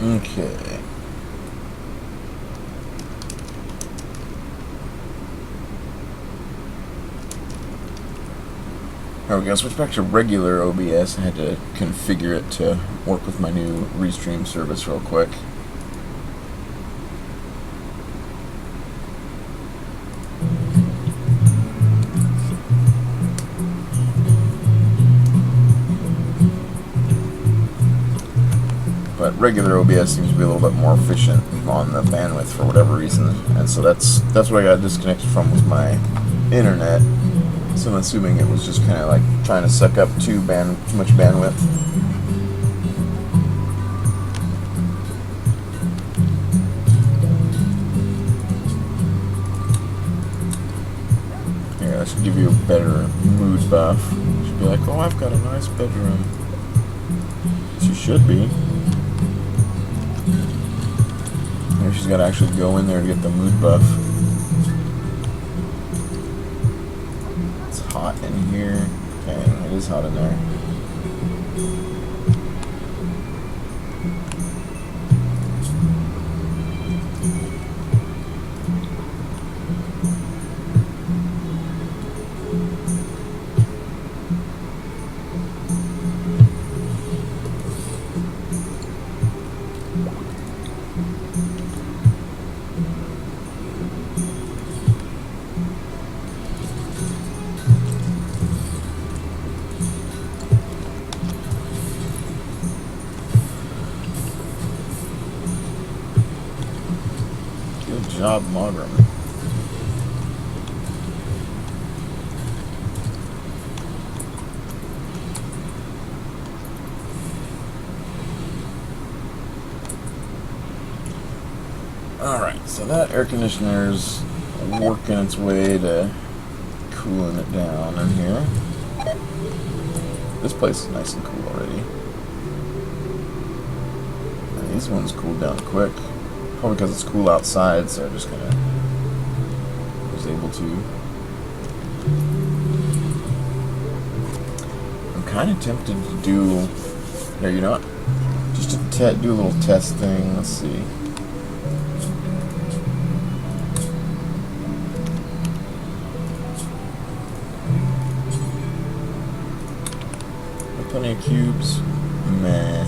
Okay. There we go. Switch back to regular OBS. I had to configure it to work with my new Restream service real quick. But regular OBS seems to be a little bit more efficient on the bandwidth for whatever reason, and so that's what I got disconnected from, was my internet. So I'm assuming it was just kind of like trying to suck up too much bandwidth. Here, that should give you a better mood buff. You should be like, oh, I've got a nice bedroom. So you should be. Maybe she's got to actually go in there to get the mood buff. It's hot in here. Dang, it is hot in there. Good job, Margaret. Alright, so that air conditioner's working its way to cooling it down in here. This place is nice and cool already. And these ones cooled down quick. Probably because it's cool outside, so I just kind of was able to. I'm kind of tempted to do. Here, you know what? Just to do a little test thing. Let's see. Plenty of cubes. Meh.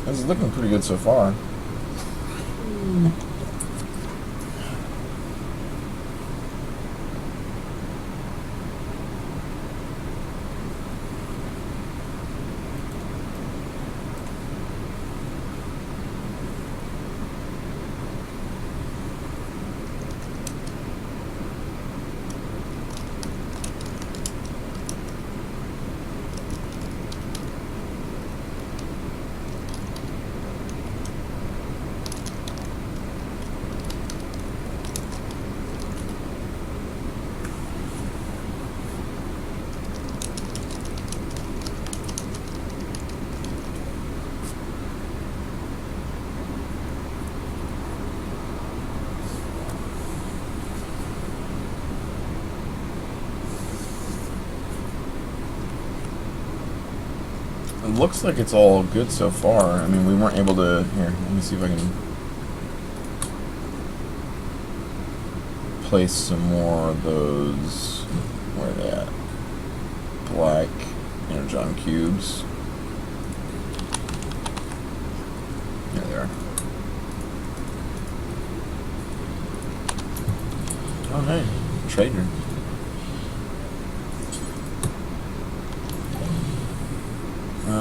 This is looking pretty good so far. It looks like it's all good so far. I mean, we weren't able to... Here, let me see if I can place some more of those... Where are they at? Black energon cubes. There they are. Oh, hey. Trader.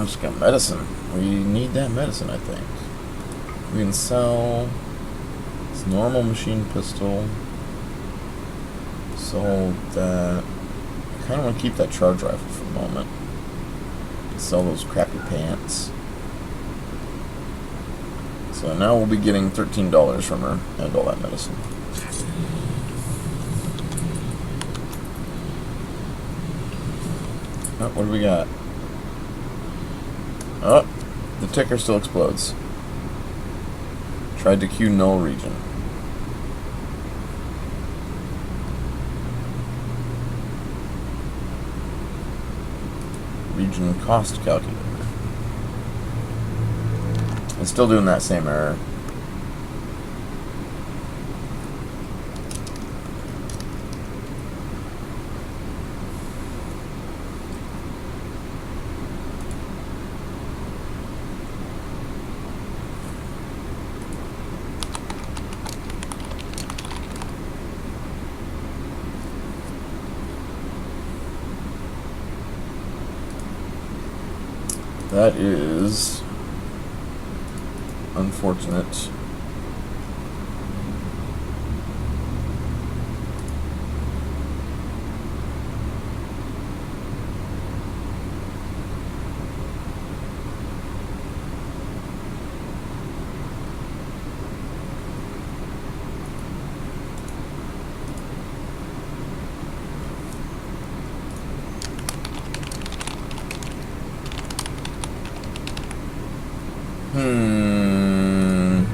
Just got medicine. We need that medicine, I think. We can sell this normal machine pistol. Sold that. I kind of want to keep that charge rifle for the moment. Sell those crappy pants. So now we'll be getting $13 from her and all that medicine. Oh, what do we got? Oh, the ticker still explodes. Tried to queue null region. Region cost calculator. It's still doing that same error. That is unfortunate.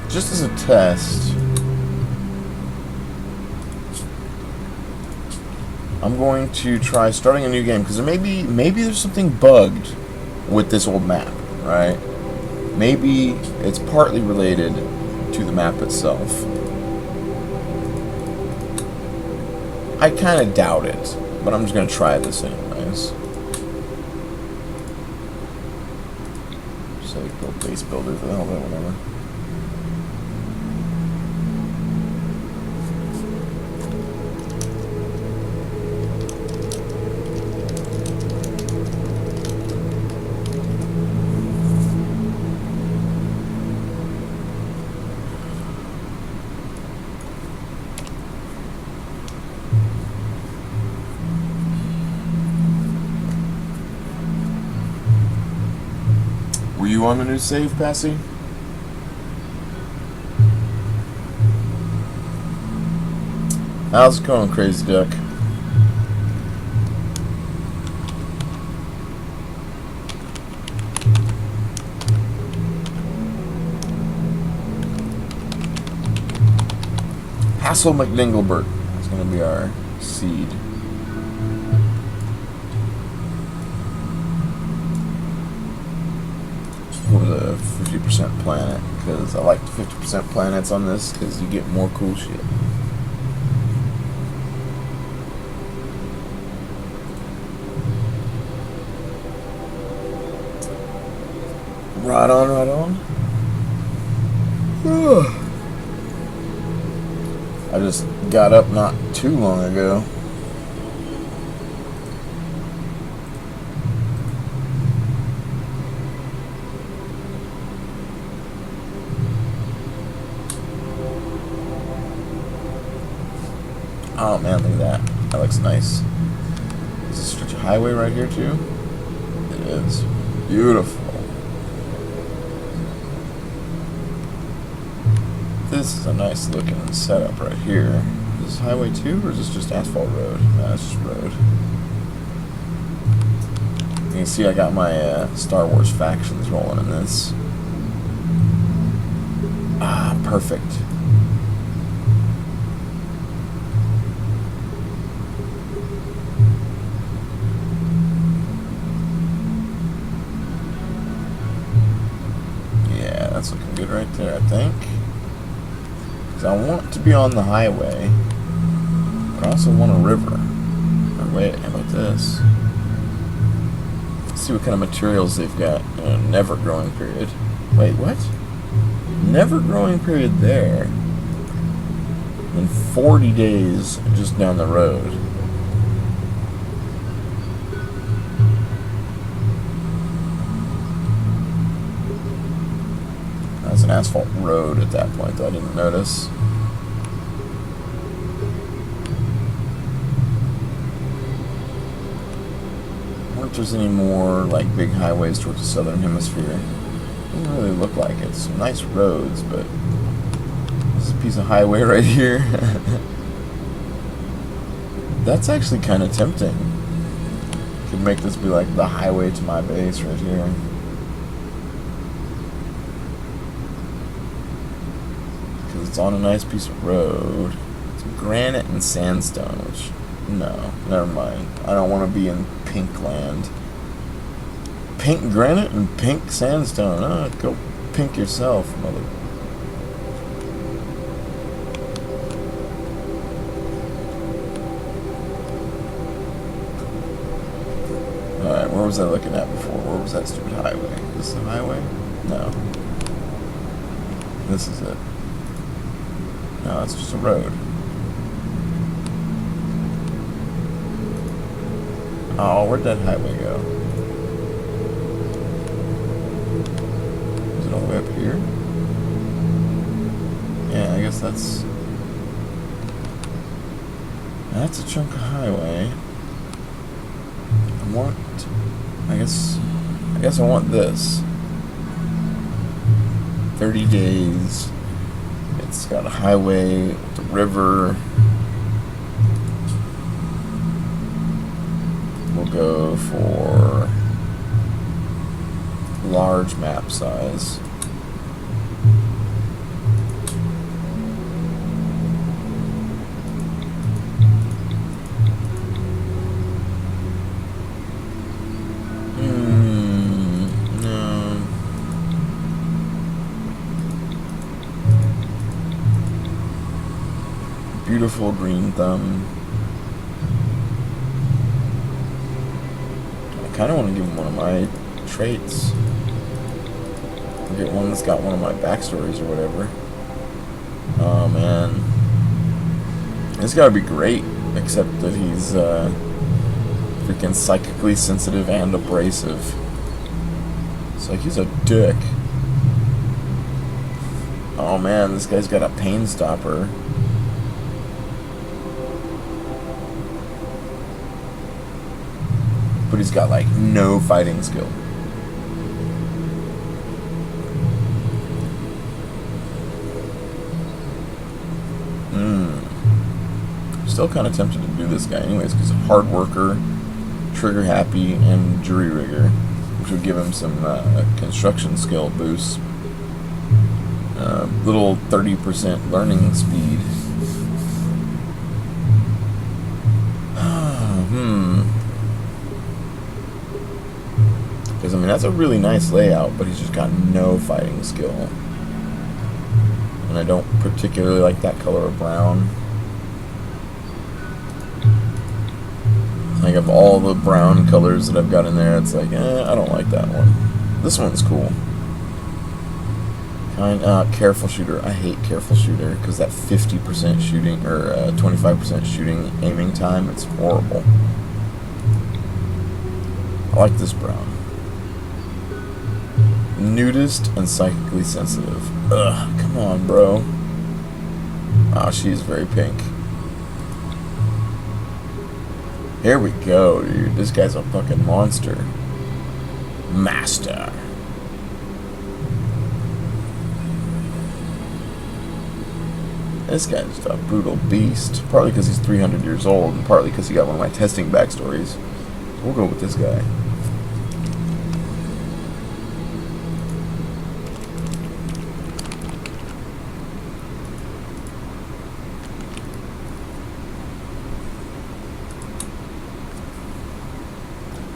Just as a test, I'm going to try starting a new game because maybe there's something bugged with this old map, right? Maybe it's partly related to the map itself. I kind of doubt it, but I'm just going to try this anyways. So build base builder, the hell, whatever. Were you on the new save, Passy? How's it going, Crazy Duck? Hassel McDinglebert is going to be our seed. What was a 50% planet? Because I like the 50% planets on this because you get more cool shit. Right on, right on. I just got up not too long ago. Oh man, look at that. That looks nice. Is this a stretch of highway right here too? It is. Beautiful. This is a nice looking setup right here. Is this highway 2 or is this just asphalt road? No, it's just road. You can see I got my Star Wars factions rolling in this. Ah, perfect. Yeah, that's looking good right there, I think. I want to be on the highway, but I also want a river. Oh, wait, how about this? Let's see what kind of materials they've got. Never growing period. Wait, what? Never growing period there. And 40 days just down the road. That's an asphalt road at that point, though I didn't notice. if there's any more like big highways towards the southern hemisphere. Doesn't really look like it. Some nice roads, but this is a piece of highway right here. That's actually kind of tempting. Could make this be like the highway to my base right here. Because it's on a nice piece of road. Some granite and sandstone, which, no, never mind. I don't want to be in pink land. Pink granite and pink sandstone. Go pink yourself, mother. Alright, where was I looking at before? Where was that stupid highway? Is this the highway? No. This is it. No, it's just a road. Oh, where'd that highway go? Is it all the way up here? Yeah, I guess that's a chunk of highway. I guess I want this. 30 days. It's got a highway, the river. We'll go for large map size. No. Beautiful green thumb. I kind of want to give him one of my traits. Get one that's got one of my backstories or whatever. Oh man, it's gotta be great, except that he's freaking psychically sensitive and abrasive. It's like he's a dick. Oh man, this guy's got a pain stopper. But he's got like no fighting skill. Still kind of tempted to do this guy anyways, because he's a hard worker, trigger happy, and jury rigger, which would give him some construction skill boost. Little 30% learning speed. Because I mean that's a really nice layout, but he's just got no fighting skill, and I don't particularly like that color of brown. Like of all the brown colors that I've got in there, it's like, I don't like that one. This one's cool. Careful shooter. I hate careful shooter because that 50% shooting or 25% shooting aiming time, it's horrible. I like this brown. Nudist and psychically sensitive. Ugh, come on, bro. Ah, she's very pink. Here we go, dude. This guy's a fucking monster. Master. This guy's just a brutal beast. Partly because he's 300 years old, and partly because he got one of my testing backstories. We'll go with this guy.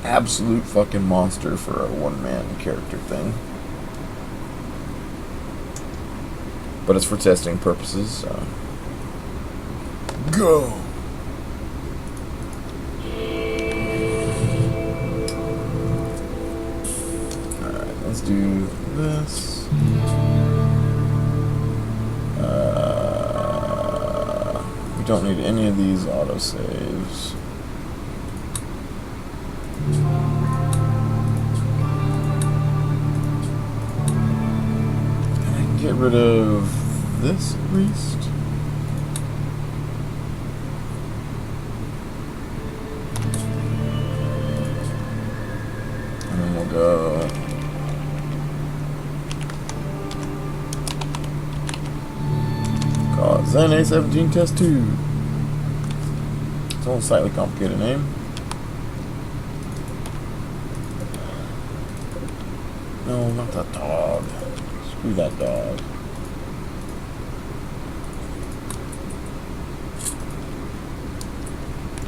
Absolute fucking monster for a one-man character thing. But it's for testing purposes, so. Go! Alright, let's do this. We don't need any of these autosaves. Get rid of this at least. go. Cause NA-17 Test 2. It's only a slightly complicated name. No, not that dog. Screw that dog.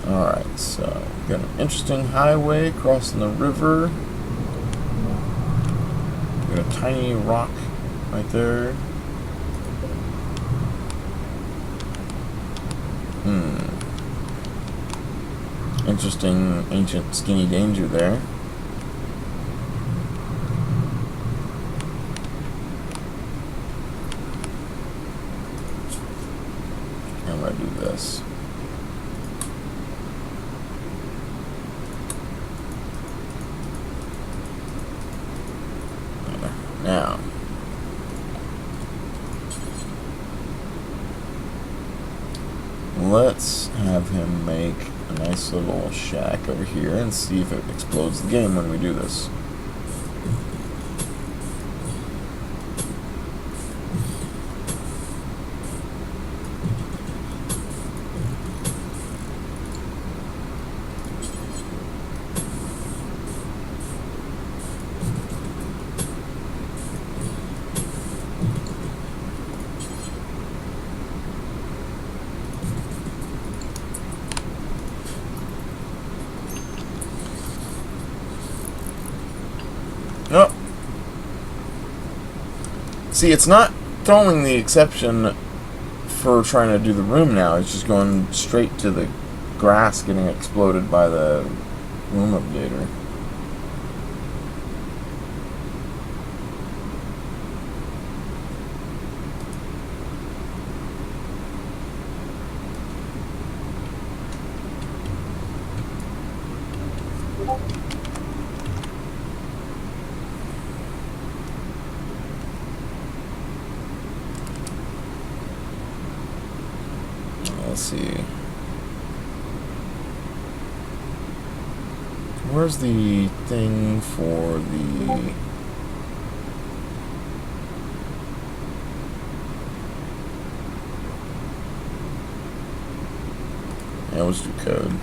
Alright, so we've got an interesting highway crossing the river. We've got a tiny rock right there. Interesting ancient skinny danger there. I'm gonna do this. Now, let's have him make a nice little shack over here and see if it explodes the game when we do this. Oh. See, it's not throwing the exception for trying to do the room now. It's just going straight to the grass getting exploded by the room updater. Let's see. Where's the thing for the... Yeah, let's do code.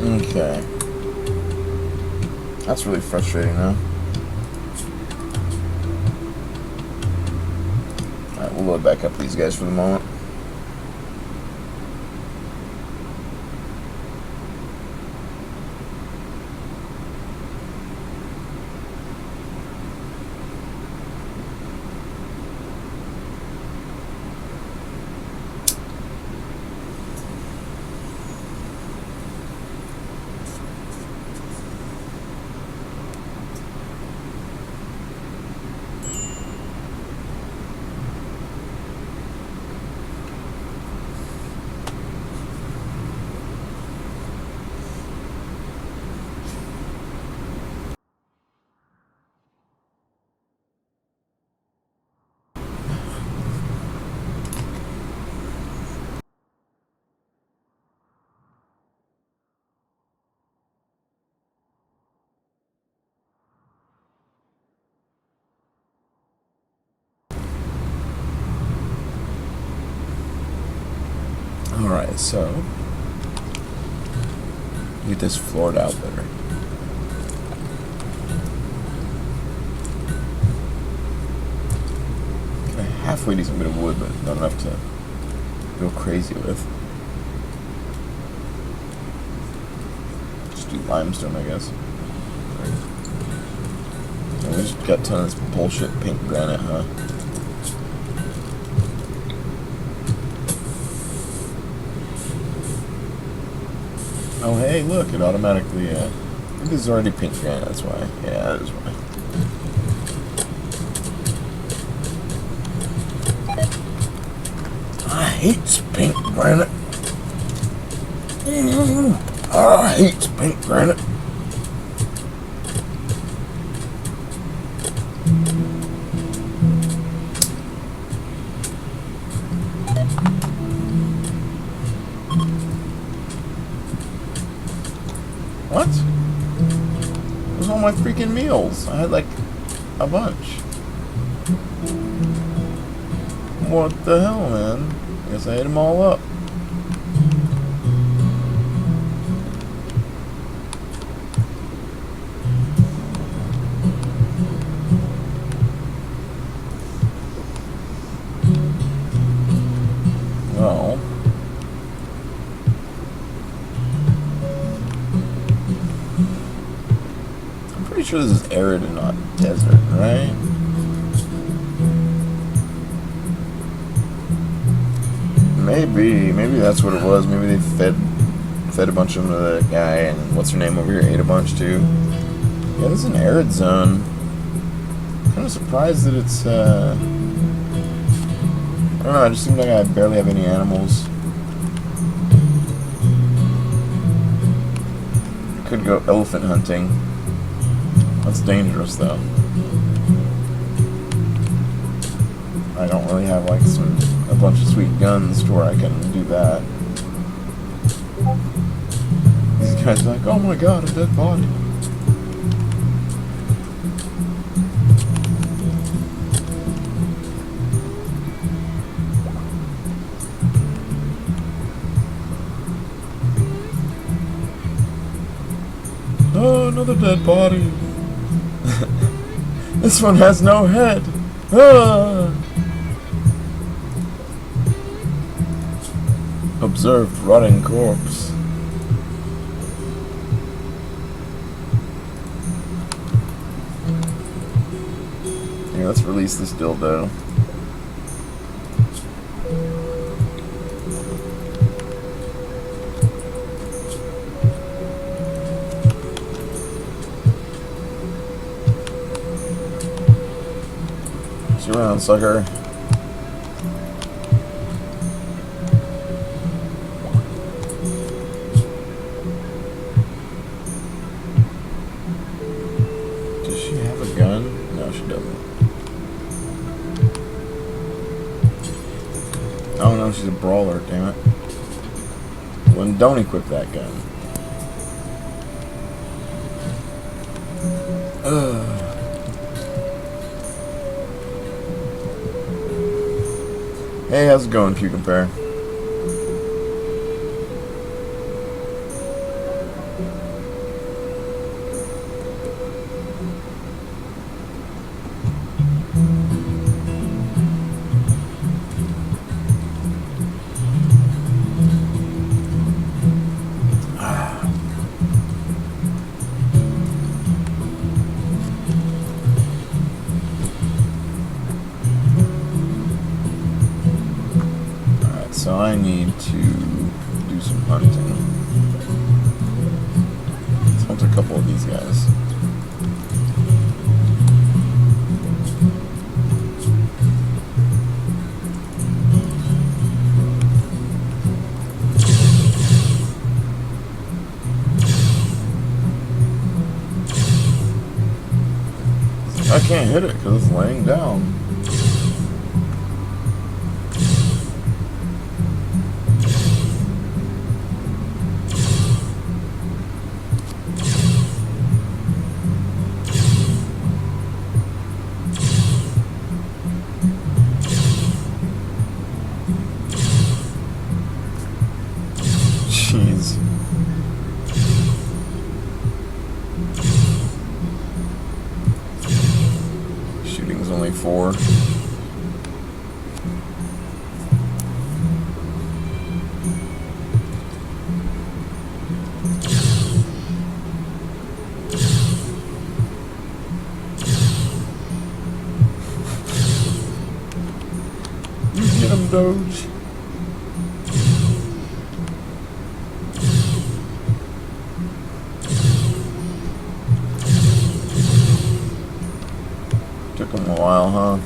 Okay. That's really frustrating now. Alright, we'll load back up these guys for the moment. Alright, so get this floored out better. Got a halfway decent bit of wood, but not enough to go crazy with. Just do limestone, I guess. And we just got a ton of this bullshit pink granite, huh? Oh, hey, look, it automatically, I think this is already pink granite, that's why. Yeah, that is why. I hate pink granite. I hate pink granite. What? Where's all my freaking meals? I had like a bunch. What the hell, man? I guess I ate them all up. Well, I'm pretty sure this is arid and not desert, right? Maybe that's what it was. Maybe they fed a bunch of them to the guy, and what's her name over here ate a bunch too. Yeah, this is an arid zone. Kind of surprised that it's. I don't know. It just seems like I barely have any animals. Could go elephant hunting. That's dangerous though. I don't really have like a bunch of sweet guns to where I can do that. These guys are like, oh my god, a dead body. Oh, another dead body. This one has no head. Ah. Observed rotting corpse. Here, let's release this dildo. See you around, sucker. Oh no, she's a brawler, damn it. Well, then don't equip that gun. Hey, how's it going, Puke and Pear? So I need to do some hunting. Let's hunt a couple of these guys. I can't hit it because it's laying down. Jeez. Shooting's only 4. You get him, Doge. Took him a while, huh?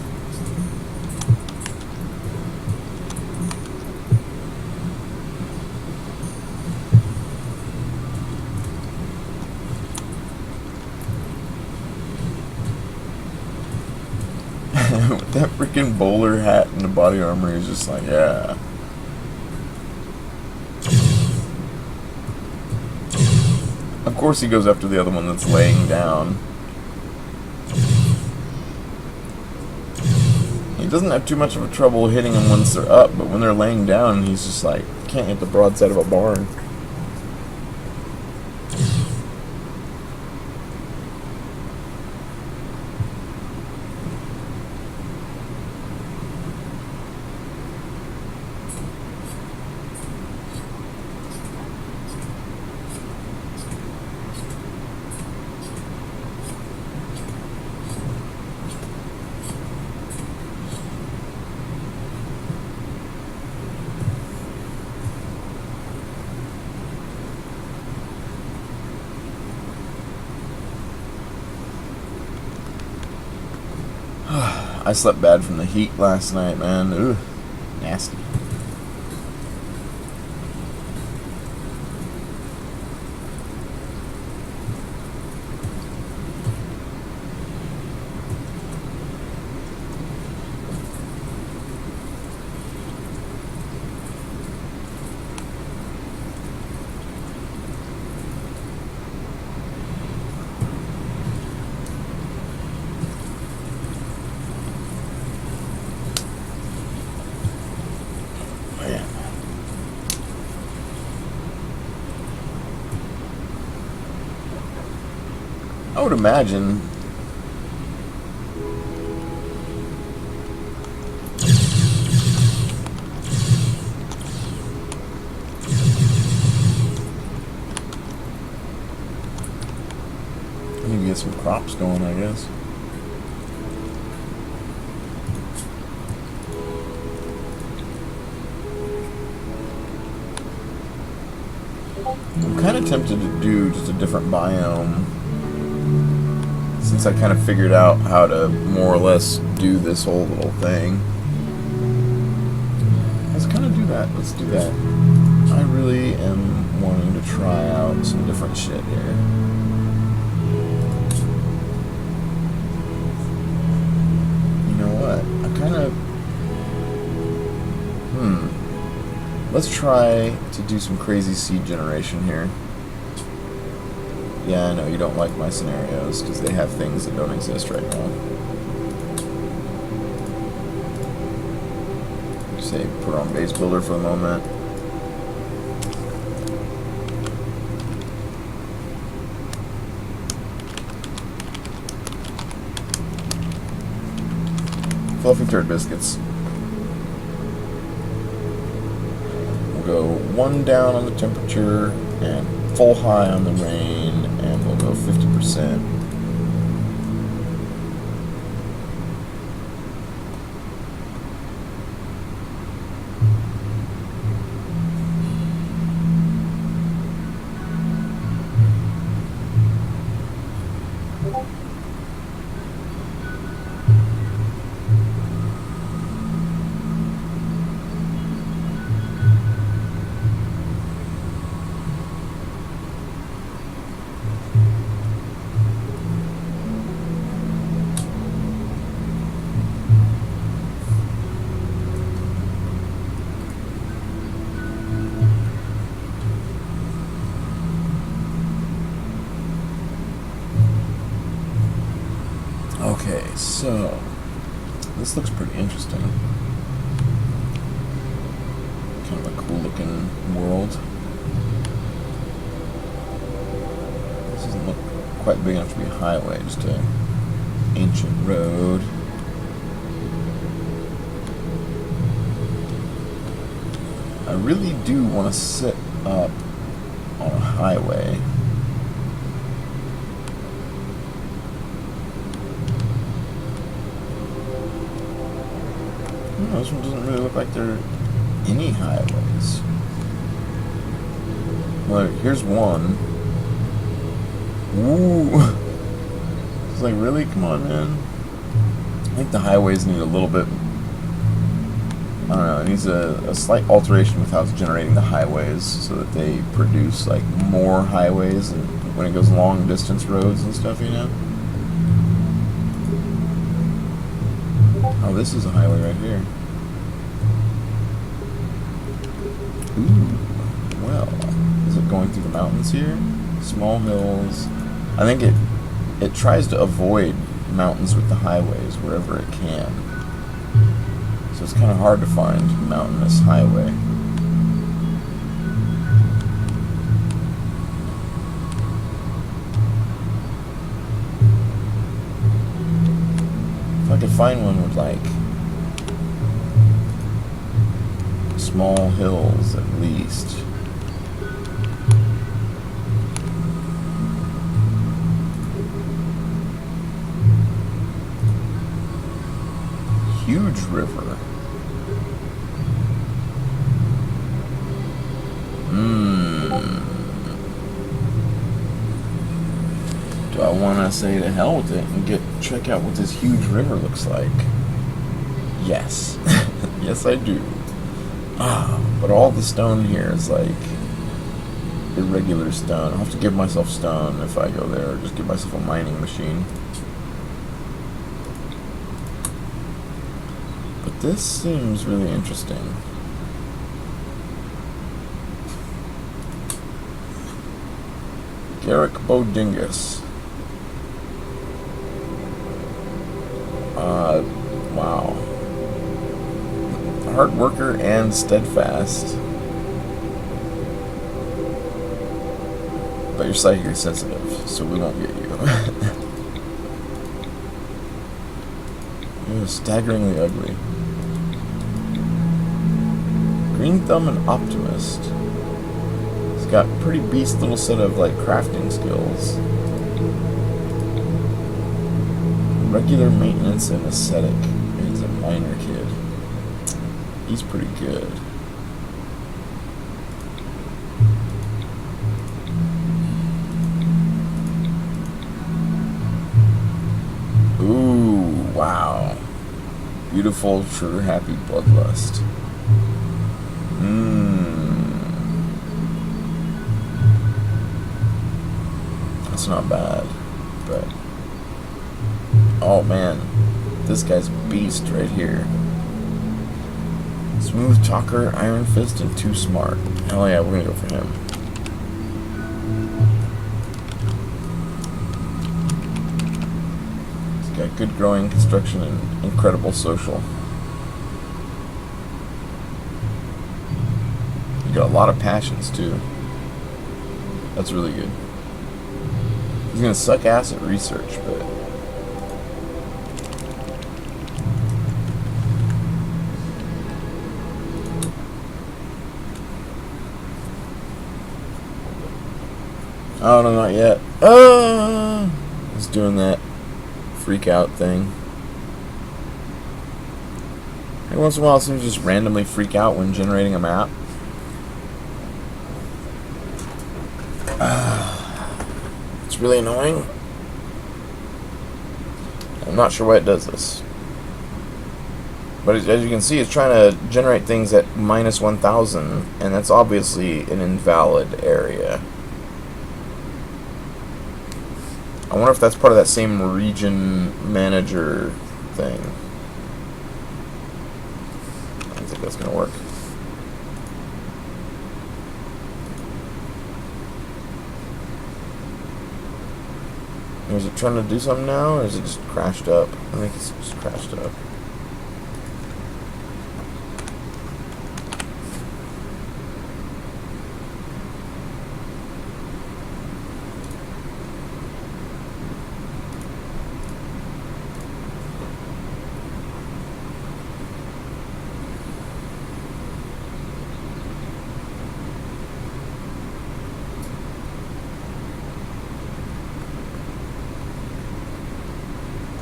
That freaking bowler hat and the body armor is just like, yeah. Of course he goes after the other one that's laying down. He doesn't have too much of a trouble hitting them once they're up, but when they're laying down, he's just like, can't hit the broadside of a barn. I slept bad from the heat last night, man. Ooh, nasty. I would imagine I need to get some crops going, I guess. I'm kind of tempted to do just a different biome, since I kind of figured out how to more or less do this whole little thing. Let's kind of do that. Let's do that. I really am wanting to try out some different shit here. You know what? I kind of... Let's try to do some crazy seed generation here. Yeah, I know you don't like my scenarios because they have things that don't exist right now. Say, put on base builder for a moment. Fluffy turd biscuits. We'll go 1 down on the temperature and full high on the rain, and we'll go 50%. Okay, so this looks pretty interesting. Kind of a cool looking world. This doesn't look quite big enough to be a highway, just an ancient road. I really do want to sit up on a highway. This one doesn't really look like there are any highways. Well, here's one. Ooh. It's like, really? Come on, man. I think the highways need a little bit... I don't know, it needs a slight alteration with how it's generating the highways so that they produce, like, more highways and when it goes long distance roads and stuff, you know? Oh, this is a highway right here. Ooh, well, is it going through the mountains here? Small hills. I think it tries to avoid mountains with the highways wherever it can. So it's kind of hard to find mountainous highway. If I could find one with like small hills at least. Huge river. Do I want to say to hell with it and check out what this huge river looks like? Yes. Yes, I do. But all the stone here is like irregular stone. I'll have to give myself stone if I go there, or just give myself a mining machine. But this seems really interesting. Garrick Bodingus. Wow. Hard worker and steadfast. But you're psychically sensitive, so we won't get you. You're staggeringly ugly. Green Thumb and Optimist. He's got a pretty beast little set of like crafting skills. Regular maintenance and aesthetic. He's a minor kid. He's pretty good. Ooh, wow. Beautiful, sugar happy bloodlust. That's not bad, but oh man, this guy's beast right here. Smooth talker, iron fist, and too smart. Hell yeah, we're gonna go for him. He's got good growing, construction, and incredible social. You got a lot of passions too. That's really good. He's gonna suck ass at research, but oh no, not yet. He's doing that freak out thing. Every once in a while, it seems to just randomly freak out when generating a map. It's really annoying. I'm not sure why it does this. But as you can see, it's trying to generate things at -1000, and that's obviously an invalid area. I wonder if that's part of that same region manager thing. I don't think that's going to work. Is it trying to do something now, or is it just crashed up? I think it's just crashed up.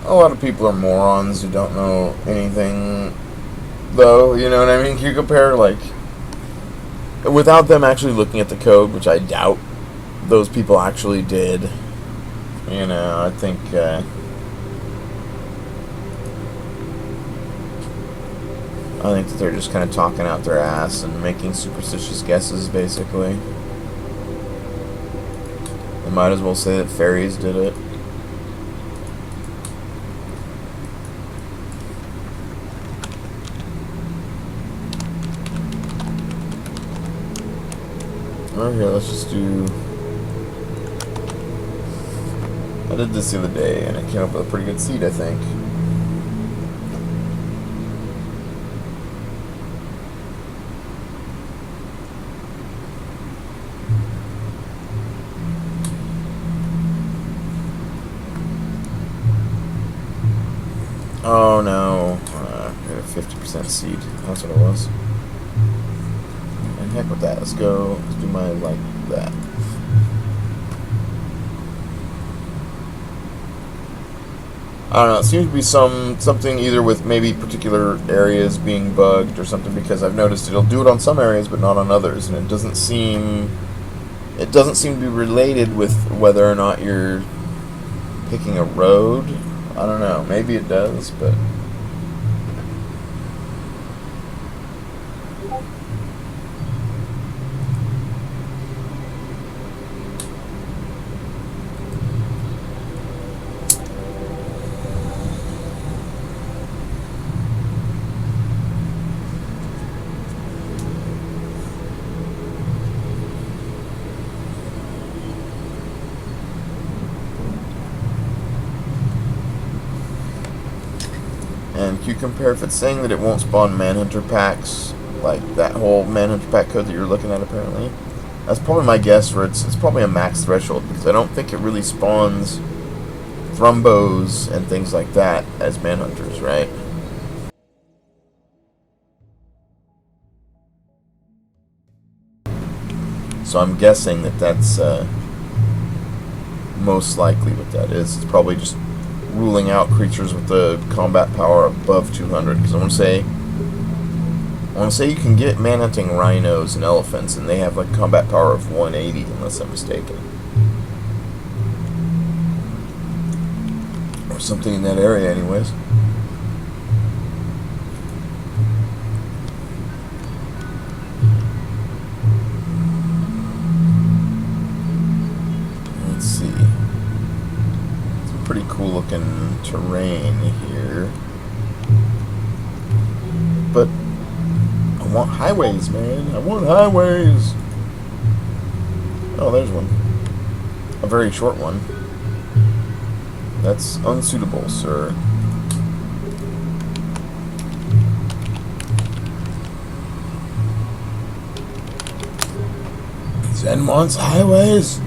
A lot of people are morons who don't know anything, though, you know what I mean? You compare, like, without them actually looking at the code, which I doubt those people actually did, you know, I think, that they're just kind of talking out their ass and making superstitious guesses, basically. They might as well say that fairies did it. Or here, let's just do... I did this the other day, and it came up with a pretty good seed, I think. Oh no, I got a 50% seed. That's what it was. And heck with that. Let's go. Let's do mine like that. I don't know. It seems to be something either with maybe particular areas being bugged or something, because I've noticed it'll do it on some areas but not on others, and it doesn't seem to be related with whether or not you're picking a road. I don't know. Maybe it does, but. And Q-Compare, if it's saying that it won't spawn Manhunter packs, like that whole Manhunter pack code that you're looking at apparently, that's probably my guess for it's probably a max threshold, because I don't think it really spawns Thrumbos and things like that as Manhunters, right? So I'm guessing that that's most likely what that is. It's probably just ruling out creatures with the combat power above 200, because I want to say you can get manhunting rhinos and elephants, and they have like combat power of 180, unless I'm mistaken, or something in that area, anyways. Let's see. Pretty cool looking terrain here, but I want highways, man. I want highways. Oh, there's one. A very short one. That's unsuitable, sir. Zen wants highways.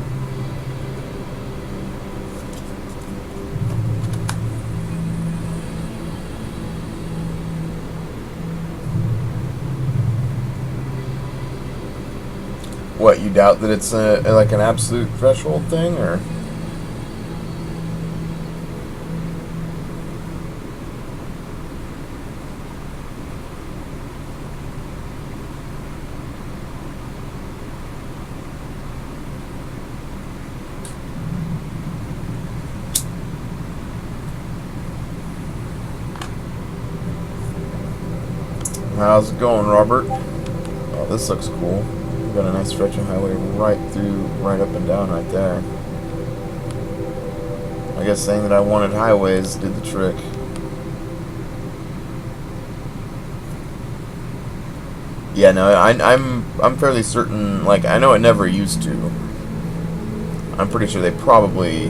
What, you doubt that it's like an absolute threshold thing, or? How's it going, Robert? Oh, this looks cool. Got a nice stretch of highway right up and down right there. I guess saying that I wanted highways did the trick. Yeah, no, I'm fairly certain. Like, I know it never used to. I'm pretty sure they probably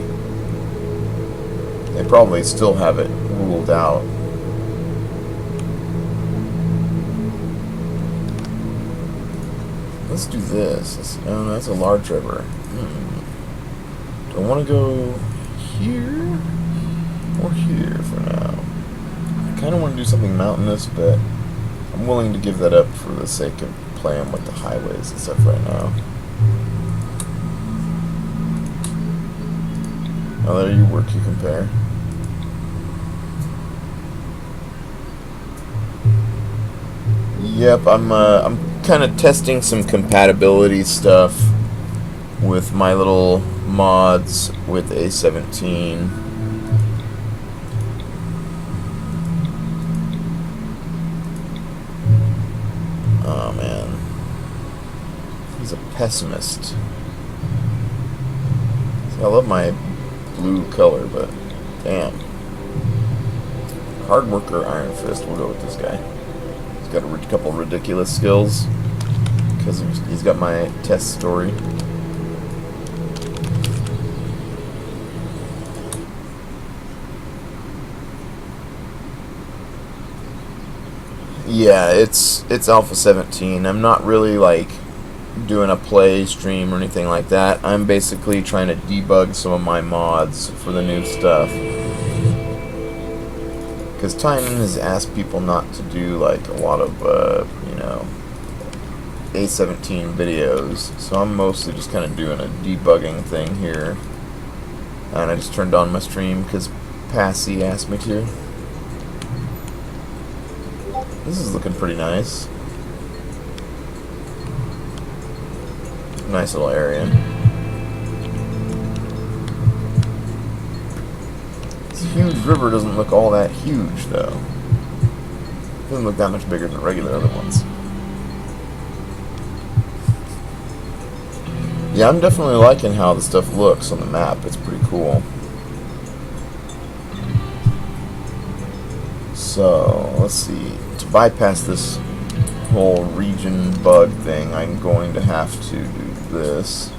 still have it ruled out. Let's do this. Oh, no, that's a large river. Do I want to go here or here for now? I kind of want to do something mountainous, but I'm willing to give that up for the sake of playing with the highways and stuff right now. Oh, there you work, you compare. Yep, I'm kind of testing some compatibility stuff with my little mods with A17. Oh man, he's a pessimist. See, I love my blue color, but damn. Hard worker, Iron Fist. We'll go with this guy. He's got a couple ridiculous skills. because he's got my test story. Yeah, it's Alpha 17. I'm not really like doing a play stream or anything like that. I'm basically trying to debug some of my mods for the new stuff. Because Titan has asked people not to do like a lot of, A17 videos. So I'm mostly just kind of doing a debugging thing here. And I just turned on my stream because Passy asked me to. This is looking pretty nice. Nice little area. This huge river doesn't look all that huge, though. It doesn't look that much bigger than regular other ones. Yeah, I'm definitely liking how the stuff looks on the map. It's pretty cool. So, let's see. To bypass this whole region bug thing, I'm going to have to do this.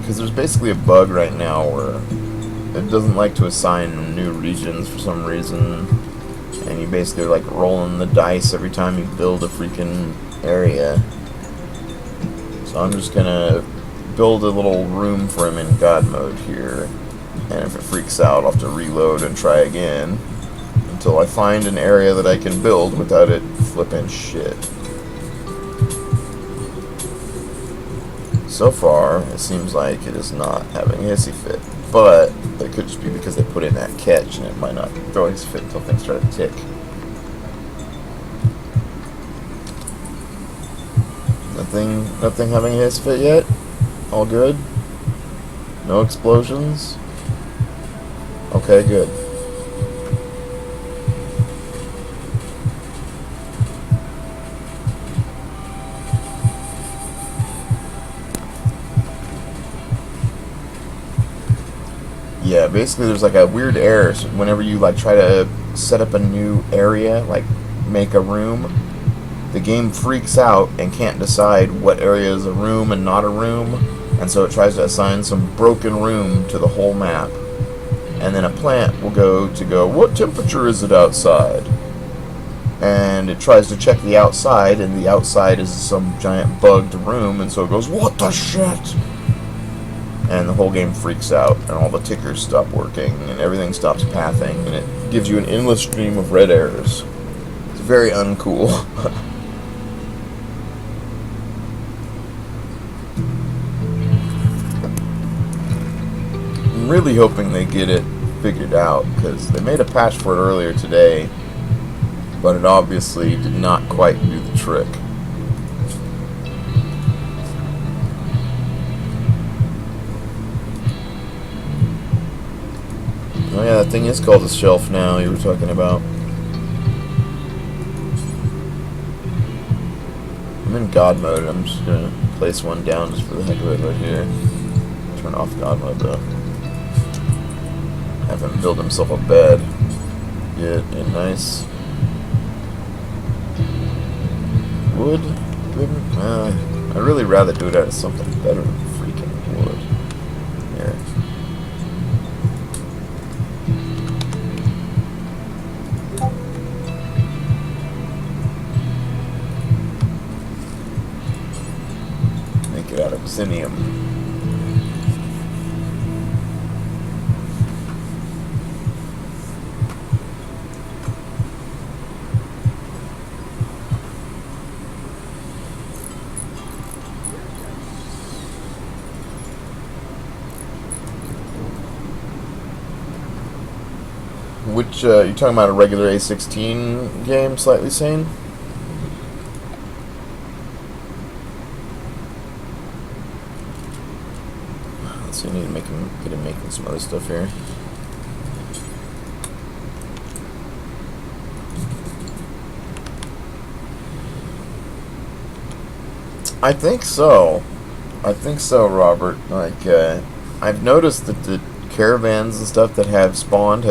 Because there's basically a bug right now where it doesn't like to assign new regions for some reason, and you basically are like rolling the dice every time you build a freaking area. So I'm just gonna build a little room for him in God mode here, and if it freaks out I'll have to reload and try again until I find an area that I can build without it flipping shit. So far it seems like it is not having a hissy fit, but it could just be because they put in that catch and it might not throw a hissy fit until things start to tick. Nothing having a hissy fit yet? All good? No explosions? Okay, good. Yeah, basically there's like a weird error. So whenever you like try to set up a new area, like make a room, the game freaks out and can't decide what area is a room and not a room, and so it tries to assign some broken room to the whole map. And then a plant will go, what temperature is it outside? And it tries to check the outside, and the outside is some giant bugged room, and so it goes, what the shit? And the whole game freaks out, and all the tickers stop working, and everything stops pathing, and it gives you an endless stream of red errors. It's very uncool. I'm really hoping they get it figured out, because they made a patch for it earlier today, but it obviously did not quite do the trick. Oh yeah, that thing is called a shelf now, you were talking about. I'm in God mode. I'm just gonna place one down just for the heck of it right here. Turn off God mode though. Have him build himself a bed. Get a nice wood. I'd really rather do it out of something better than freaking wood. Here. Make it out of Xinium. Which, you talking about a regular A16 game, Slightly Sane? Let's see, I need to get him making some other stuff here. I think so. I think so, Robert. Like, I've noticed that the caravans and stuff that have spawned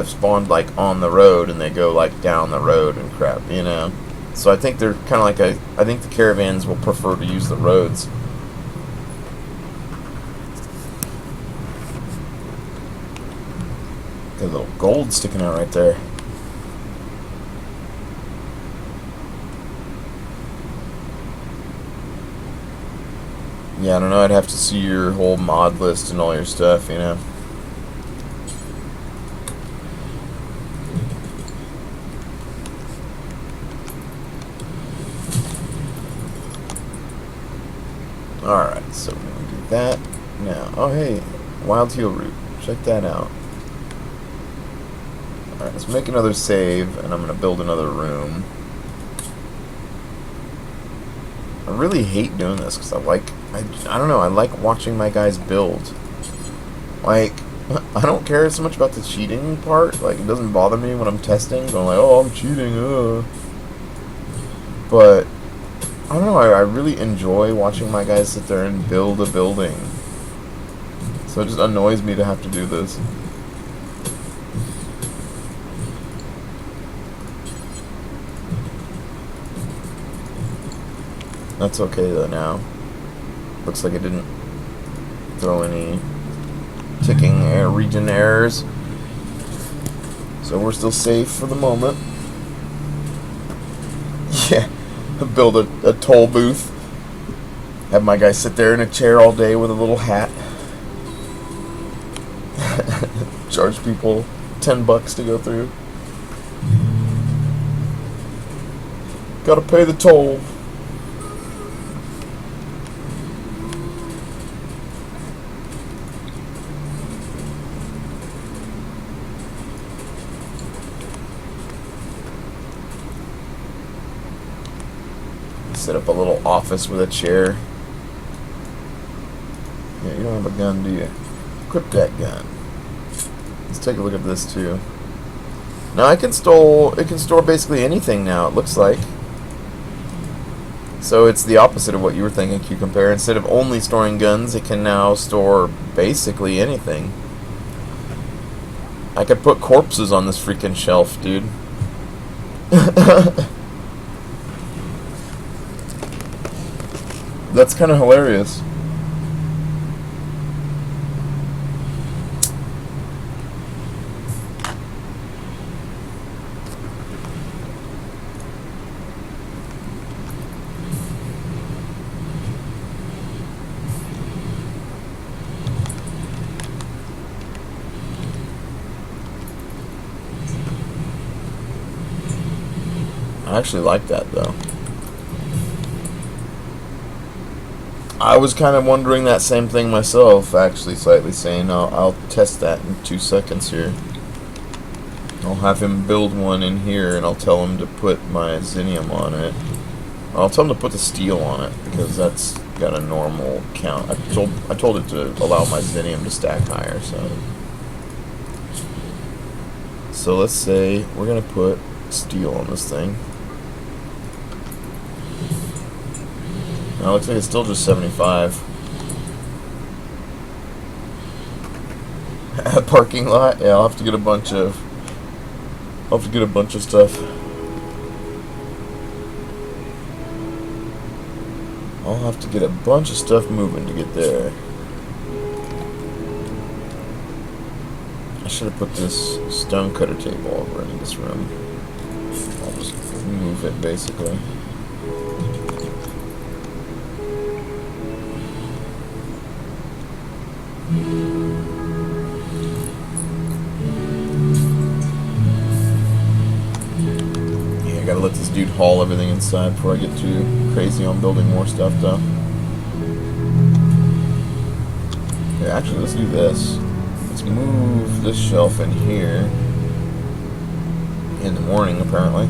like on the road, and they go like down the road and crap, you know. So I think they're kind of like I think the caravans will prefer to use the roads. Got a little gold sticking out right there. Yeah, I don't know. I'd have to see your whole mod list and all your stuff, you know. Alright, so we're going to do that now. Oh, hey, wild teal root. Check that out. Alright, let's make another save, and I'm going to build another room. I really hate doing this, because I don't know, I like watching my guys build. Like, I don't care so much about the cheating part. Like, it doesn't bother me when I'm testing, going like, oh, I'm cheating, But I don't know, I really enjoy watching my guys sit there and build a building. So it just annoys me to have to do this. That's okay though now. Looks like it didn't throw any ticking region errors. So we're still safe for the moment. Yeah. Build a toll booth. Have my guy sit there in a chair all day with a little hat. Charge people $10 to go through. Gotta pay the toll. Set up a little office with a chair. Yeah, you don't have a gun, do you? Equip that gun. Let's take a look at this too. Now it can store basically anything now, it looks like. So it's the opposite of what you were thinking, Q-Compare. Instead of only storing guns, it can now store basically anything. I could put corpses on this freaking shelf, dude. That's kind of hilarious. I actually like that though. I was kind of wondering that same thing myself, actually, slightly saying I'll test that in 2 seconds here. I'll have him build one in here, and I'll tell him to put my Xenium on it. I'll tell him to put the steel on it, because that's got a normal count. I told it to allow my Xenium to stack higher, so let's say we're going to put steel on this thing. Now it looks like it's still just 75. Parking lot? Yeah, I'll have to get a bunch of stuff. I'll have to get a bunch of stuff moving to get there. I should have put this stone cutter table over in this room. I'll just move it basically. Yeah, I gotta let this dude haul everything inside before I get too crazy on building more stuff though. Yeah, actually let's do this. Let's move this shelf in here in the morning apparently.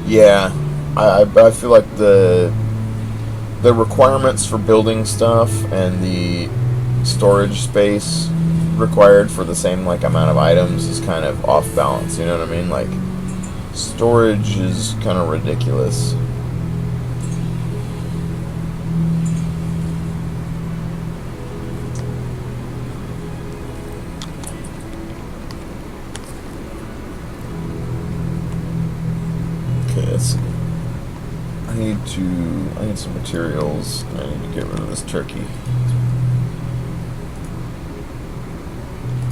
Yeah, I feel like the requirements for building stuff and the storage space required for the same like amount of items is kind of off balance, you know what I mean? Like Storage is kind of ridiculous. Okay, let's see. I need some materials. I need to get rid of this turkey.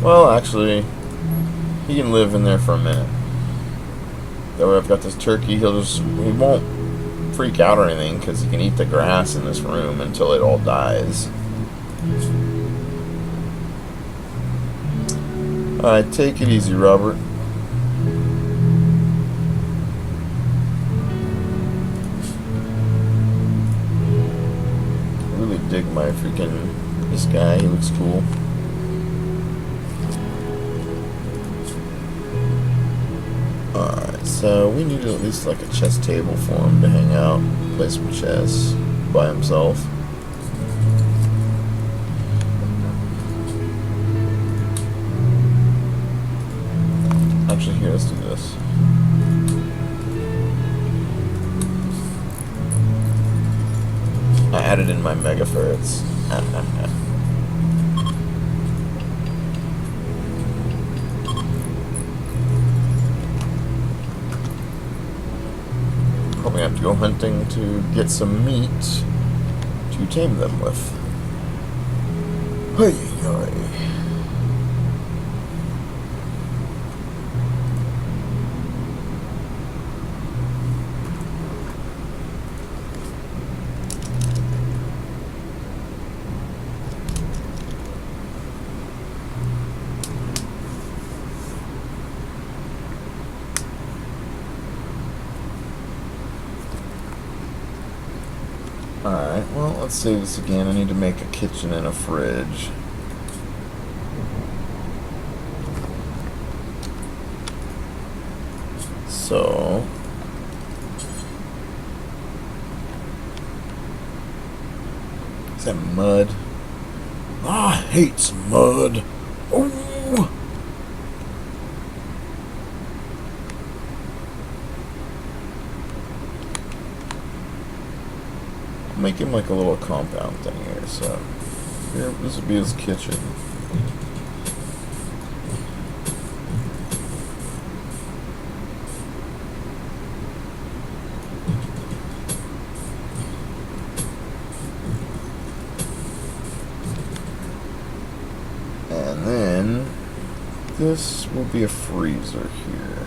Well, actually, he can live in there for a minute. That way I've got this turkey, he won't freak out or anything because he can eat the grass in this room until it all dies. Alright, take it easy, Robert. I really dig this guy, he looks cool. Alright, so we need at least like a chess table for him to hang out, play some chess by himself. Actually, here, let's do this. I added in my mega ferrets. Probably have to go hunting to get some meat to tame them with. Hey, Alright, well, let's save this again. I need to make a kitchen and a fridge. So... is that mud? I hate mud! Oh! Make him like a little compound thing here, so here, this would be his kitchen. And then this will be a freezer here.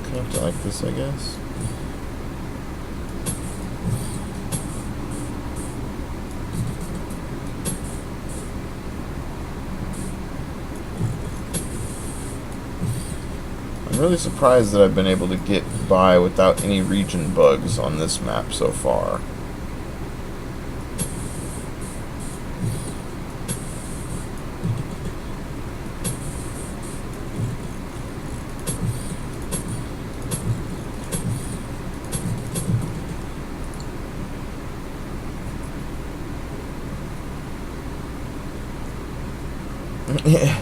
Kind of like this, I guess. I'm really surprised that I've been able to get by without any region bugs on this map so far. Yeah.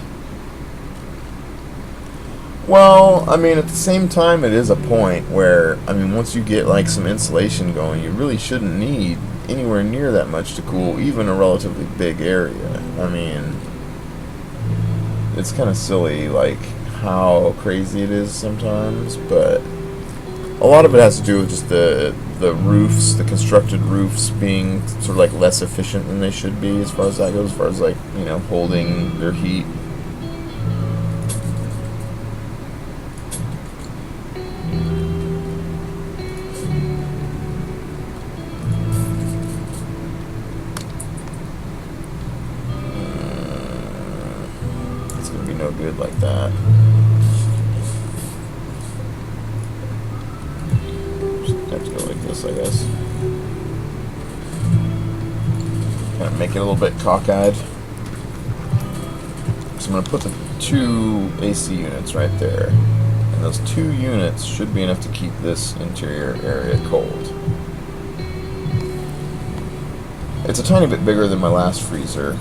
Well, I mean, at the same time, it is a point where, I mean, once you get like some insulation going, you really shouldn't need anywhere near that much to cool even a relatively big area. I mean, it's kind of silly, like, how crazy it is sometimes, but a lot of it has to do with just the roofs, the constructed roofs being sort of like less efficient than they should be as far as that goes, as far as like, you know, holding their heat. It's gonna be no good like that. Have to go like this, I guess. Kind of make it a little bit cockeyed. So I'm going to put the 2 AC units right there. And those 2 units should be enough to keep this interior area cold. It's a tiny bit bigger than my last freezer.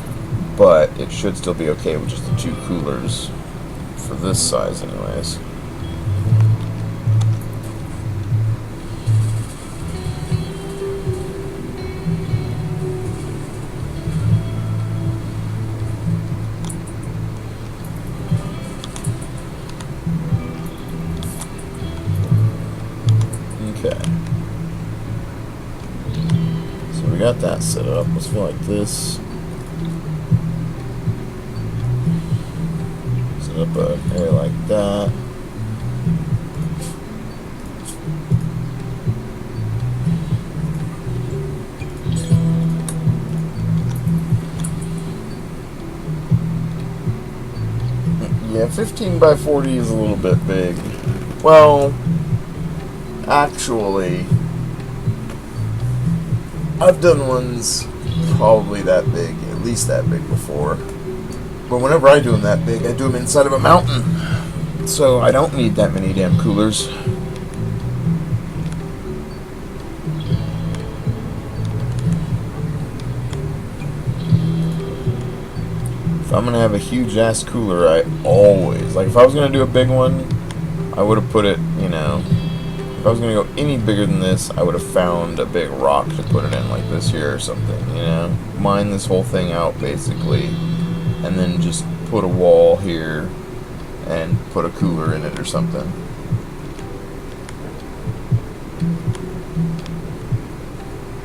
but it should still be okay with just the 2 coolers for this size anyways. Okay. So we got that set up. Let's go like this. Set up an area like that. Yeah, 15 by 40 is a little bit big. Well, actually, I've done ones probably that big, at least that big before. But whenever I do them that big, I do them inside of a mountain. So I don't need that many damn coolers. If I'm going to have a huge ass cooler, I always, like if I was going to do a big one, I would have put it, you know, if I was going to go any bigger than this, I would have found a big rock to put it in, like this here or something, you know? Mine this whole thing out, basically, and then just put a wall here and put a cooler in it or something.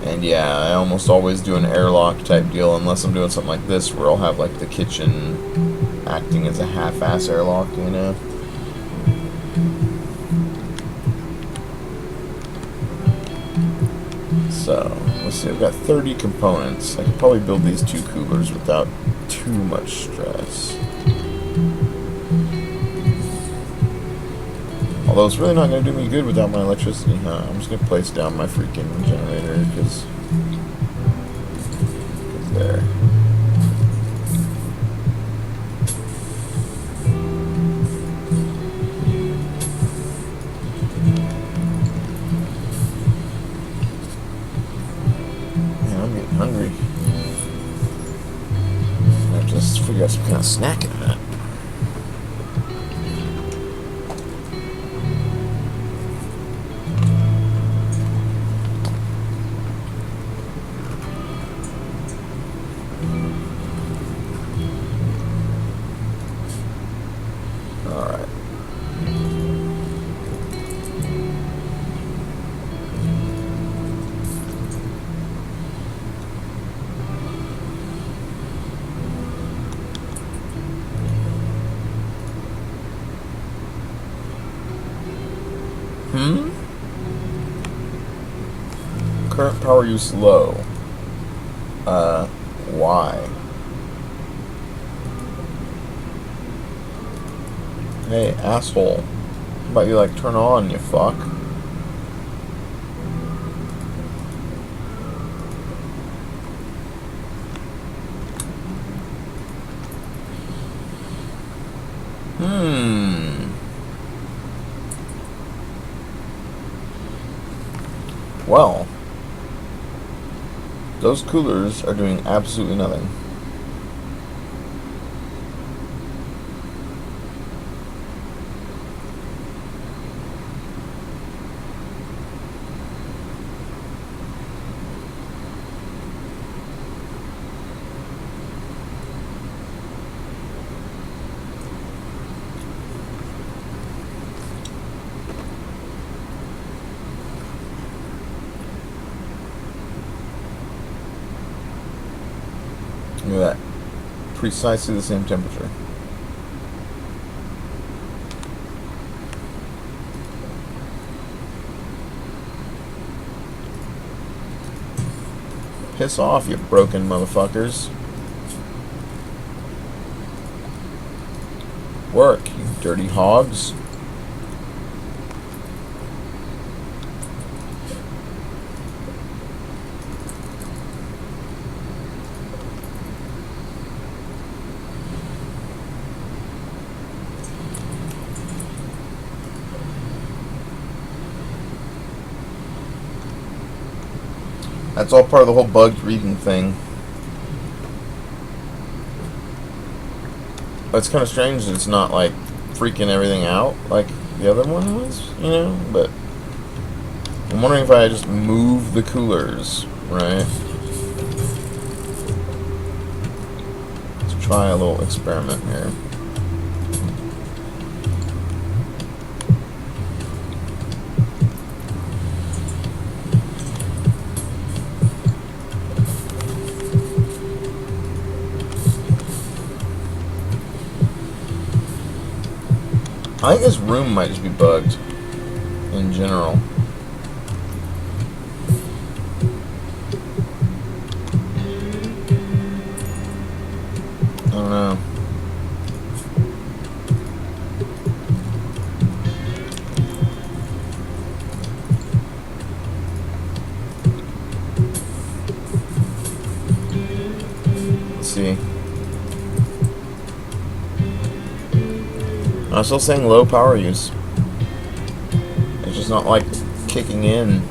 And yeah, I almost always do an airlock type deal, unless I'm doing something like this, where I'll have, like, the kitchen acting as a half-ass airlock, you know? So, let's see, I've got 30 components. I could probably build these 2 coolers without too much stress. Although it's really not going to do me good without my electricity, huh? I'm just going to place down my freaking generator, because there. Hungry. I have to figure out some kind of snack in that. Alright. Current power use low. Why? Hey, asshole. How about you, like, turn on, you fuck? Well, those coolers are doing absolutely nothing. Look at that. Precisely the same temperature. Piss off, you broken motherfuckers. Work, you dirty hogs. That's all part of the whole bugged reading thing. It's kind of strange that it's not like freaking everything out like the other one was, you know. But I'm wondering if I just move the coolers, right? Let's try a little experiment here. I think this room might just be bugged in general. I don't know. Let's see. I'm still saying low power use. It's just not like kicking in.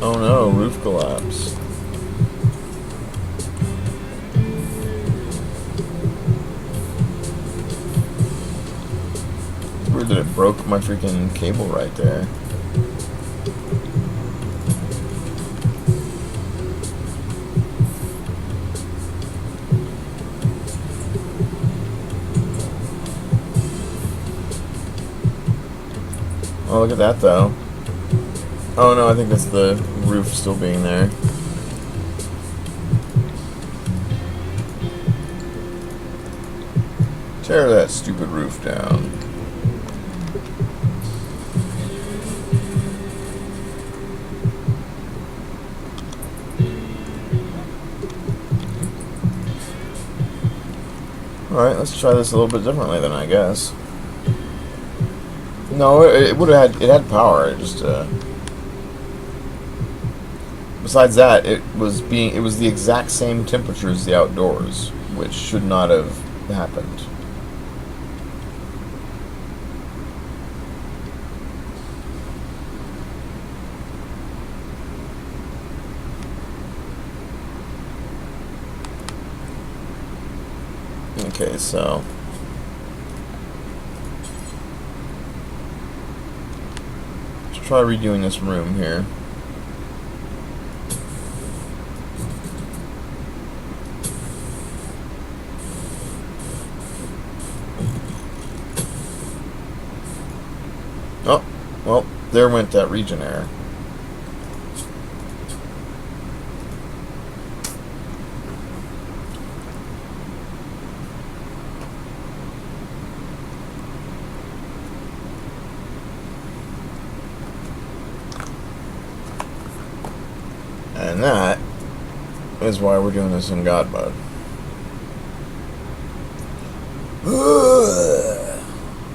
Oh no, roof collapse. It's weird that it broke my freaking cable right there. Oh, look at that though. Oh no, I think that's the roof still being there. Tear that stupid roof down. Alright, let's try this a little bit differently then, I guess. No, it would have had, it had power, it just, besides that, it was the exact same temperature as the outdoors, which should not have happened. Okay, so let's try redoing this room here. Oh, well, there went that region error. And that is why we're doing this in God mode.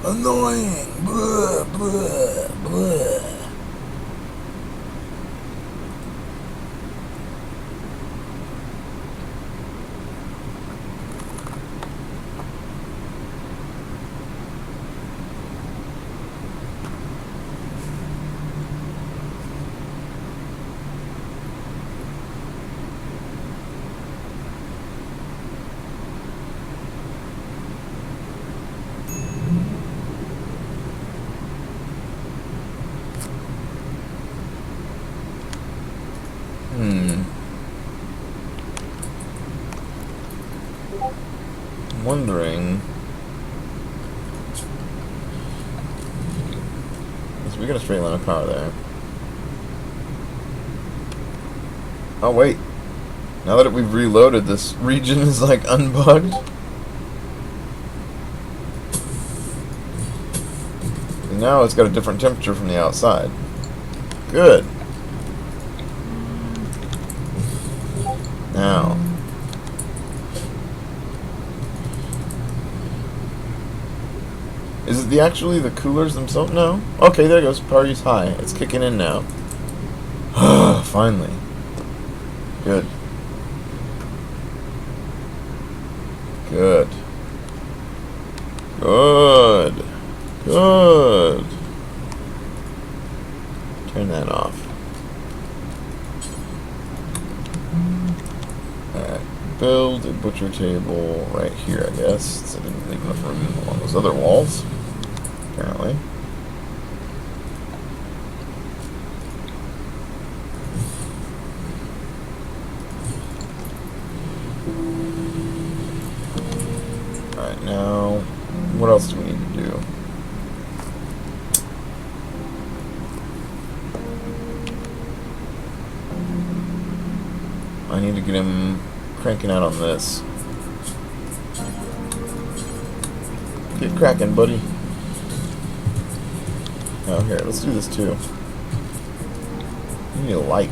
Annoying. Blah, blah, blah. I'm wondering. So we got a straight line of power there. Oh wait. Now that we've reloaded, this region is like unbugged. And now it's got a different temperature from the outside. Good. Now. Is it actually the coolers themselves? No. Okay, there it goes. Power use high. It's kicking in now. Finally. Good. Good. Good. Good. Turn that off. Alright. Build a butcher table right here, I guess. So I didn't leave enough room along those other walls, apparently. Alright, now, what else do we need to do? I need to get him cranking out on this. Get cracking, buddy. Oh, here, let's do this too. We need a light.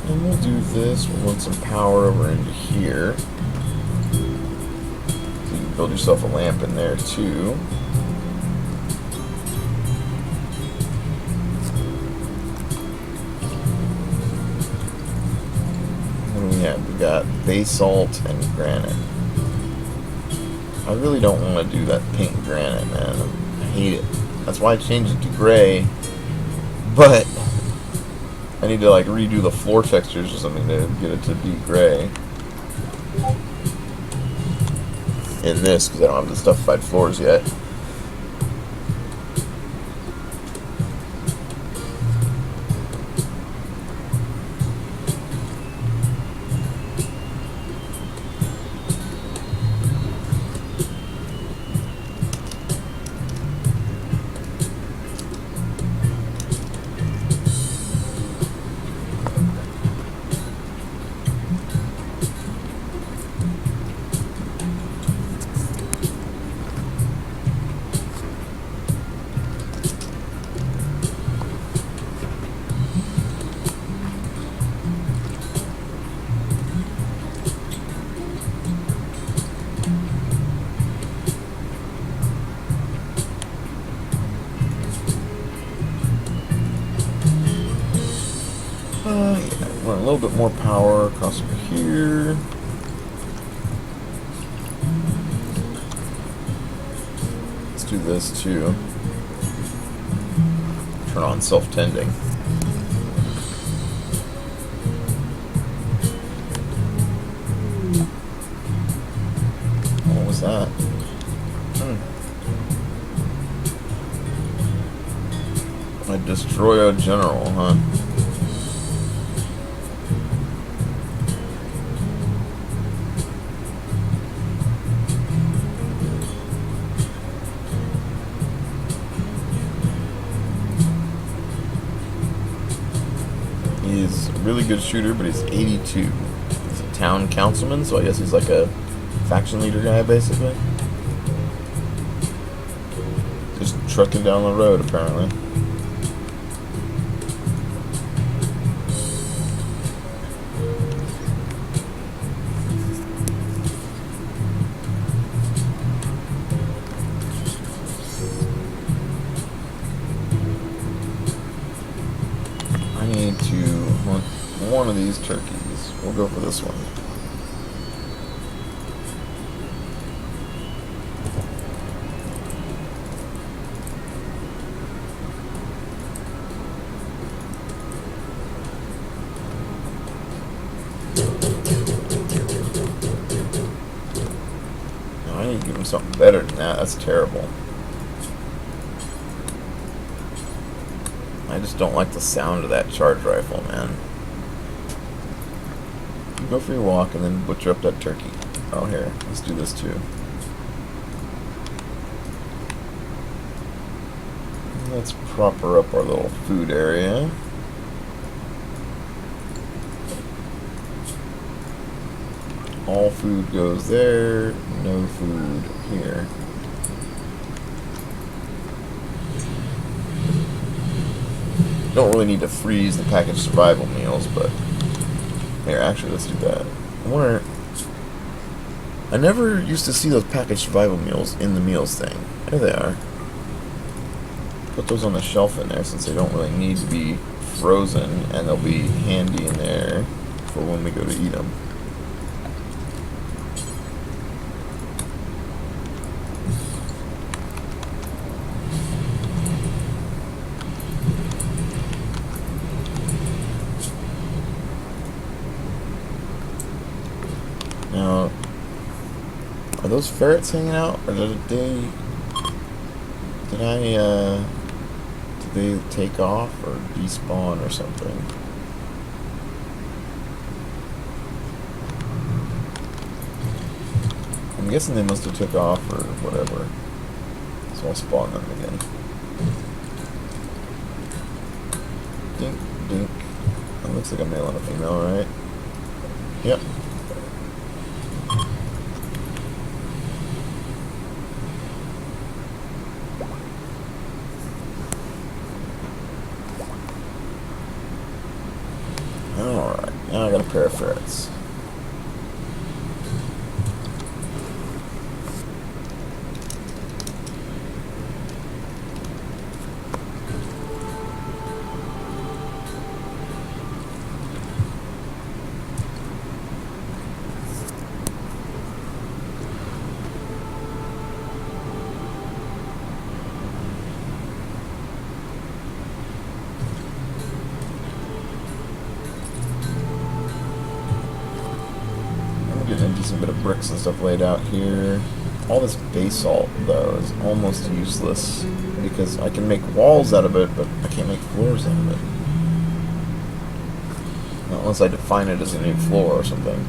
And we'll do this. We'll run some power over into here. So you can build yourself a lamp in there too. We got basalt and granite. I really don't want to do that pink granite, man. I hate it. That's why I changed it to gray. But I need to like redo the floor textures or something to get it to be gray. In this, because I don't have the stuffified floors yet. Yeah, run a little bit more power across over here. Let's do this too. Turn on self-tending. What was that? I destroy a general, huh? He's a really good shooter, but he's 82. He's a town councilman, so I guess he's like a faction leader guy, basically. Just trucking down the road, apparently. I need to hunt one of these turkeys. We'll go for this one. No, I need to give him something better than that. That's terrible. I just don't like the sound of that charge rifle, man. You go for your walk and then butcher up that turkey. Oh, here. Let's do this too. Let's proper up our little food area. All food goes there. No food here. Don't really need to freeze the packaged survival meals, but here, actually, let's do that. I wonder. I never used to see those packaged survival meals in the meals thing. There they are. Put those on the shelf in there since they don't really need to be frozen, and they'll be handy in there for when we go to eat them. Now, are those ferrets hanging out, or did they take off or despawn or something? I'm guessing they must have took off or whatever. So I'll spawn them again. Dink, dink. It looks like a male and a female, right? Yep. Alright, now I got a pair of ferrets. Getting a decent bit of bricks and stuff laid out here. All this basalt, though, is almost useless because I can make walls out of it, but I can't make floors out of it. Not unless I define it as a new floor or something.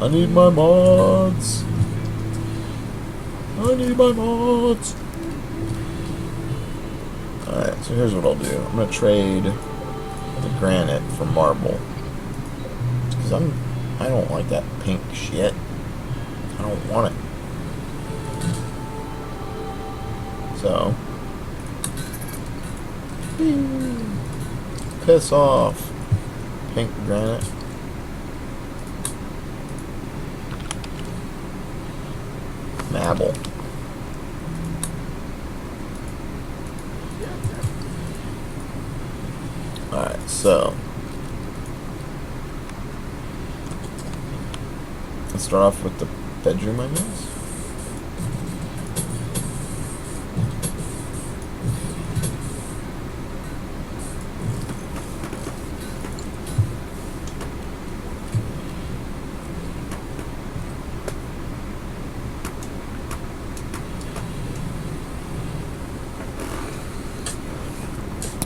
I need my mods! I need my mods! Alright, so here's what I'll do. I'm gonna trade the granite for marble. I don't like that pink shit. I don't want it. So, piss off, pink granite. Marble. Alright, so let's start off with the bedroom, I guess.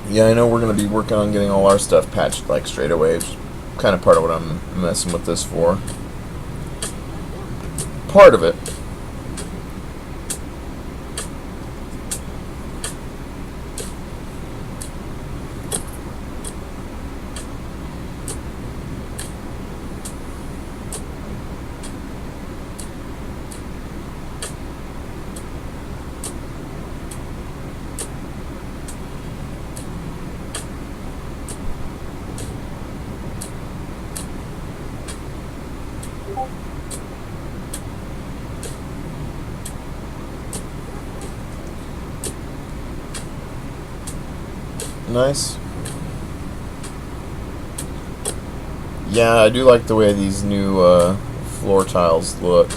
Yeah, I know we're going to be working on getting all our stuff patched like straight away. It's kind of part of what I'm messing with this for. Part of it. Nice. Yeah, I do like the way these new floor tiles look.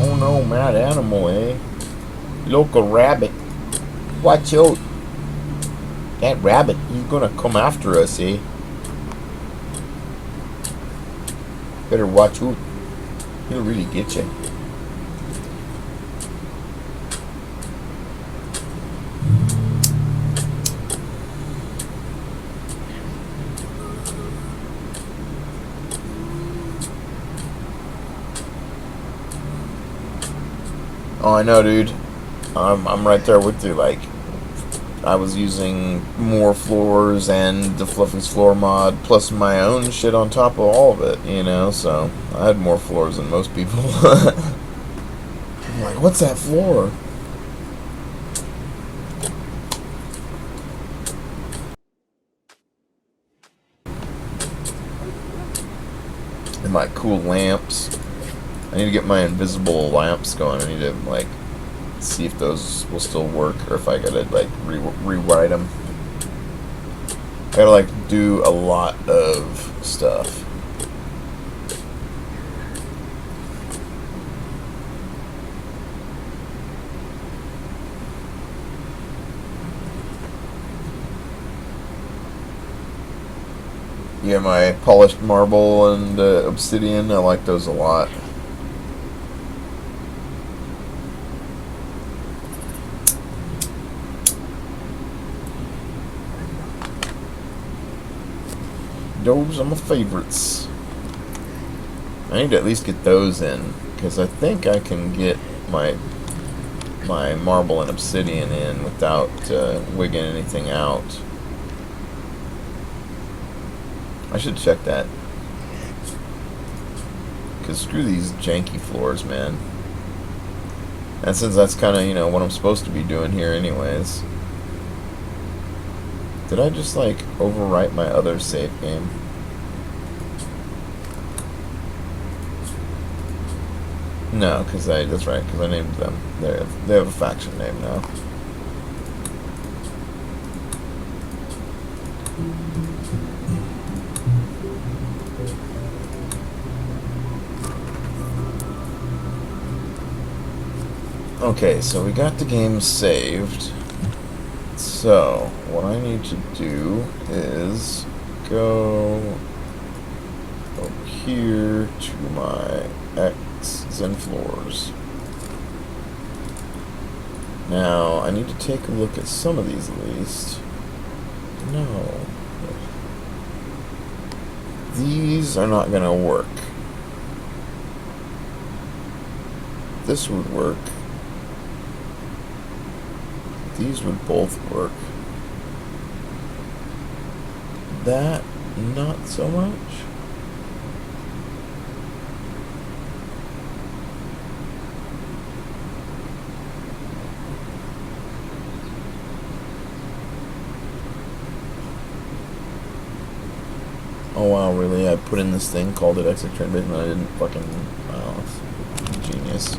Oh no, mad animal, eh? Local rabbit. Watch out. That rabbit, he's gonna come after us, eh? Better watch out. He'll really get you. Oh, I know, dude. I'm right there with you. Like, I was using more floors and the Fluffy's floor mod, plus my own shit on top of all of it, you know, so I had more floors than most people. I'm like, what's that floor? And my cool lamps. I need to get my invisible lamps going. I need to, like, see if those will still work, or if I gotta, like, rewrite them. I gotta, like, do a lot of stuff. Yeah, my polished marble and obsidian, I like those a lot. Those are my favorites. I need to at least get those in, because I think I can get my marble and obsidian in without wigging anything out. I should check that. Because screw these janky floors, man. And since that's kind of, you know, what I'm supposed to be doing here anyways. Did I just, like, overwrite my other save game? No, because that's right, because I named them. They have a faction name now. Okay, so we got the game saved. So, what I need to do is go over here to my X's and floors. Now, I need to take a look at some of these at least. No. These are not going to work. This would work. These would both work. That, not so much. Oh wow, really? I put in this thing, called it exit train bit, and I didn't fucking... Wow, genius.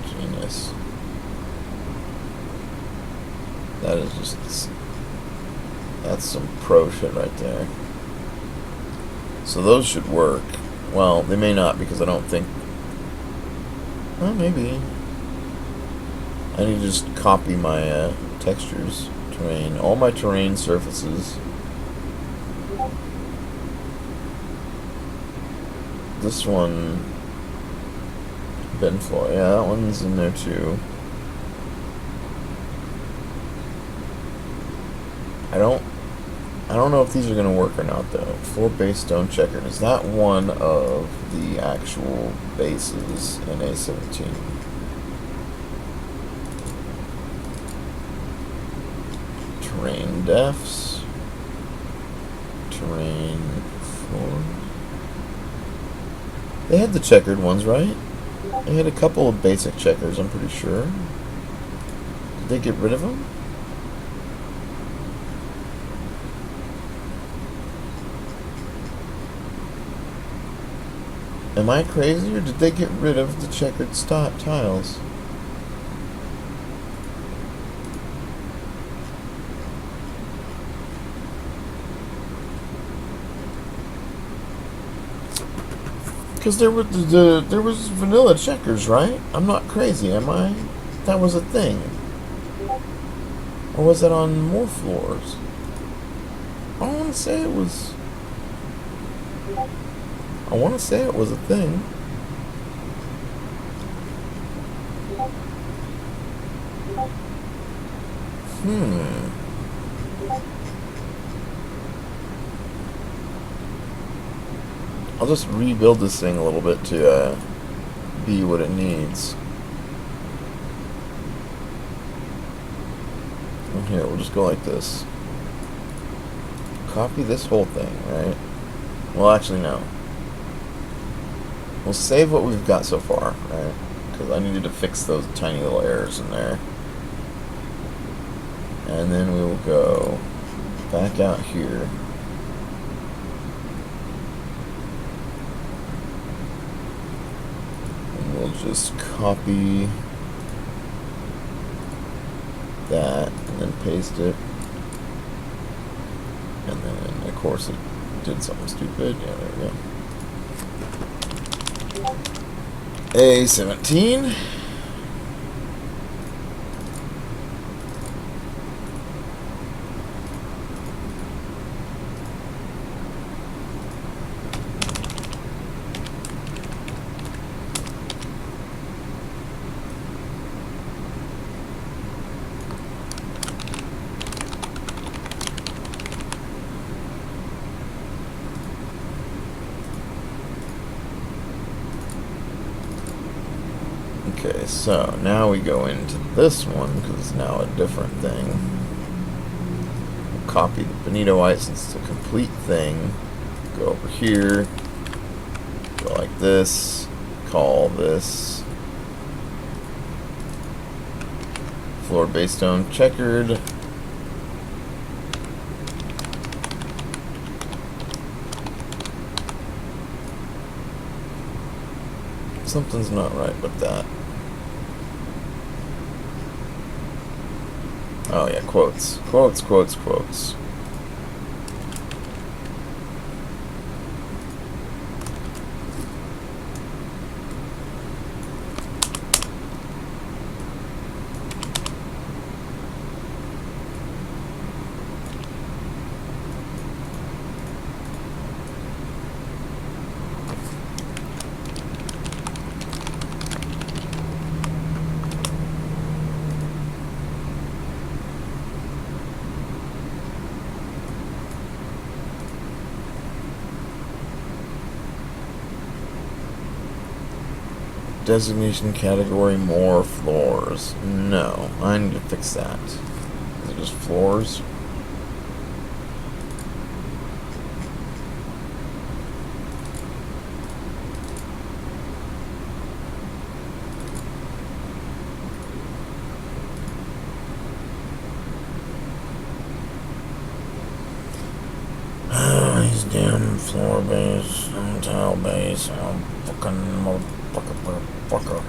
Genius. That is just... That's some pro shit right there. So those should work. Well, they may not, because I don't think... Well, maybe. I need to just copy my textures, terrain, all my terrain surfaces. This one, bed floor, yeah, that one's in there too. I don't know if these are gonna work or not though. 4 base stone checkered. Is that one of the actual bases in A17? Terrain defs. Terrain floor. They had the checkered ones, right? They had a couple of basic checkers, I'm pretty sure. Did they get rid of them? Am I crazy, or did they get rid of the checkered tiles? Because there was vanilla checkers, right? I'm not crazy, am I? That was a thing. Or was it on more floors? I want to say it was... I want to say it was a thing. I'll just rebuild this thing a little bit to be what it needs. Here, we'll just go like this. Copy this whole thing, right? Well, actually, no. We'll save what we've got so far, right? Because I needed to fix those tiny little errors in there. And then we will go back out here. And we'll just copy that and then paste it. And then, of course, it did something stupid. Yeah, there we go. A17. Okay, so now we go into this one because it's now a different thing. We'll copy the Bonito since it's a complete thing. Go over here, go like this, call this floor base stone checkered. Something's not right with that. Oh yeah, quotes. Quotes, quotes, quotes. Designation category more floors. No, I need to fix that. Is it just floors? Oh, these damn floor base, tile base, fucking motherfucker.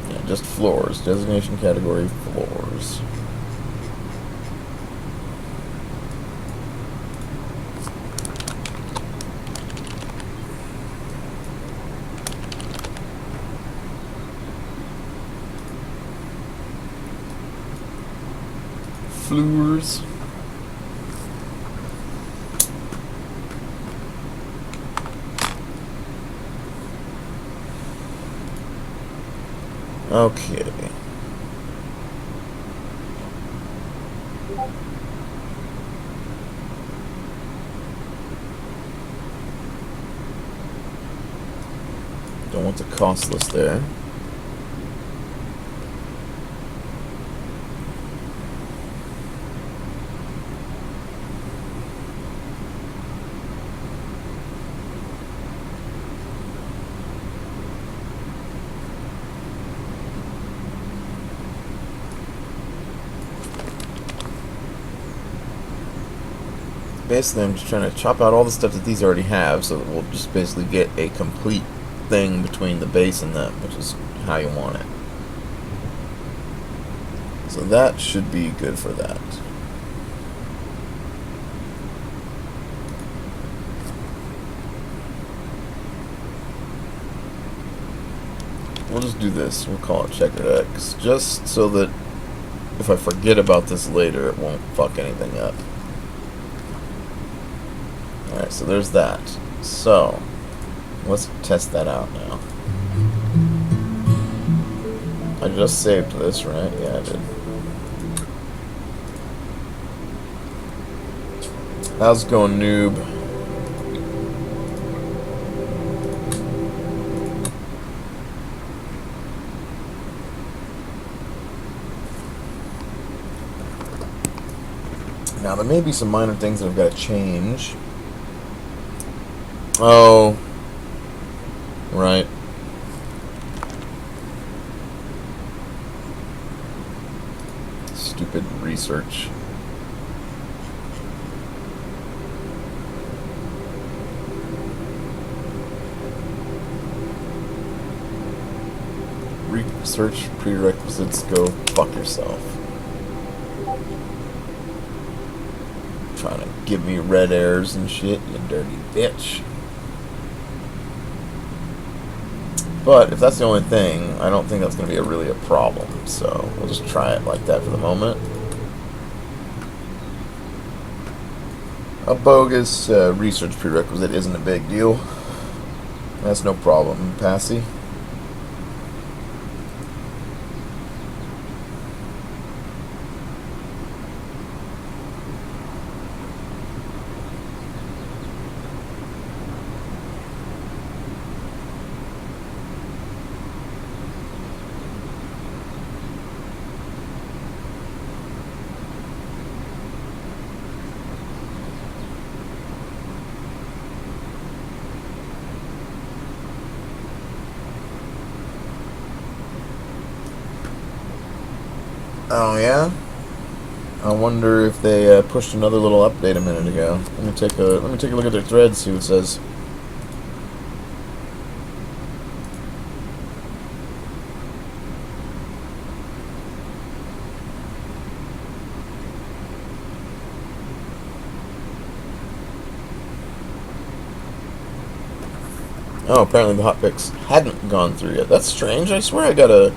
Yeah, just floors. Designation category floors. Floors. Okay. Don't want the cost list there. Basically, I'm just trying to chop out all the stuff that these already have, so that we'll just basically get a complete thing between the base and them, which is how you want it. So that should be good for that. We'll just do this. We'll call it checkered X, just so that if I forget about this later, it won't fuck anything up. Alright, so there's that. So, let's test that out now. I just saved this, right? Yeah, I did. How's it going, noob? Now, there may be some minor things that I've got to change. Oh. Right. Stupid research. Research prerequisites, go fuck yourself. Trying to give me red airs and shit, you dirty bitch. But if that's the only thing, I don't think that's going to be really a problem. So we'll just try it like that for the moment. A bogus research prerequisite isn't a big deal. That's no problem, Passy. Oh yeah? I wonder if they pushed another little update a minute ago. Let me take a look at their thread, see what it says. Oh, apparently the hotfix hadn't gone through yet. That's strange. I swear I got a...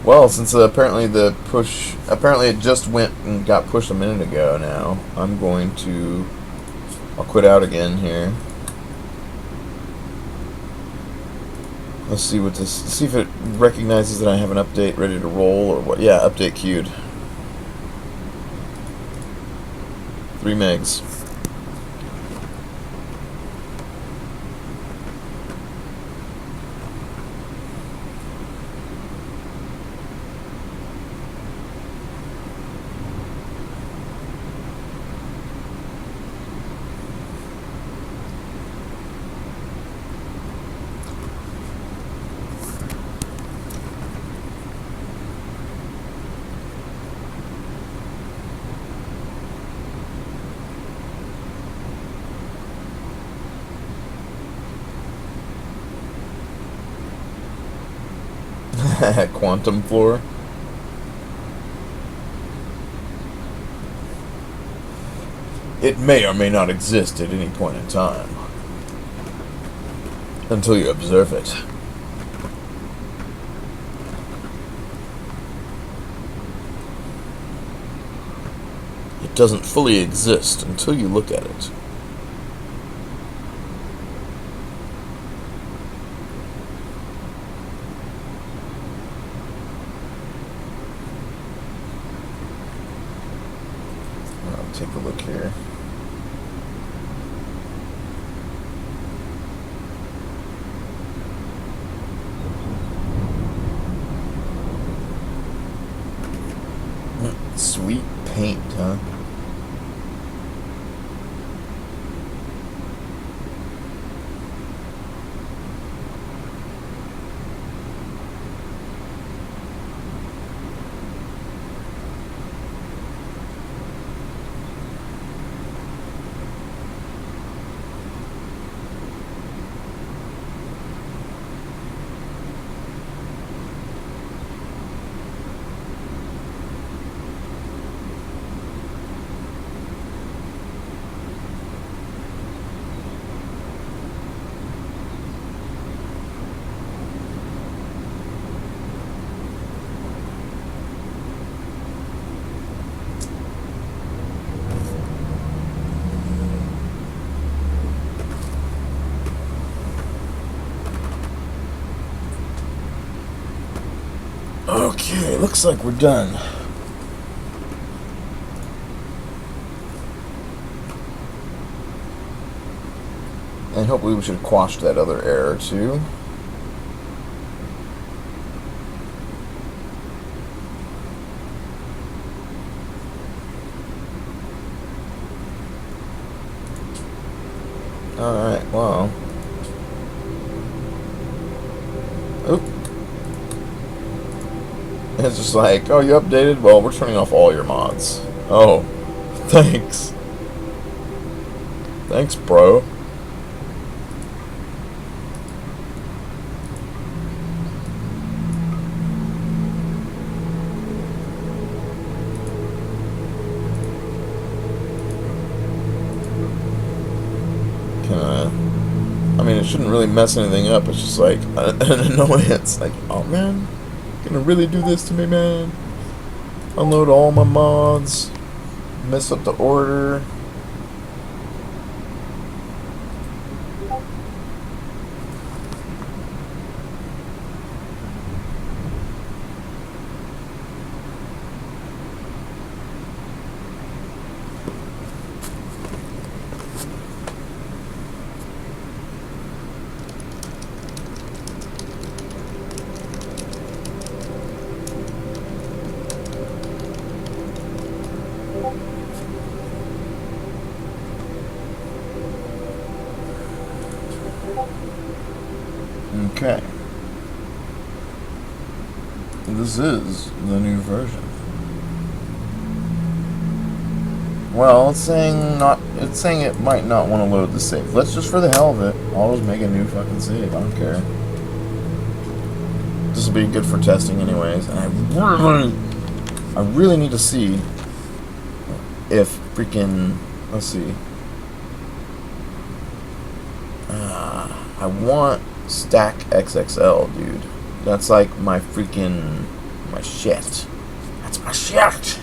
Well, since apparently it just went and got pushed a minute ago now, I'll quit out again here. Let's see see if it recognizes that I have an update ready to roll or what. Yeah, update queued. 3 megs. Quantum floor. It may or may not exist at any point in time until you observe it. It doesn't fully exist until you look at it. take a look here. Sweet paint, huh? Okay, looks like we're done. And hopefully we should have quashed that other error too. Alright, well. Oop. It's just like, oh, you updated? Well, we're turning off all your mods. Oh, thanks. Thanks, bro. I mean, it shouldn't really mess anything up. It's just like an annoyance. Like, oh man, gonna really do this to me, man? Unload all my mods, mess up the order. Okay. This is the new version. Well, it's saying not. It's saying it might not want to load the save. Let's just, for the hell of it, I'll just make a new fucking save. I don't care. This will be good for testing, anyways. And I really need to see if freaking. Let's see. I want Stack XXL, dude. That's like my freaking my shit. That's my shit.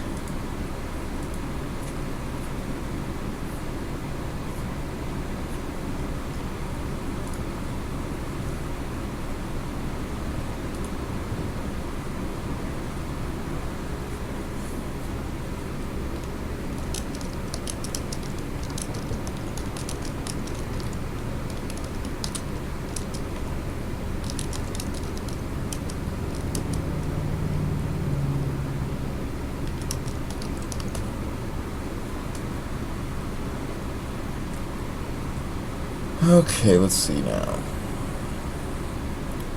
Okay, let's see now.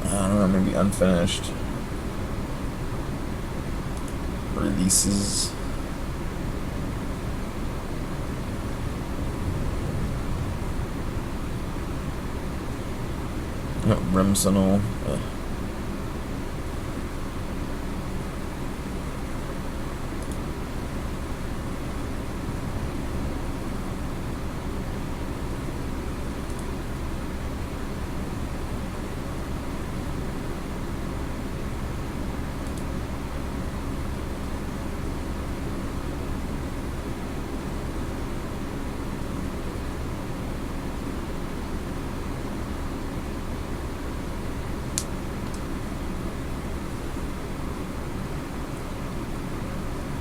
I don't know, maybe unfinished releases. Rimsenal.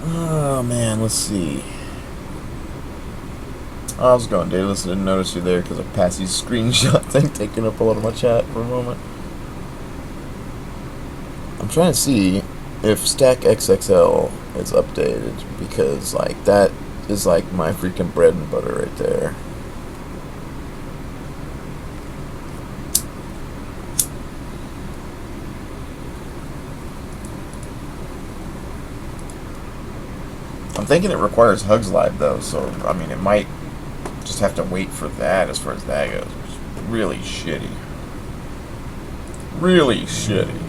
Oh man, let's see. Oh, I was going dataless. I didn't notice you there because of Passy's screenshot thing taking up a lot of my chat for a moment. I'm trying to see if Stack XXL is updated because, like, that is like my freaking bread and butter right there. I'm thinking it requires Hugs Live though, so I mean it might just have to wait for that as far as that goes. Which is really shitty. Really shitty.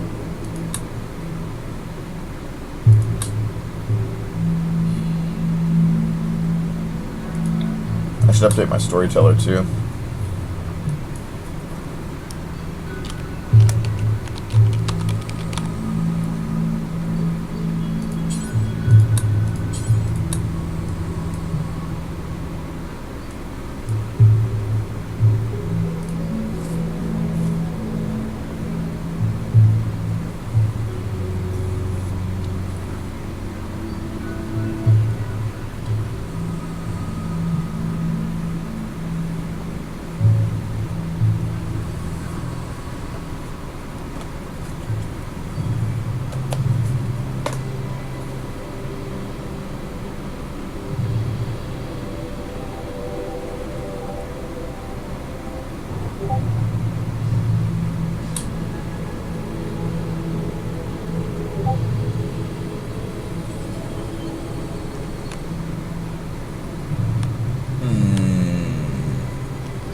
I should update my storyteller too.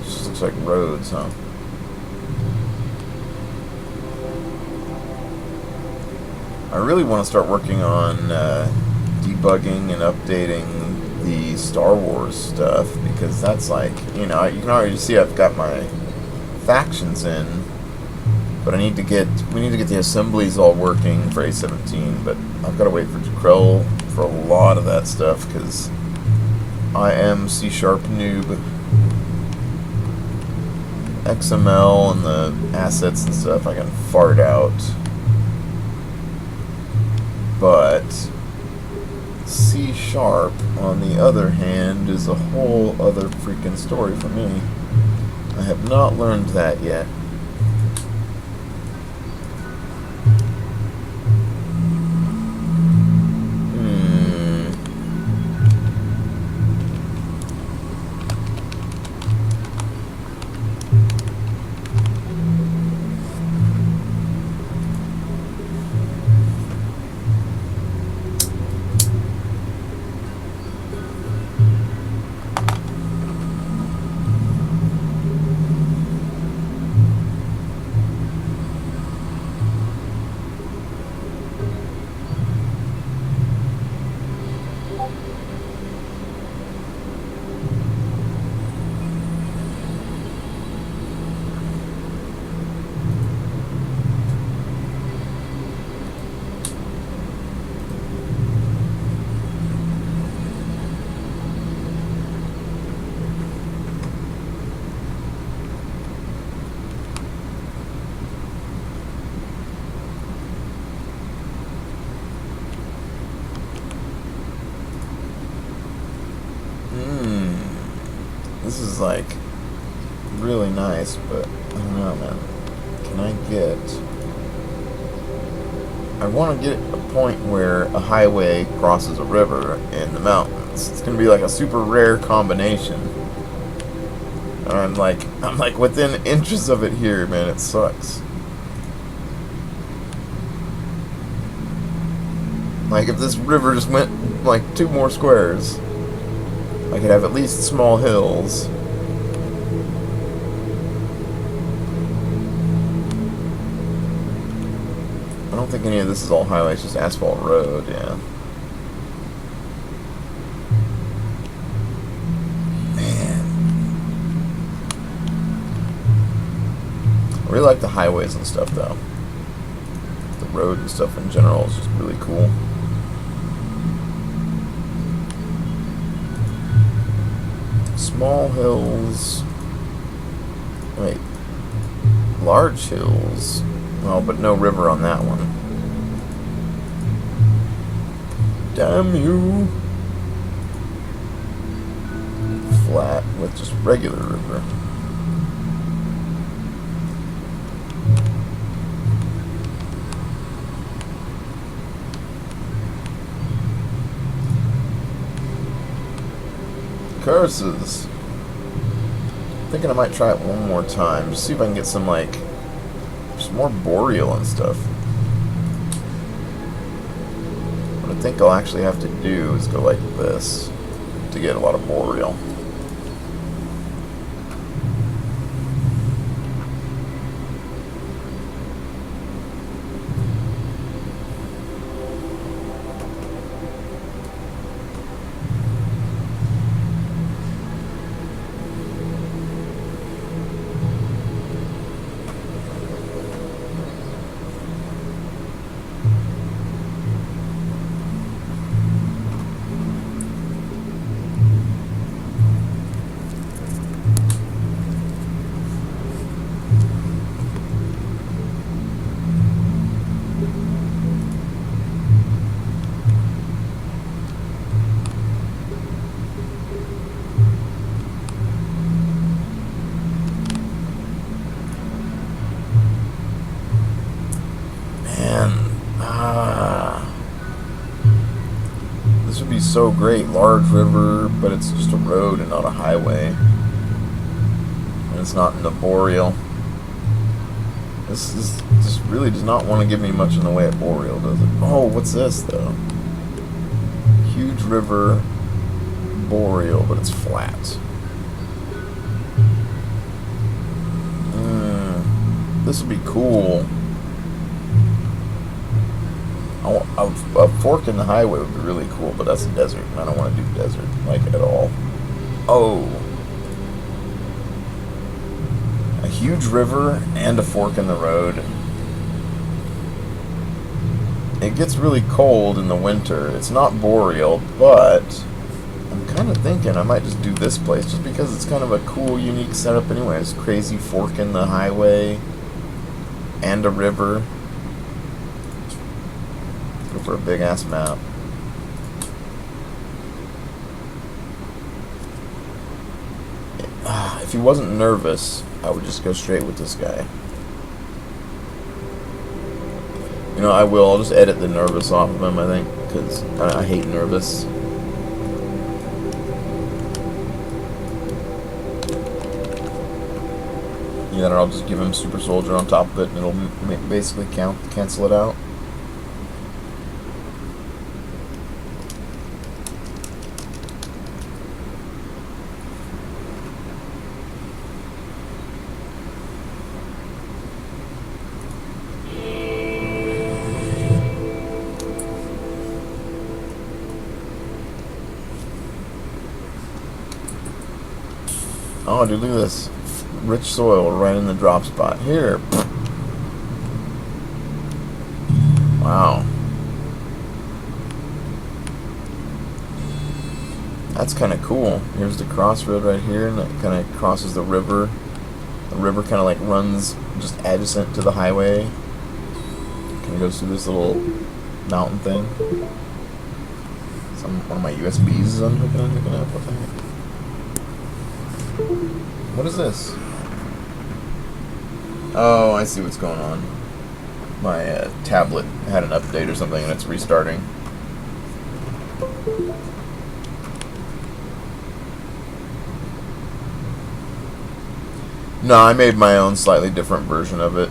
This looks like roads, huh? I really want to start working on debugging and updating the Star Wars stuff because that's like, you know, you can already see I've got my factions in, but we need to get the assemblies all working for A17, but I've got to wait for Krell for a lot of that stuff because I am C# noob. XML and the assets and stuff I can fart out. But C# on the other hand is a whole other freaking story for me. I have not learned that yet. This is like really nice, but I don't know, man. Can I get... I want to get a point where a highway crosses a river in the mountains. It's going to be like a super rare combination. And I'm like within inches of it here, man. It sucks. Like if this river just went like 2 more squares, I could have at least small hills. I don't think any of this is all highway, it's just asphalt road, yeah. Man. I really like the highways and stuff, though. The road and stuff in general is just really cool. Small hills. Wait. Large hills. Oh, but no river on that one. Damn you. flat with just regular river. Curses. Thinking I might try it one more time. Just see if I can get some, like, some more boreal and stuff. What I think I'll actually have to do is go like this to get a lot of boreal. This would be so great. Large river, but it's just a road and not a highway. And it's not in the boreal. This really does not want to give me much in the way of boreal, does it? Oh, what's this, though? Huge river, boreal, but it's flat. This would be cool. A fork in the highway would be really cool, but that's a desert, and I don't want to do desert, like, at all. Oh. A huge river and a fork in the road. It gets really cold in the winter. It's not boreal, but I'm kind of thinking I might just do this place, just because it's kind of a cool, unique setup anyways. Crazy fork in the highway and a river. For a big ass map. If he wasn't nervous, I would just go straight with this guy. You know, I will. I'll just edit the nervous off of him, I think, because I hate nervous. Yeah, or I'll just give him Super Soldier on top of it, and it'll basically cancel it out. Oh, dude, look at this. Rich soil right in the drop spot. Here. Wow. That's kind of cool. Here's the crossroad right here, and it kind of crosses the river. The river kind of like runs just adjacent to the highway. Kind of goes through this little mountain thing. One of my USBs is hooking up. What the heck? What is this? Oh, I see what's going on. My tablet had an update or something and it's restarting. No, I made my own slightly different version of it.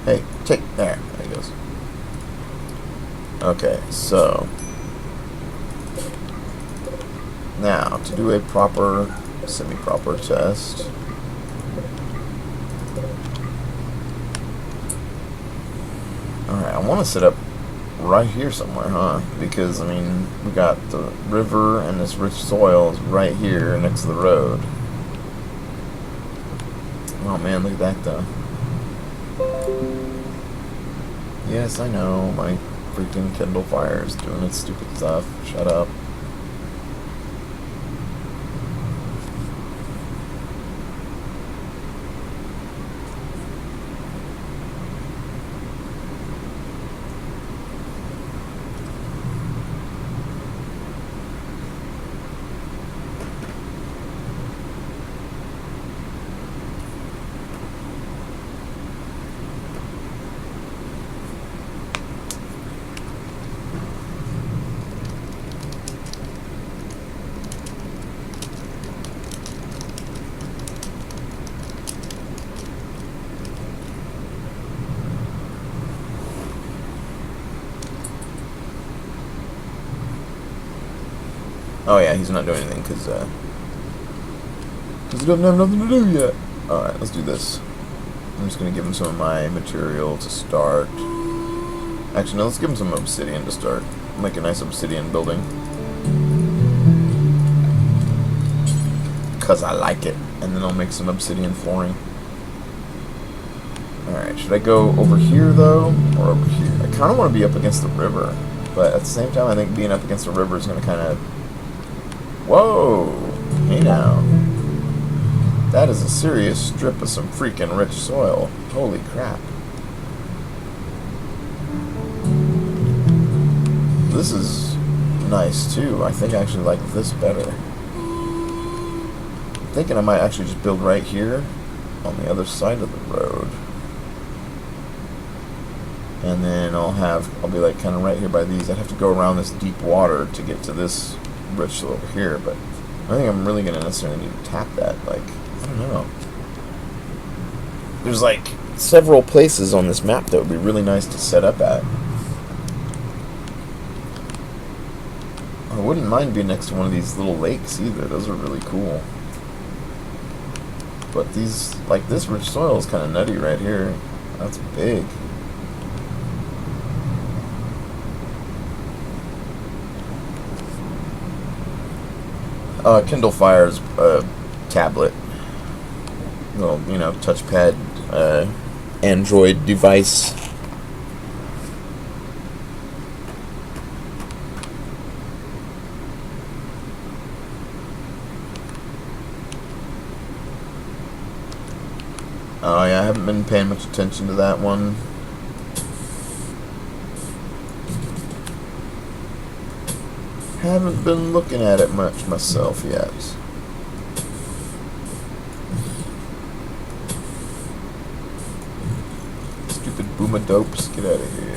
Hey, there he goes. Okay, so now to do a proper, semi-proper test. Alright, I want to set up right here somewhere, huh? Because, I mean, we got the river and this rich soil is right here next to the road. Oh man, look at that though. Yes, I know, my freaking Kindle Fire is doing its stupid stuff. Shut up. Oh yeah, he's not doing anything because he doesn't have nothing to do yet. Alright, let's do this. I'm just going to give him some of my material to start. Actually, no, let's give him some obsidian to start. Make a nice obsidian building. Because I like it. And then I'll make some obsidian flooring. Alright, should I go over here, though? Or over here? I kind of want to be up against the river. But at the same time, I think being up against the river is going to kind of... Whoa! Hey now. That is a serious strip of some freaking rich soil. Holy crap. This is nice, too. I think I actually like this better. I'm thinking I might actually just build right here on the other side of the road. And then I'll be like kind of right here by these. I'd have to go around this deep water to get to this rich soil over here, but I think I'm really going to necessarily need to tap that. Like, I don't know. There's like several places on this map that would be really nice to set up at. I wouldn't mind being next to one of these little lakes either. Those are really cool. But these, like this rich soil is kind of nutty right here. That's big. Kindle Fire's tablet. Little, touchpad, Android device. Oh yeah, I haven't been paying much attention to that one. Haven't been looking at it much myself yet. Stupid boomadopes, get out of here.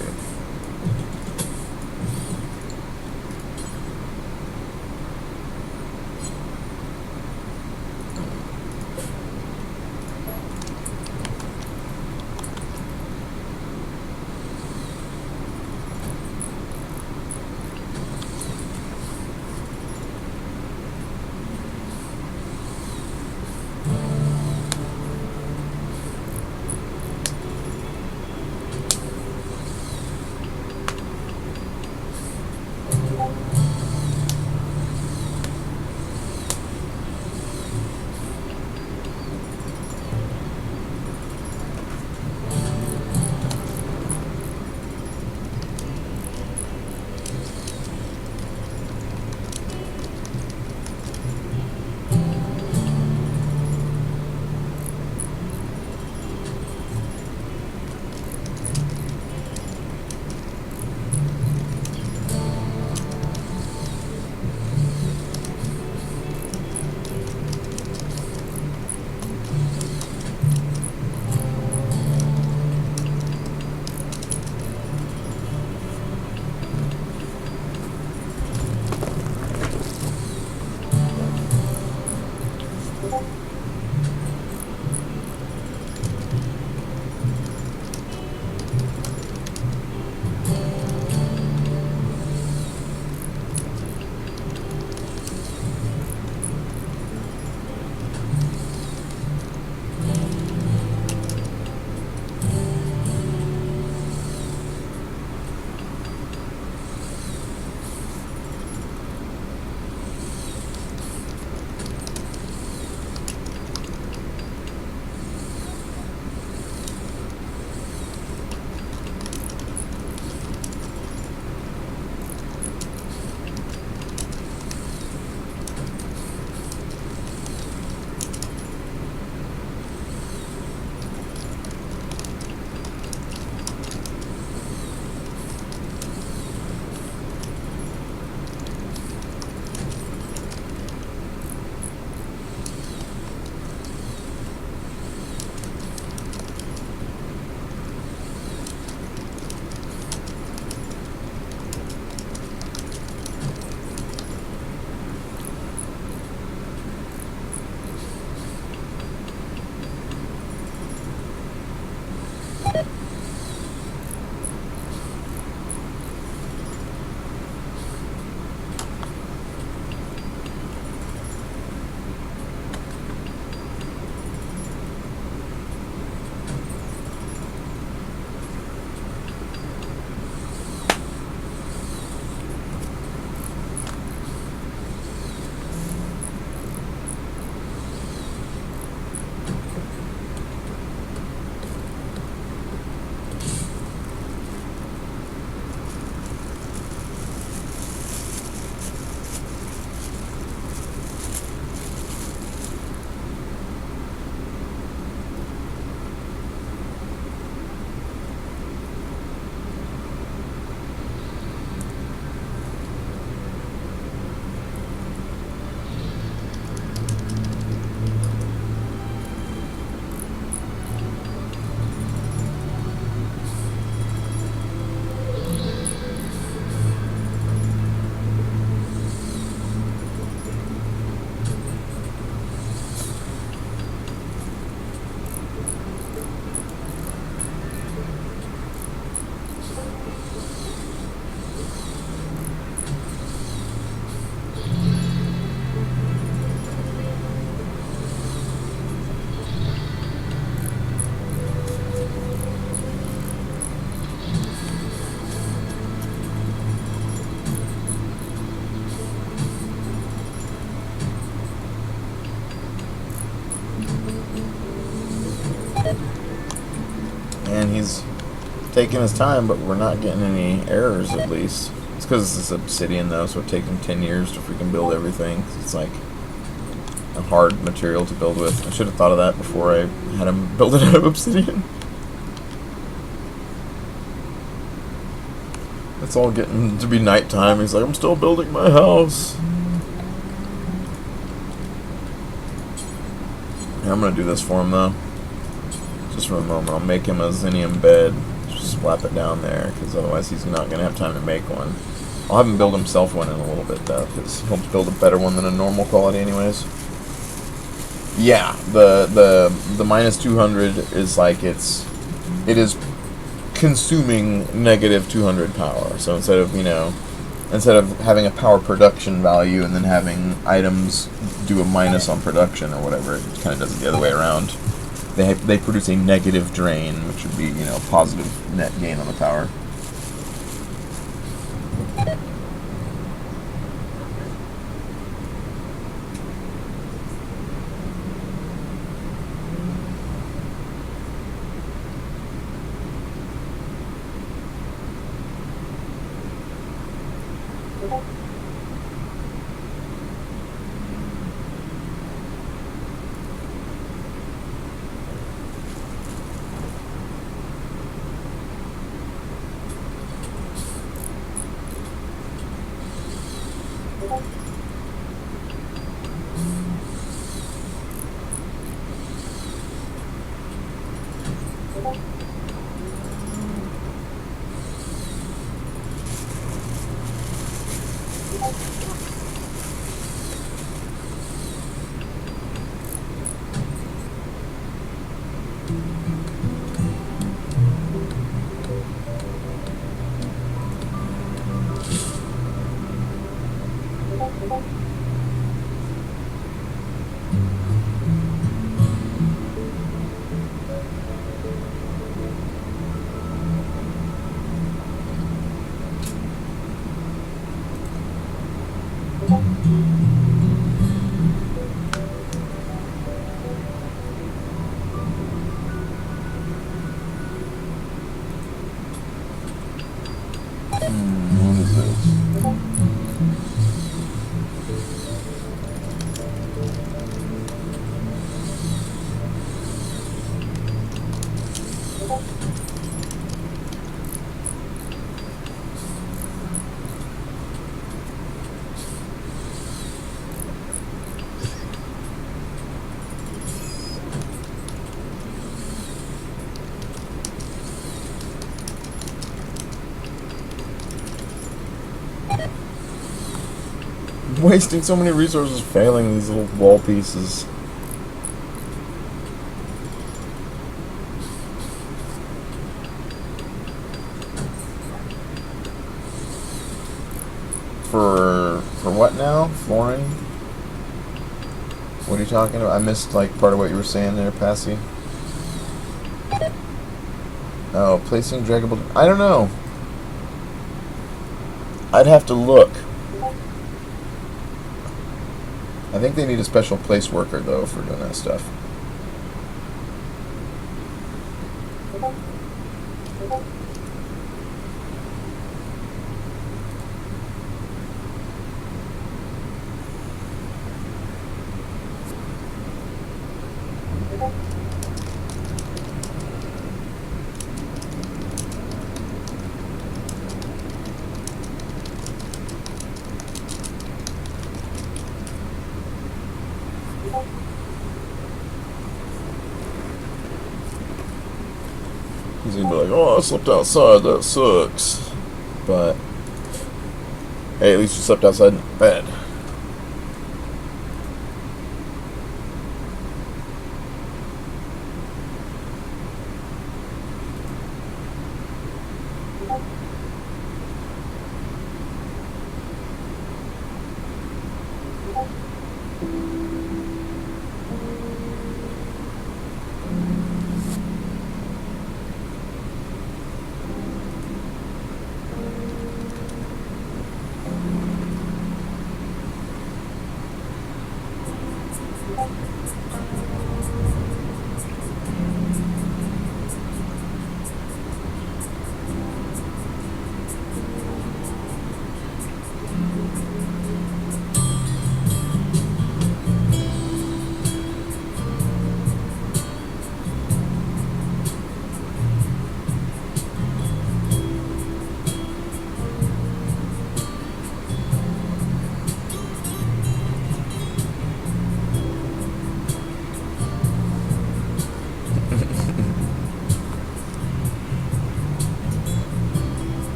and he's taking his time, but we're not getting any errors at least. It's because it's obsidian though, so it takes him 10 years to freaking build everything. It's like a hard material to build with. I should have thought of that before I had him build it out of obsidian. It's all getting to be nighttime. He's like, I'm still building my house. Yeah, I'm gonna do this for him though. Just for a moment. I'll make him a Zinium bed. Just slap it down there, because otherwise he's not gonna have time to make one. I'll have him build himself one in a little bit though, because he'll build a better one than a normal quality anyways. Yeah, the minus 200 is like it is consuming negative 200 power. So instead of having a power production value and then having items do a minus on production or whatever, it kind of does it the other way around. They produce a negative drain, which would be positive net gain on the power. What is this? Wasting so many resources failing these little wall pieces. For what now? Flooring? What are you talking about? I missed like part of what you were saying there, Passy. Oh, placing draggable. I don't know. I'd have to look. I think they need a special place worker though for doing that stuff. He's gonna be like, oh, I slept outside, that sucks. But, hey, at least you slept outside in bed.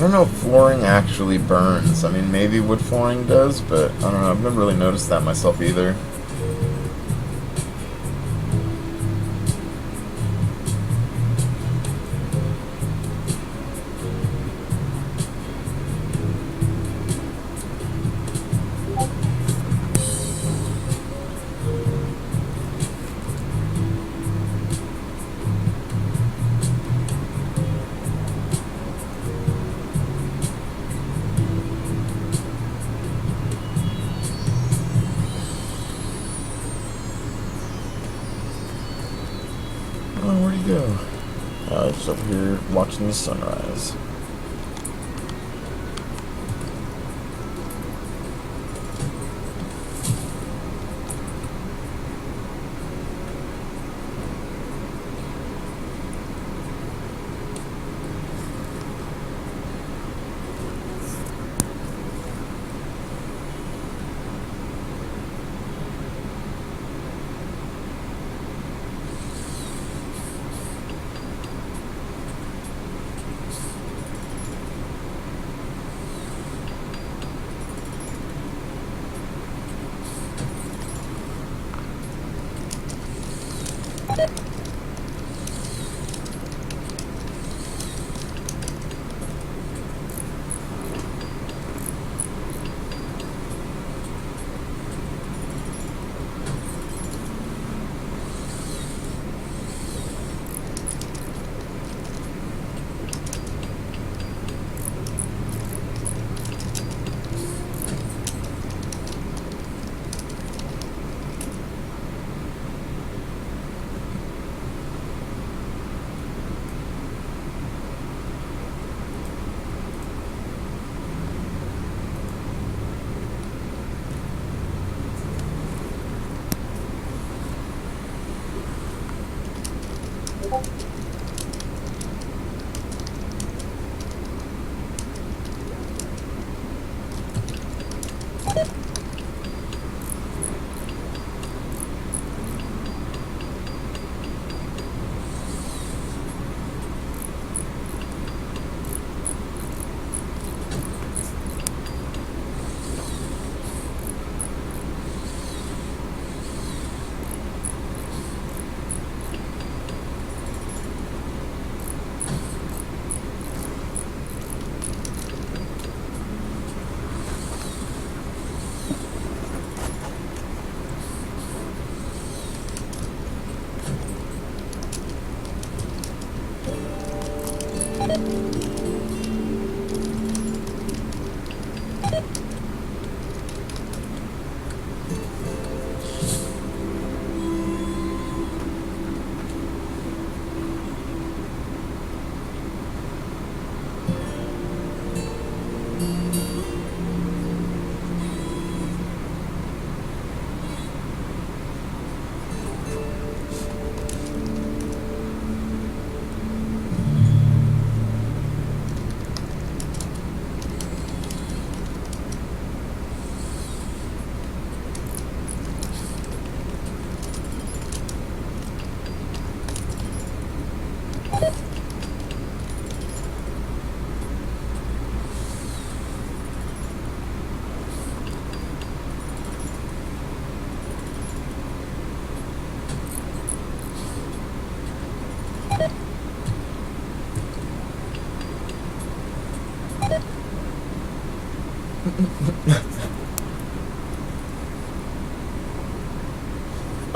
don't know if flooring actually burns. I mean, maybe wood flooring does, but I don't know. I've never really noticed that myself either. Oh, where'd he go? Just over here watching the sunrise.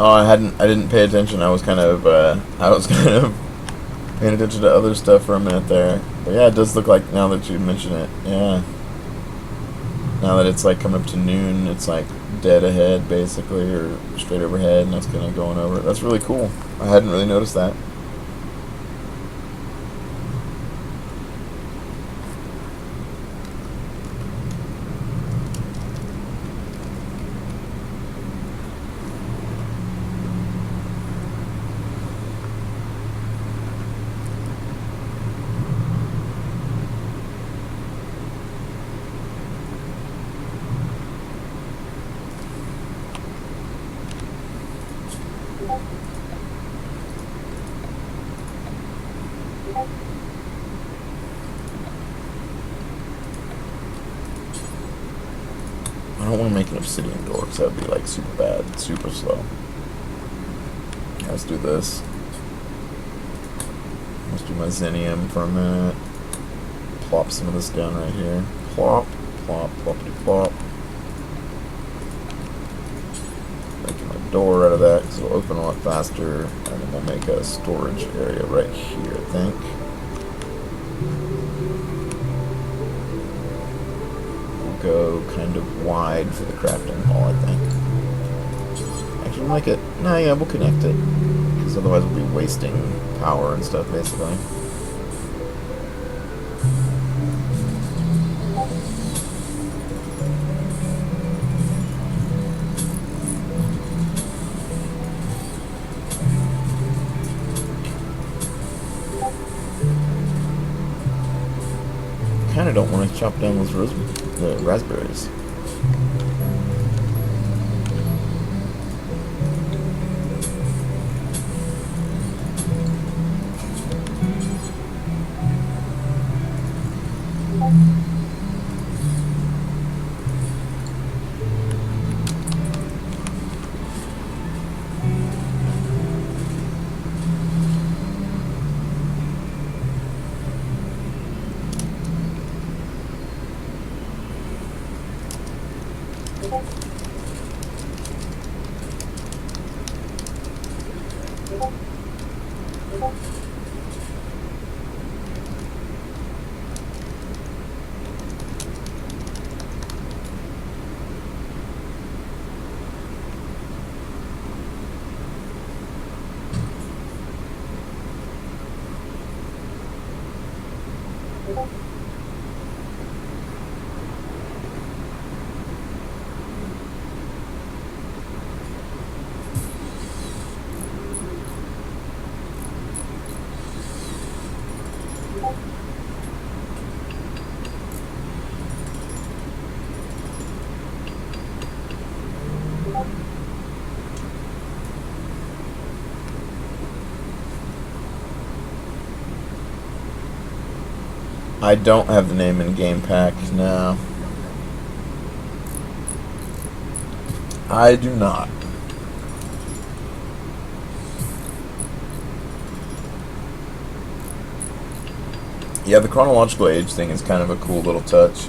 Oh, I didn't pay attention. I was kind of paying attention to other stuff for a minute there. But yeah, it does look like, now that you mention it, yeah. Now that it's like coming up to noon, it's like dead ahead basically, or straight overhead, and that's kind of going over. That's really cool. I hadn't really noticed that. want to make an obsidian door because that would be like super bad, super slow. Let's do this. Let's do my Zenium for a minute. Plop some of this down right here. Plop, plop, ploppity plop. Making a door out of that because it'll open a lot faster. And then we'll make a storage area right here, I think. We'll go kind of wide for the crafting hall, I think. Actually, we'll make it. No, yeah, we'll connect it. Because otherwise we'll be wasting power and stuff, basically. Kinda don't want to chop down those raspberries. I don't have the name in game pack now. I do not. Yeah, the chronological age thing is kind of a cool little touch.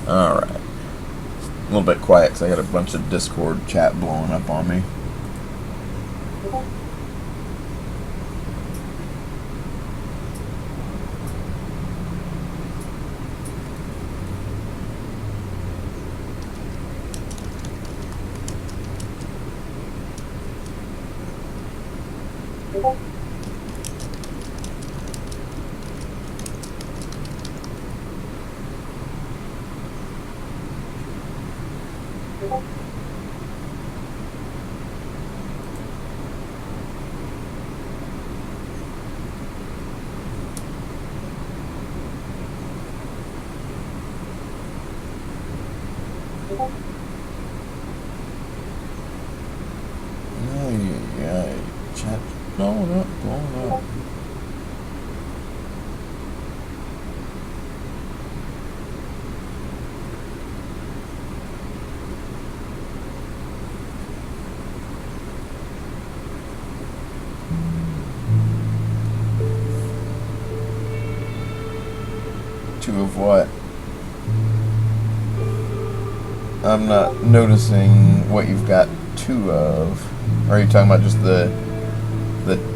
Alright. A little bit quiet because I got a bunch of Discord chat blowing up on me. Yeah, chat blowing up, blowing up. Two of what? I'm not noticing what you've got two of. Or are you talking about just the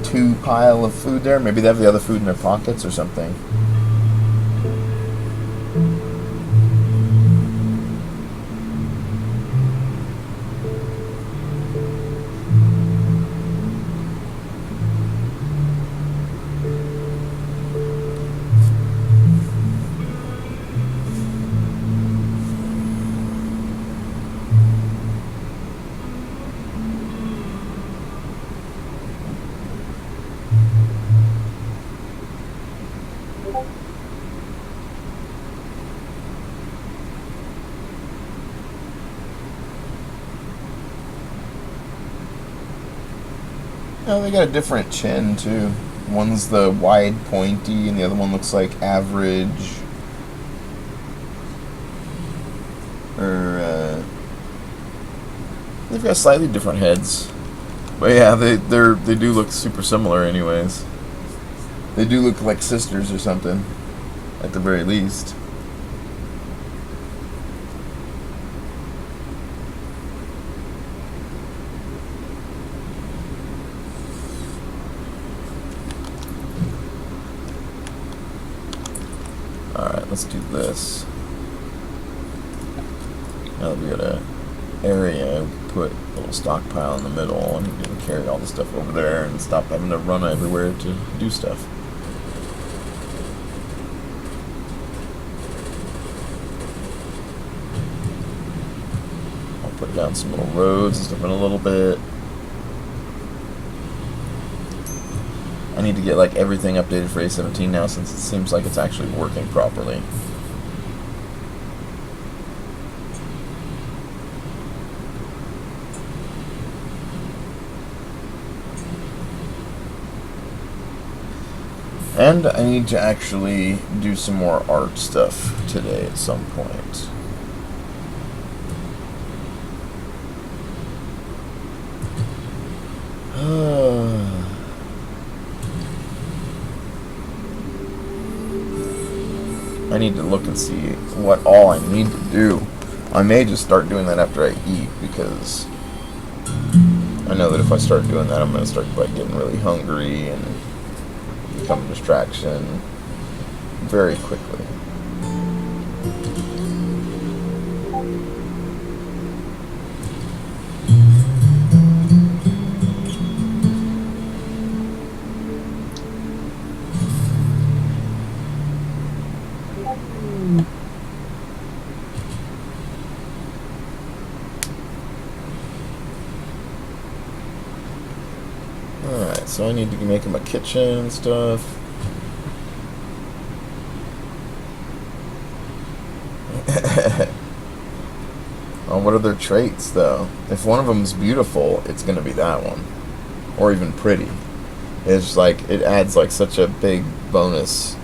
two pile of food there? Maybe they have the other food in their pockets or something. No, they got a different chin too. One's the wide, pointy, and the other one looks like average. Or they've got slightly different heads, but yeah, they do look super similar, anyways. They do look like sisters or something, at the very least. Alright, let's do this. Now that we got a area, we can put a little stockpile in the middle and you can carry all the stuff over there and stop having to run everywhere to do stuff. I'll put down some little roads and stuff in a little bit. I need to get like everything updated for A17 now, since it seems like it's actually working properly. And I need to actually do some more art stuff today at some point. I need to look and see what all I need to do. I may just start doing that after I eat, because I know that if I start doing that, I'm going to start like getting really hungry and become a distraction very quickly. Alright, so I need to make him a kitchen and stuff. Oh, what are their traits, though? If one of them's beautiful, it's going to be that one. Or even pretty. It's like, it adds like such a big bonus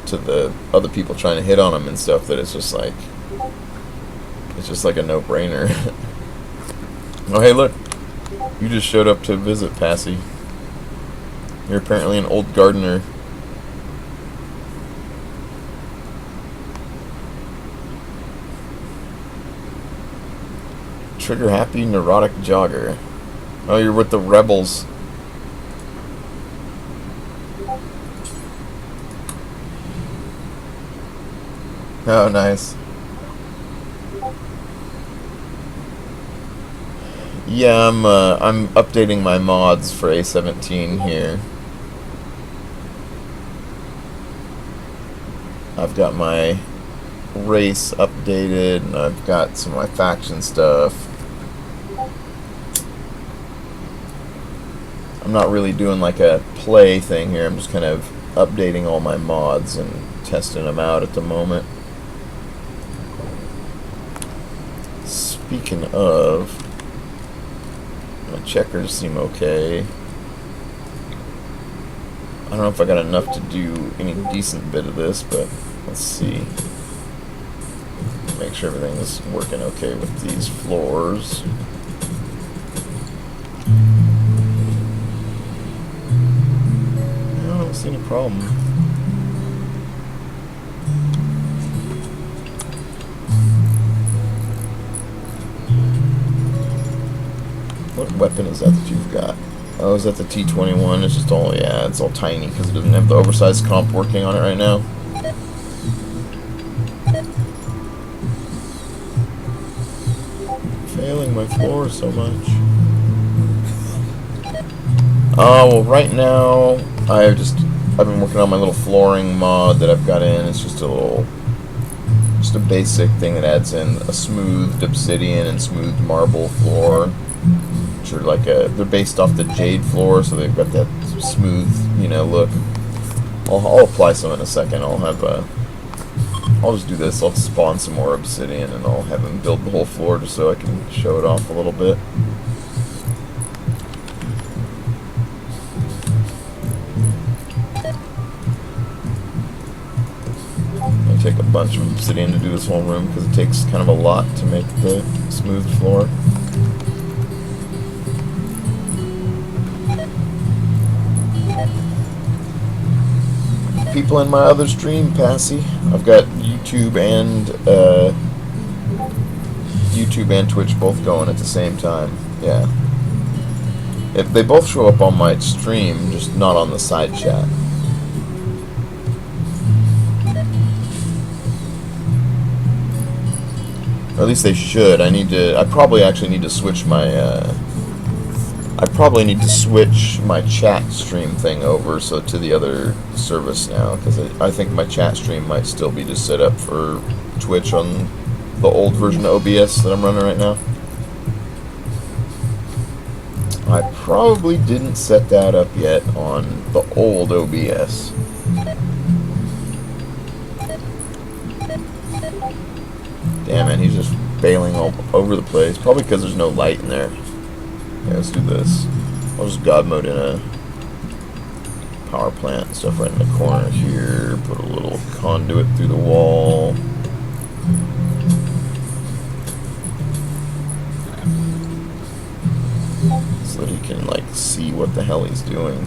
to the other people trying to hit on them and stuff that it's just like a no-brainer. Oh, hey, look. You just showed up to visit, Passy. You're apparently an old gardener. trigger happy neurotic jogger. Oh, you're with the rebels. Oh, nice. Yeah, I'm updating my mods for A17 here. I've got my race updated, and I've got some of my faction stuff. I'm not really doing like a play thing here. I'm just kind of updating all my mods and testing them out at the moment. Speaking of, my checkers seem okay. I don't know if I got enough to do any decent bit of this, but let's see. Make sure everything's working okay with these floors. I don't see any problem. What weapon is that you've got? Oh, is that the T21? It's just all, yeah, it's all tiny because it doesn't have the oversized comp working on it right now. Failing my floor so much. Oh, well, right now I've been working on my little flooring mod that I've got in. It's just a basic thing that adds in a smoothed obsidian and smoothed marble floor. Which are like they're based off the jade floor, so they've got that smooth, look. I'll apply some in a second. I'll just do this. I'll spawn some more obsidian and I'll have him build the whole floor just so I can show it off a little bit. I take a bunch of obsidian to do this whole room because it takes kind of a lot to make the smooth floor. People in my other stream, Passy. I've got YouTube and Twitch both going at the same time. Yeah. They both show up on my stream, just not on the side chat. Or at least they should. I probably actually need to switch my my chat stream thing over to the other service now, because I think my chat stream might still be just set up for Twitch on the old version of OBS that I'm running right now. I probably didn't set that up yet on the old OBS. Damn it, he's just bailing all over the place. Probably because there's no light in there. Yeah, let's do this. I'll just God mode in a power plant stuff right in the corner here. Put a little conduit through the wall. So that he can, like, see what the hell he's doing.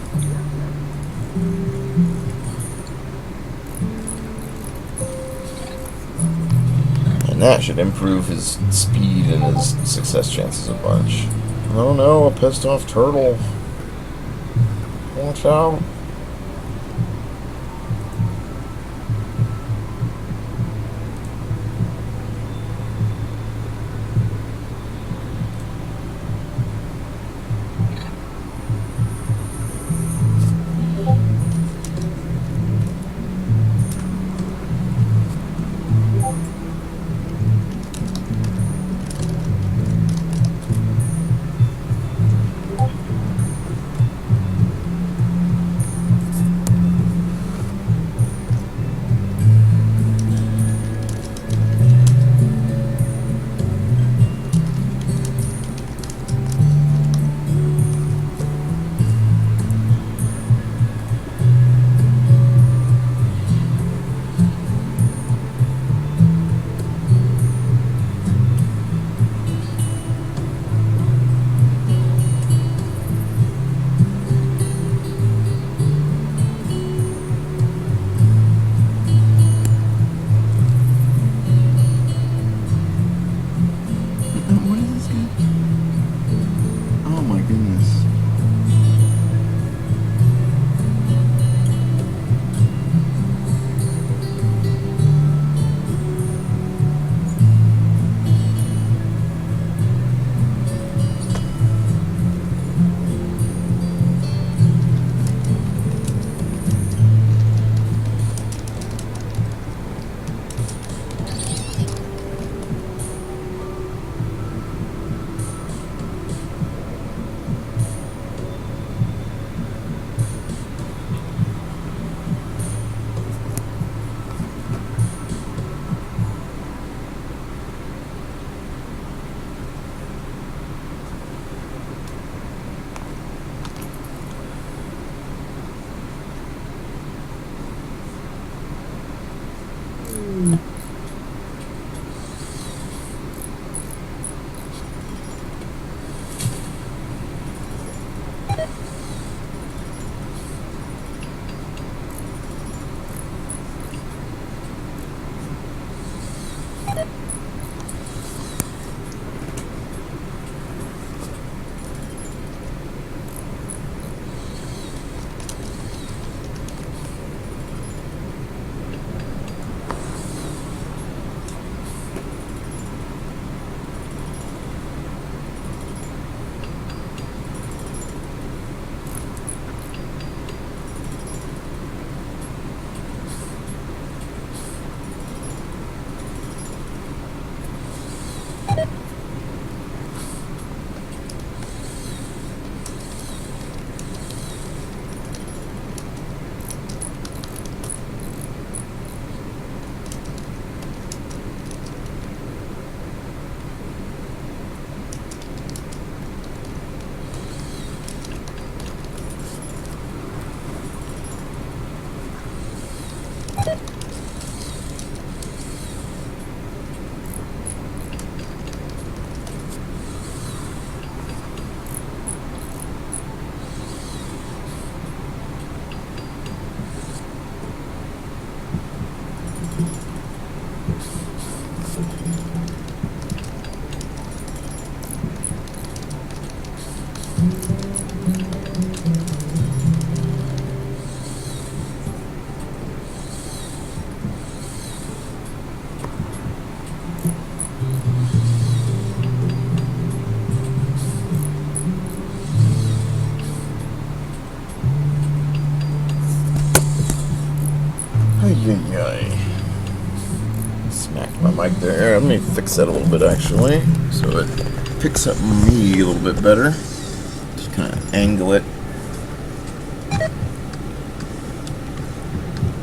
And that should improve his speed and his success chances a bunch. Oh no, a pissed off turtle. Watch out. there. Let me fix that a little bit actually, so it picks up me a little bit better. Just kind of angle it.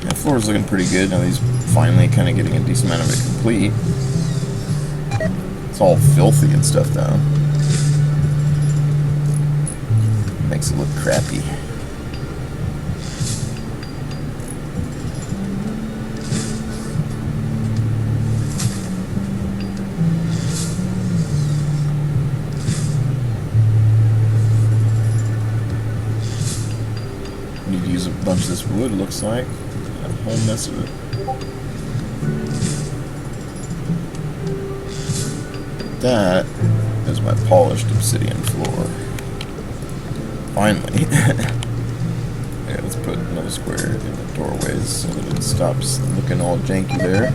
The floor is looking pretty good. Now he's finally kind of getting a decent amount of it complete. It's all filthy and stuff though. Makes it look crappy. Need to use a bunch of this wood, it looks like. A whole mess of it. That is my polished obsidian floor. Finally. Yeah, let's put another square in the doorways so that it stops looking all janky there.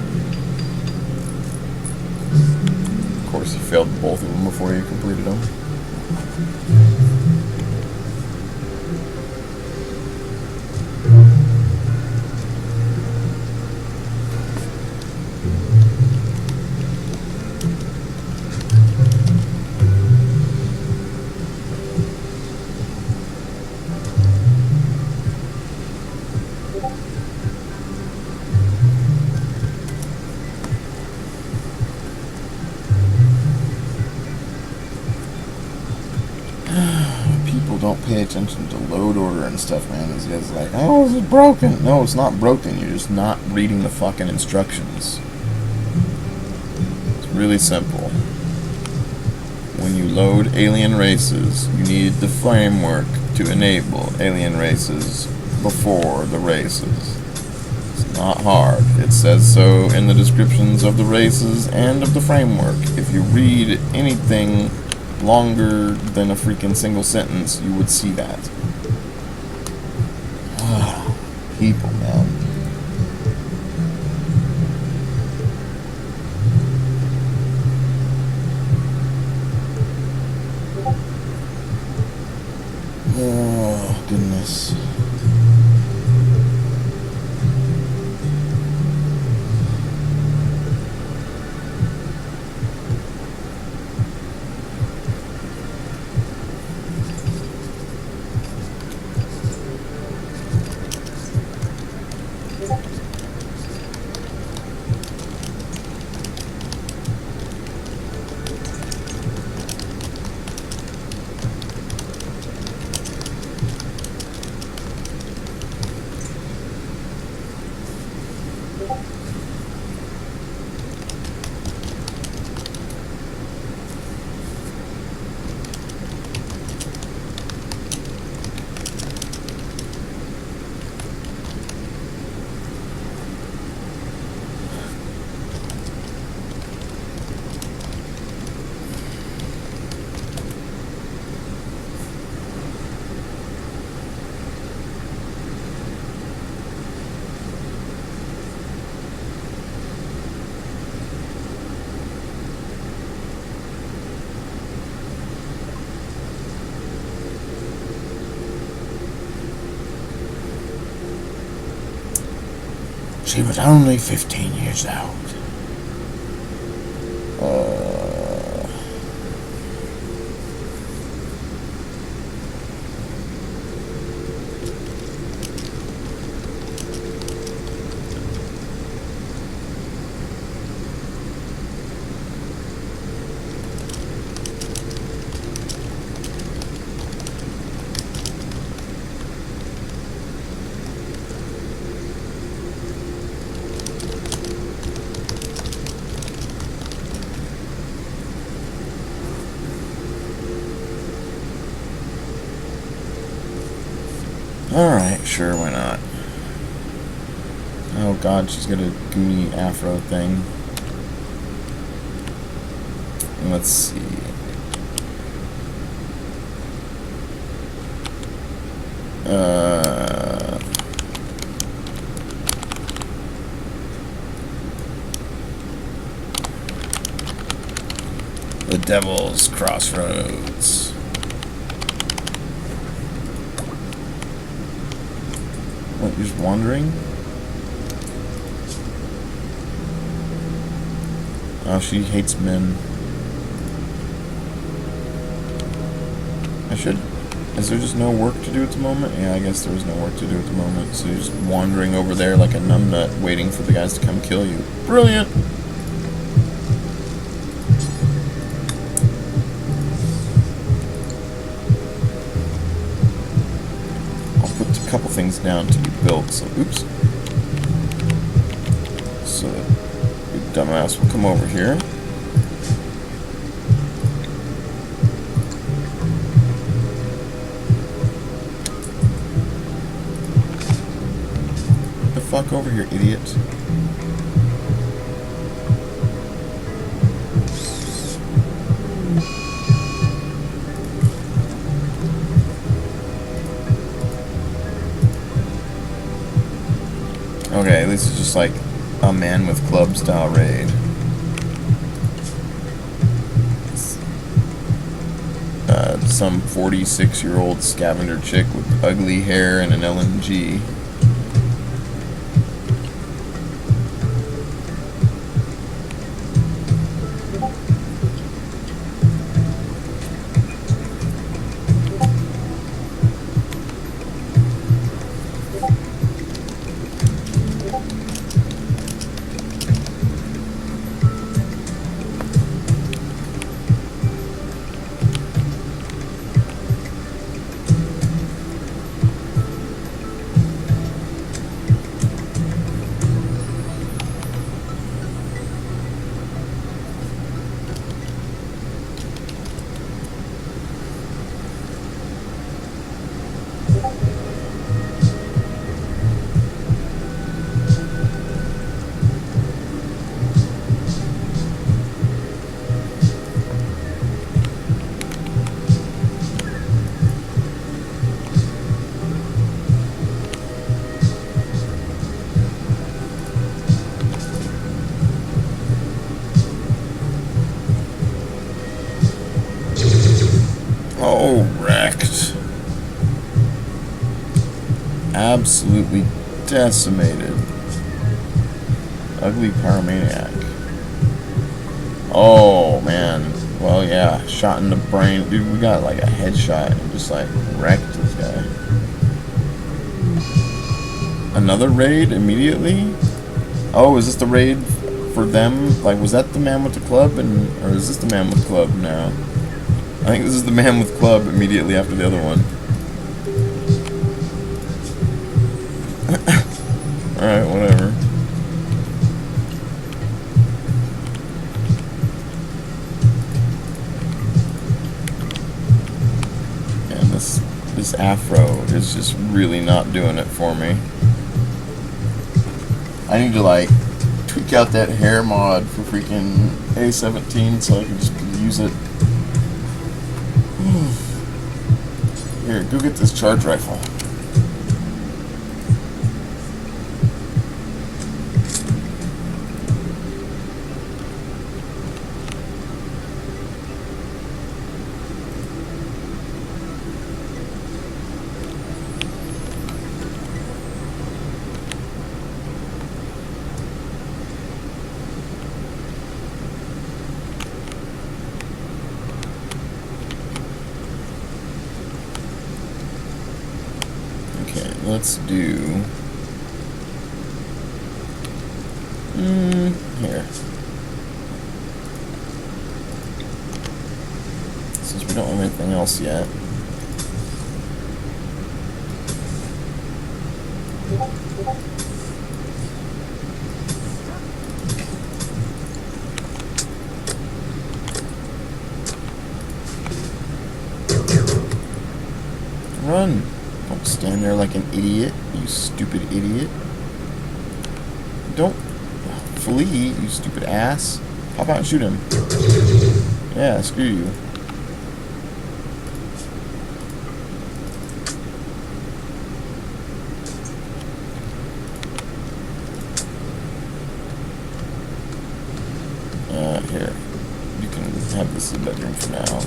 Of course, you failed both of them before you completed them. People don't pay attention to load order and stuff, man. These guys are like, oh, is it broken? No, it's not broken. You're just not reading the fucking instructions. It's really simple. When you load alien races, you need the framework to enable alien races before the races. It's not hard. It says so in the descriptions of the races and of the framework. If you read anything longer than a freaking single sentence, you would see that. People, man. Oh, goodness. She was only 15 years old. Alright, sure, why not? Oh god, she's got a goony afro thing. Let's see. The Devil's Crossroads. What, you're just wandering? Oh, she hates men. I should... Is there just no work to do at the moment? Yeah, I guess there was no work to do at the moment. So you're just wandering over there like a numbnut, waiting for the guys to come kill you. Brilliant! I'll put a couple things down to be built, so... Oops. So that your dumbass will come over here. Fuck over here, idiot. Okay, this is just like a man with club style raid. Some 46-year-old scavenger chick with ugly hair and an LMG. Oh, wrecked. Absolutely decimated. Ugly pyromaniac. Oh, man. Well, yeah. Shot in the brain. Dude, we got like a headshot and just like wrecked this guy. Another raid immediately? Oh, is this the raid for them? Like, was that the man with the club? Or is this the man with club now? I think this is the man with club immediately after the other one. Alright, whatever. And this afro is just really not doing it for me. I need to like tweak out that hair mod for freaking A17 so I can just use it. Here, go get this charge rifle. Let's do here. Since we don't have anything else yet. Run! Don't stand there like an idiot, you stupid idiot. Don't flee, you stupid ass. Hop out and shoot him. Yeah, screw you. Here. You can have this in the bedroom for now.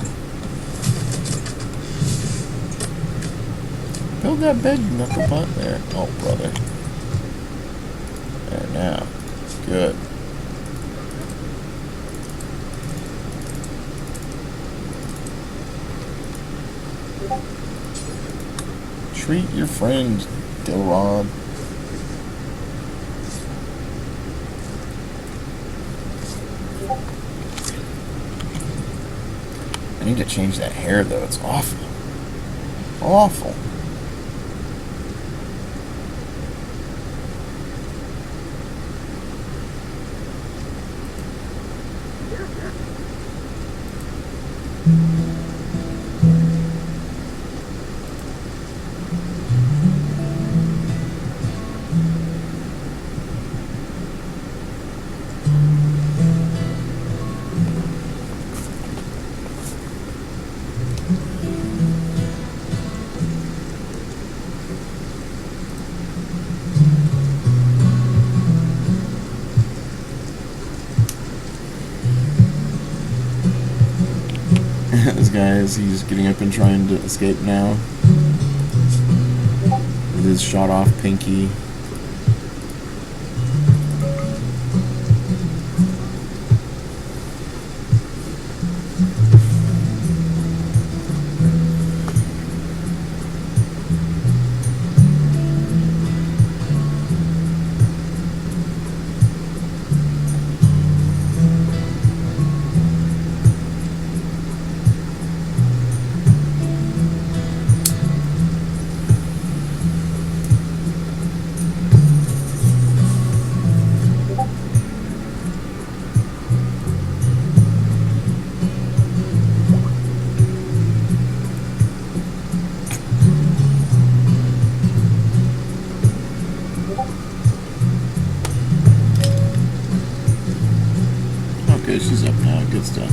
Build that bed, you knuckle butt. There. Oh, brother. There now. Good. Treat your friend, Dilrod. I need to change that hair though, it's awful. Awful. This guy he's getting up and trying to escape now. With his shot off pinky. Okay, she's up now. Good stuff.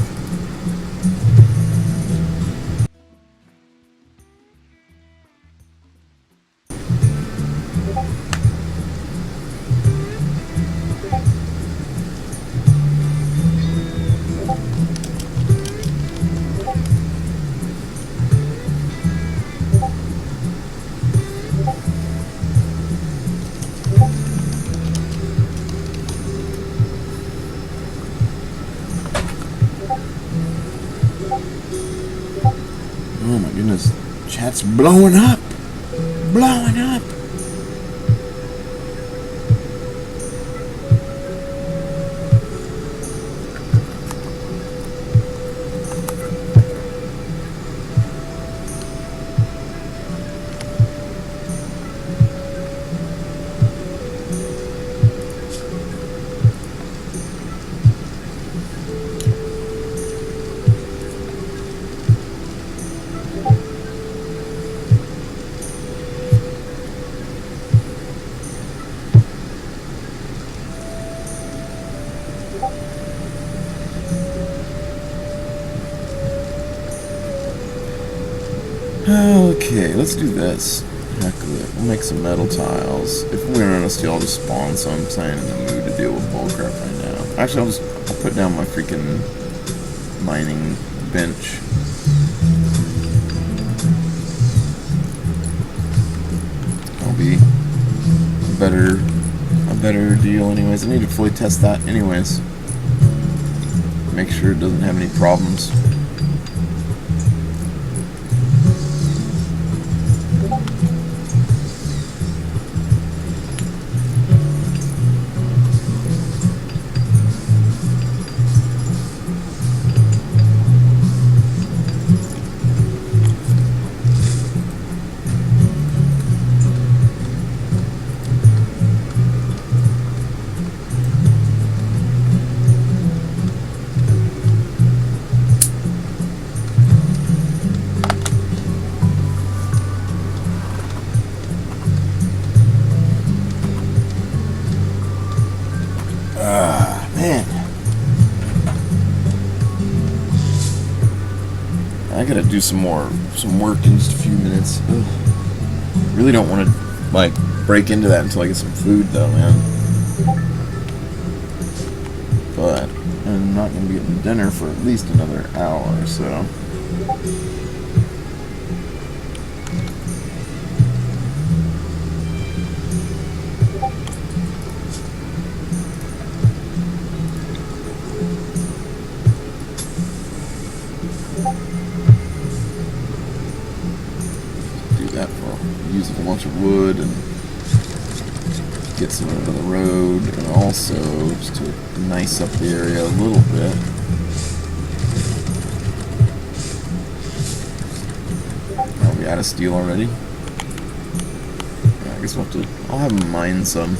Oh my goodness. Chat's blowing up. Blowing up. Okay, let's do this. Heck of it. We'll make some metal tiles. If we're gonna steal, I'll just spawn some. I'm saying in the mood to deal with bullcrap right now. Actually, I'll put down my freaking mining bench. That'll be a better deal anyways. I need to fully test that anyways. Make sure it doesn't have any problems. Man. I gotta do some work in just a few minutes. Ugh. Really don't want to, like, break into that until I get some food, though, man. But I'm not gonna be getting dinner for at least another hour or so. that for using a bunch of wood and get some out of the road, and also just to nice up the area a little bit. Are we out of steel already? Yeah, I guess we'll have to. I'll have them mine some.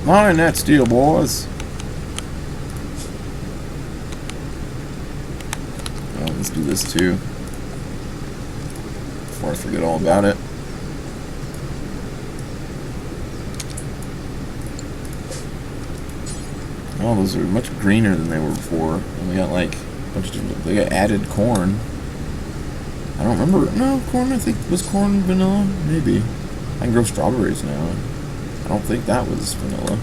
Mine that steel, boys. Oh, let's do this too before I forget all about it. Oh, those are much greener than they were before. And we got like a bunch of different. They got added corn. I don't remember. No, corn. I think was corn vanilla. Maybe. I can grow strawberries now. I don't think that was vanilla.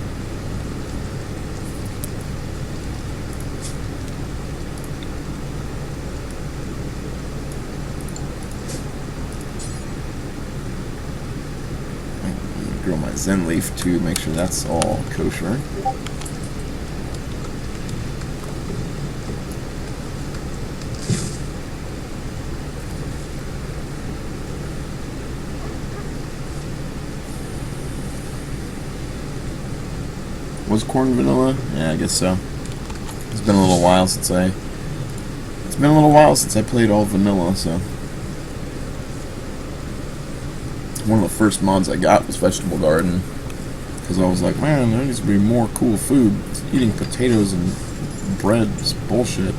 I'm gonna grow my Zen leaf too. Make sure that's all kosher. Was corn vanilla? Yeah, I guess so. It's been a little while since I played all vanilla, so one of the first mods I got was Vegetable Garden, because I was like, man, there needs to be more cool food. Eating potatoes and bread is bullshit.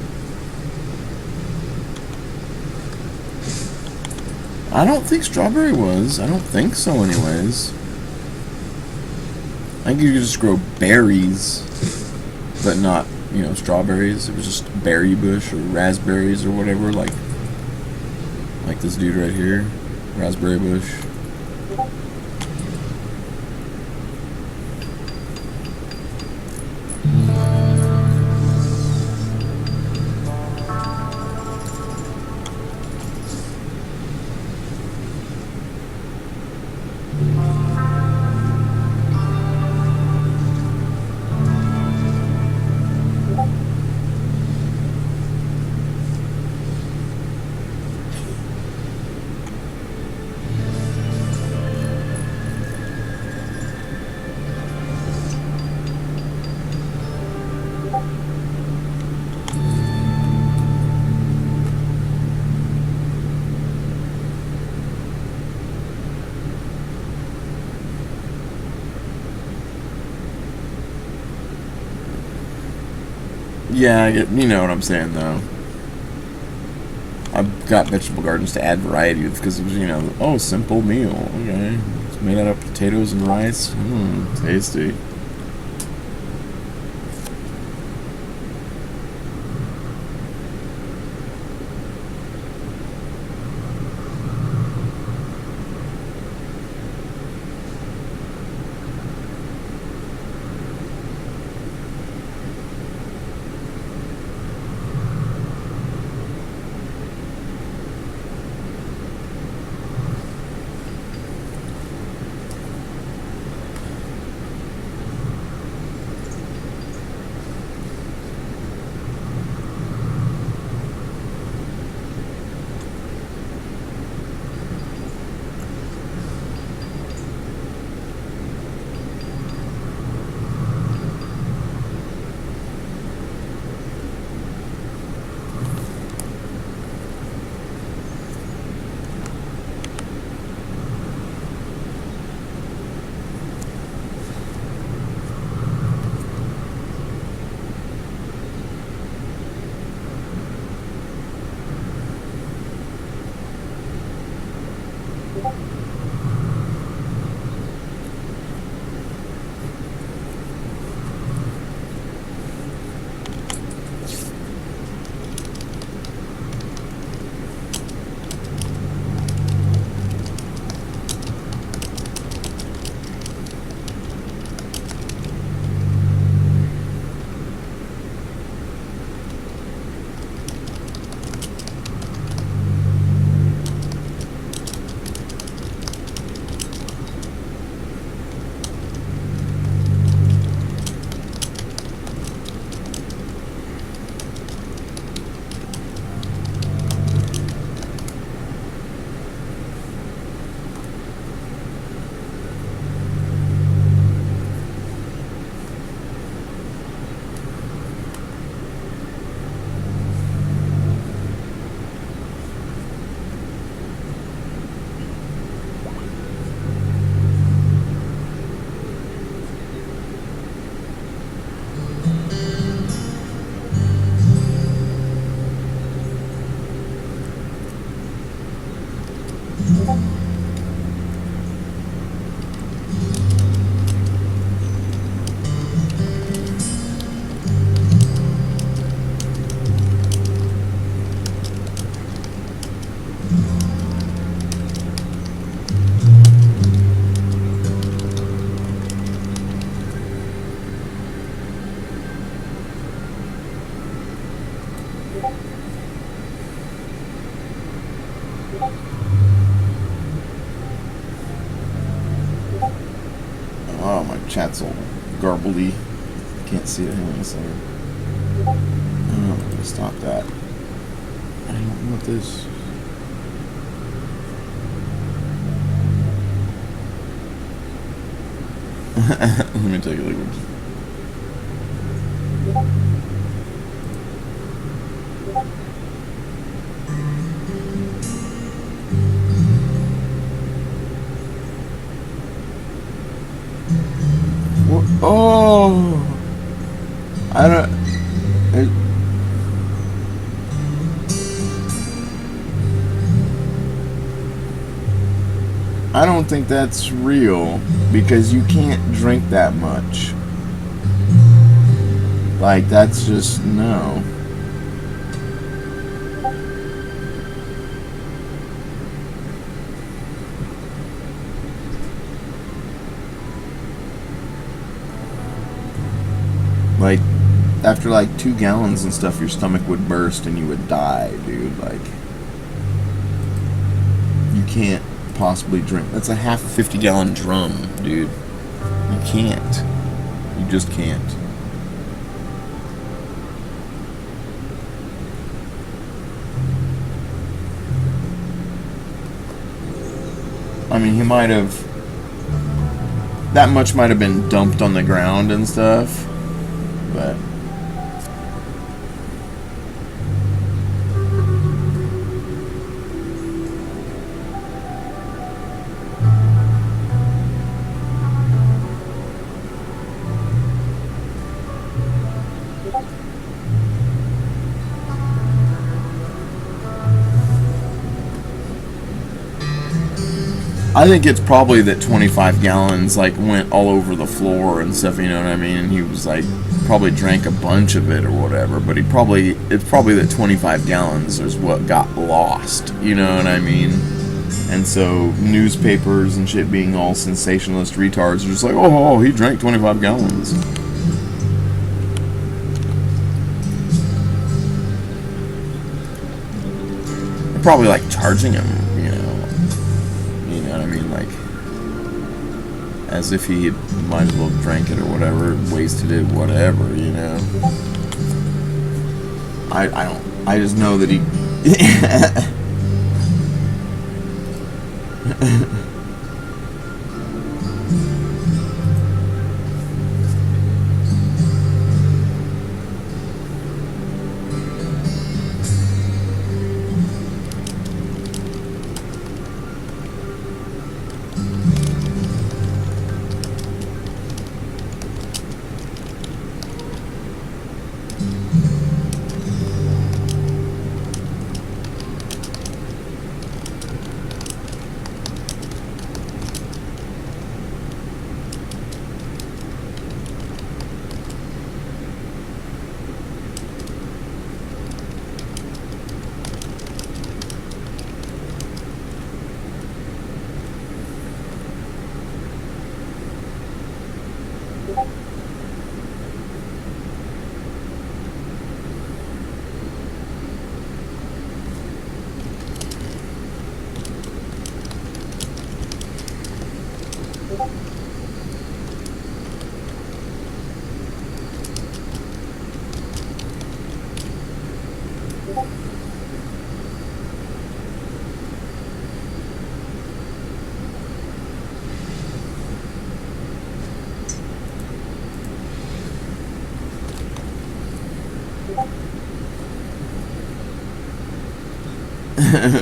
I don't think strawberry was. I don't think so anyways. I think you could just grow berries, but not, you know, strawberries. It was just berry bush or raspberries or whatever, like this dude right here, raspberry bush. Yeah, I get, you know what I'm saying, though. I've got vegetable gardens to add variety because it was, you know, oh, simple meal. Okay. It's made out of potatoes and rice. Tasty. Oh, my chat's all garbledy. Can't see it. Hang on a second. Oh, I'm gonna stop that. I don't want this. Let me take a look. Oh, I don't. I don't think that's real because you can't drink that much. Like, that's just no. Like, after like 2 gallons and stuff, your stomach would burst and you would die, dude. Like, you can't possibly drink. That's a half a 50-gallon drum, dude. You can't. You just can't. I mean, he might have. That much might have been dumped on the ground and stuff, but. I think it's probably that 25 gallons like went all over the floor and stuff, you know what I mean? And he was like probably drank a bunch of it or whatever, but it's probably that 25 gallons is what got lost, you know what I mean? And so newspapers and shit being all sensationalist retards are just like, oh, he drank 25 gallons. They're probably like charging him, you know what I mean, like as if he might as well drank it or whatever, wasted it, whatever, you know. I just know that he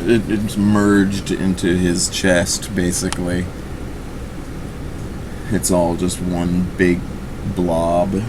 it's merged into his chest, basically. It's all just one big blob.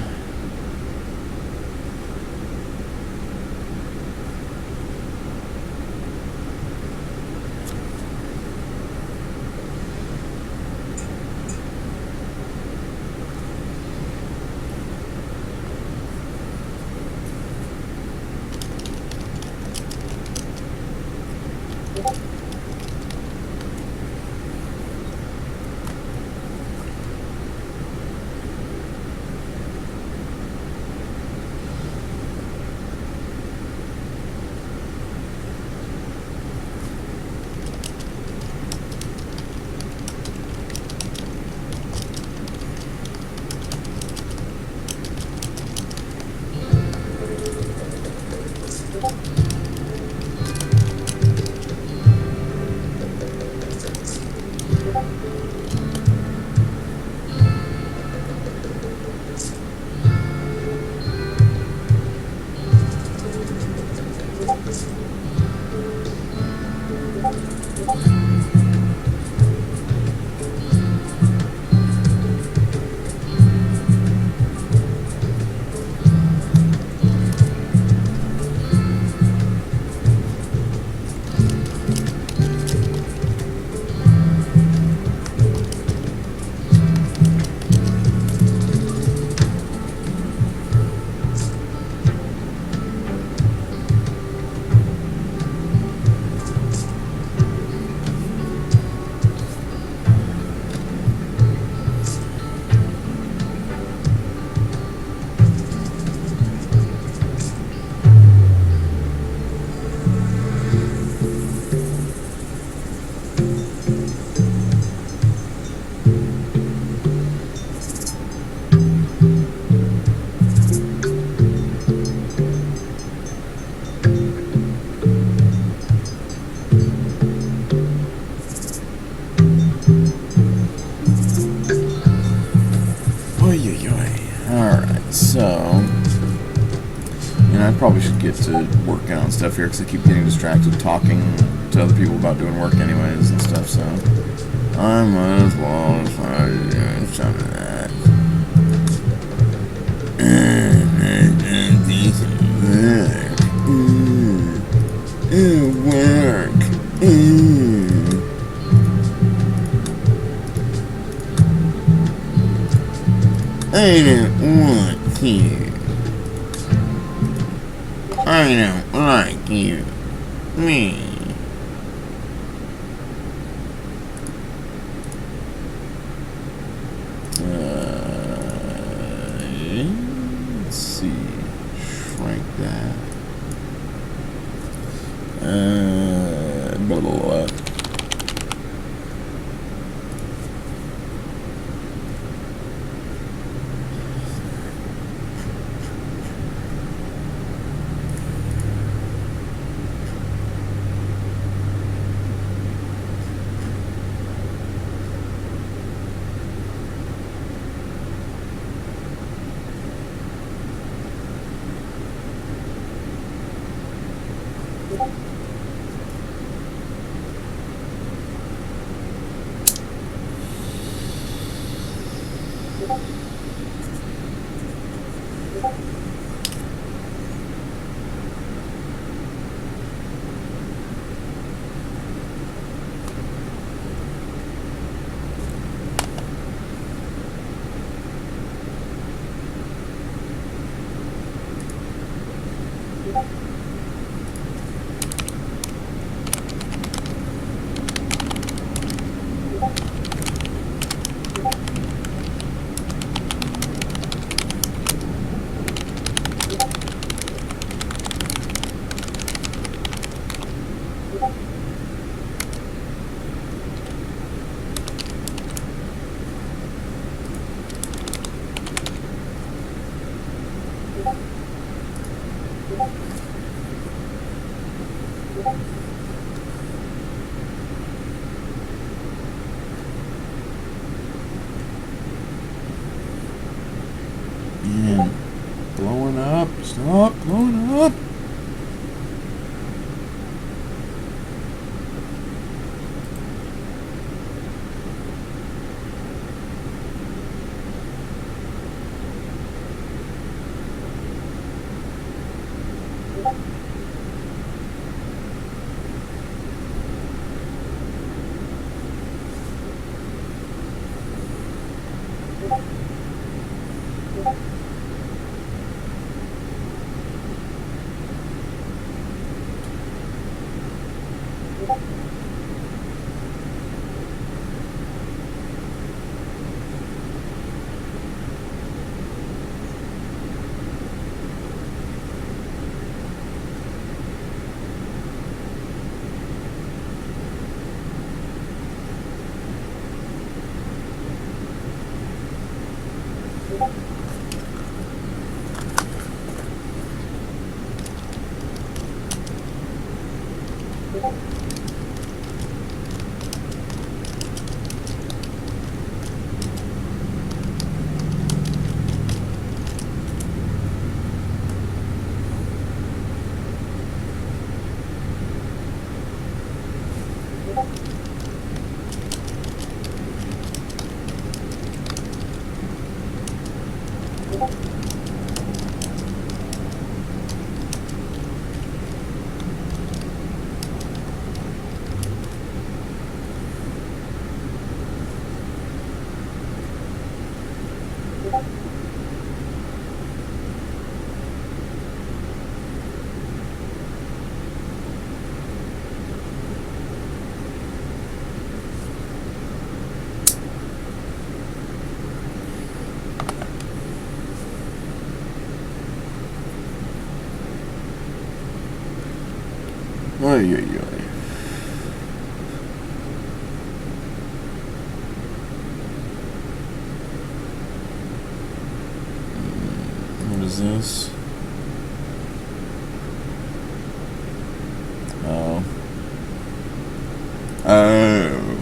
Alright, so... I probably should get to working on stuff here because I keep getting distracted talking to other people about doing work anyways and stuff, so... I might as well try to do some of that. Work. I don't want you. I don't like you. Me. Let's see. Shrink that. Blah, blah, blah. Man, blowing up. Stop blowing up. Oy, oy, oy. What is this? Oh. Oh.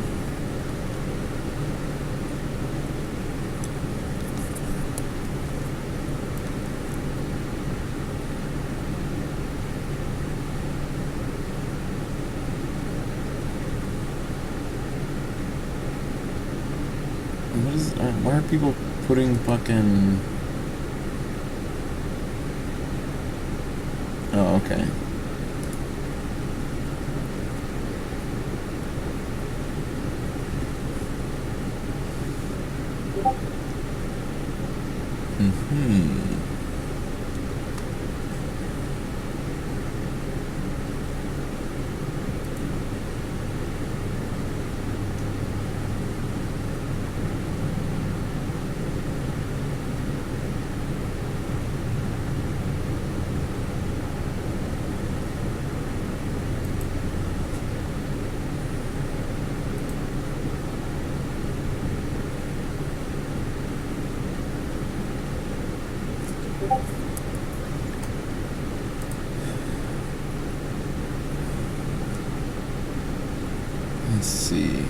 What is? Why are people putting fucking? Oh, okay. Hmm. Let's see.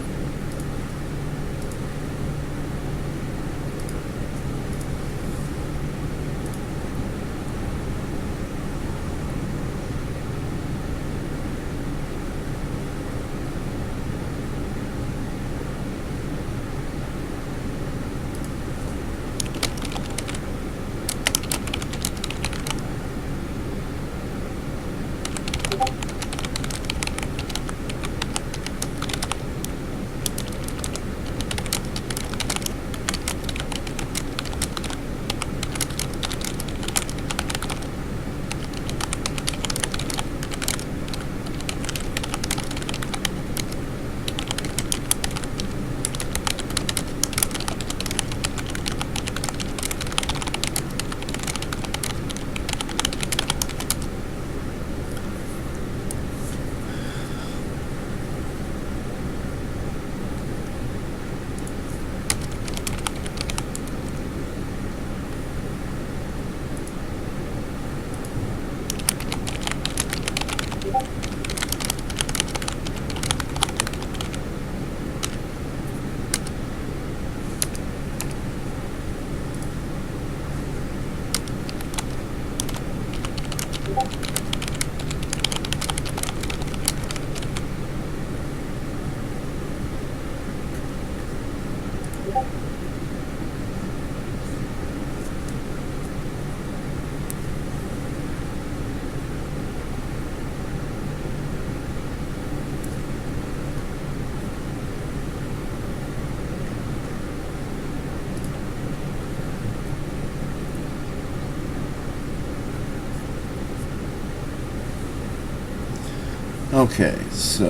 Okay, so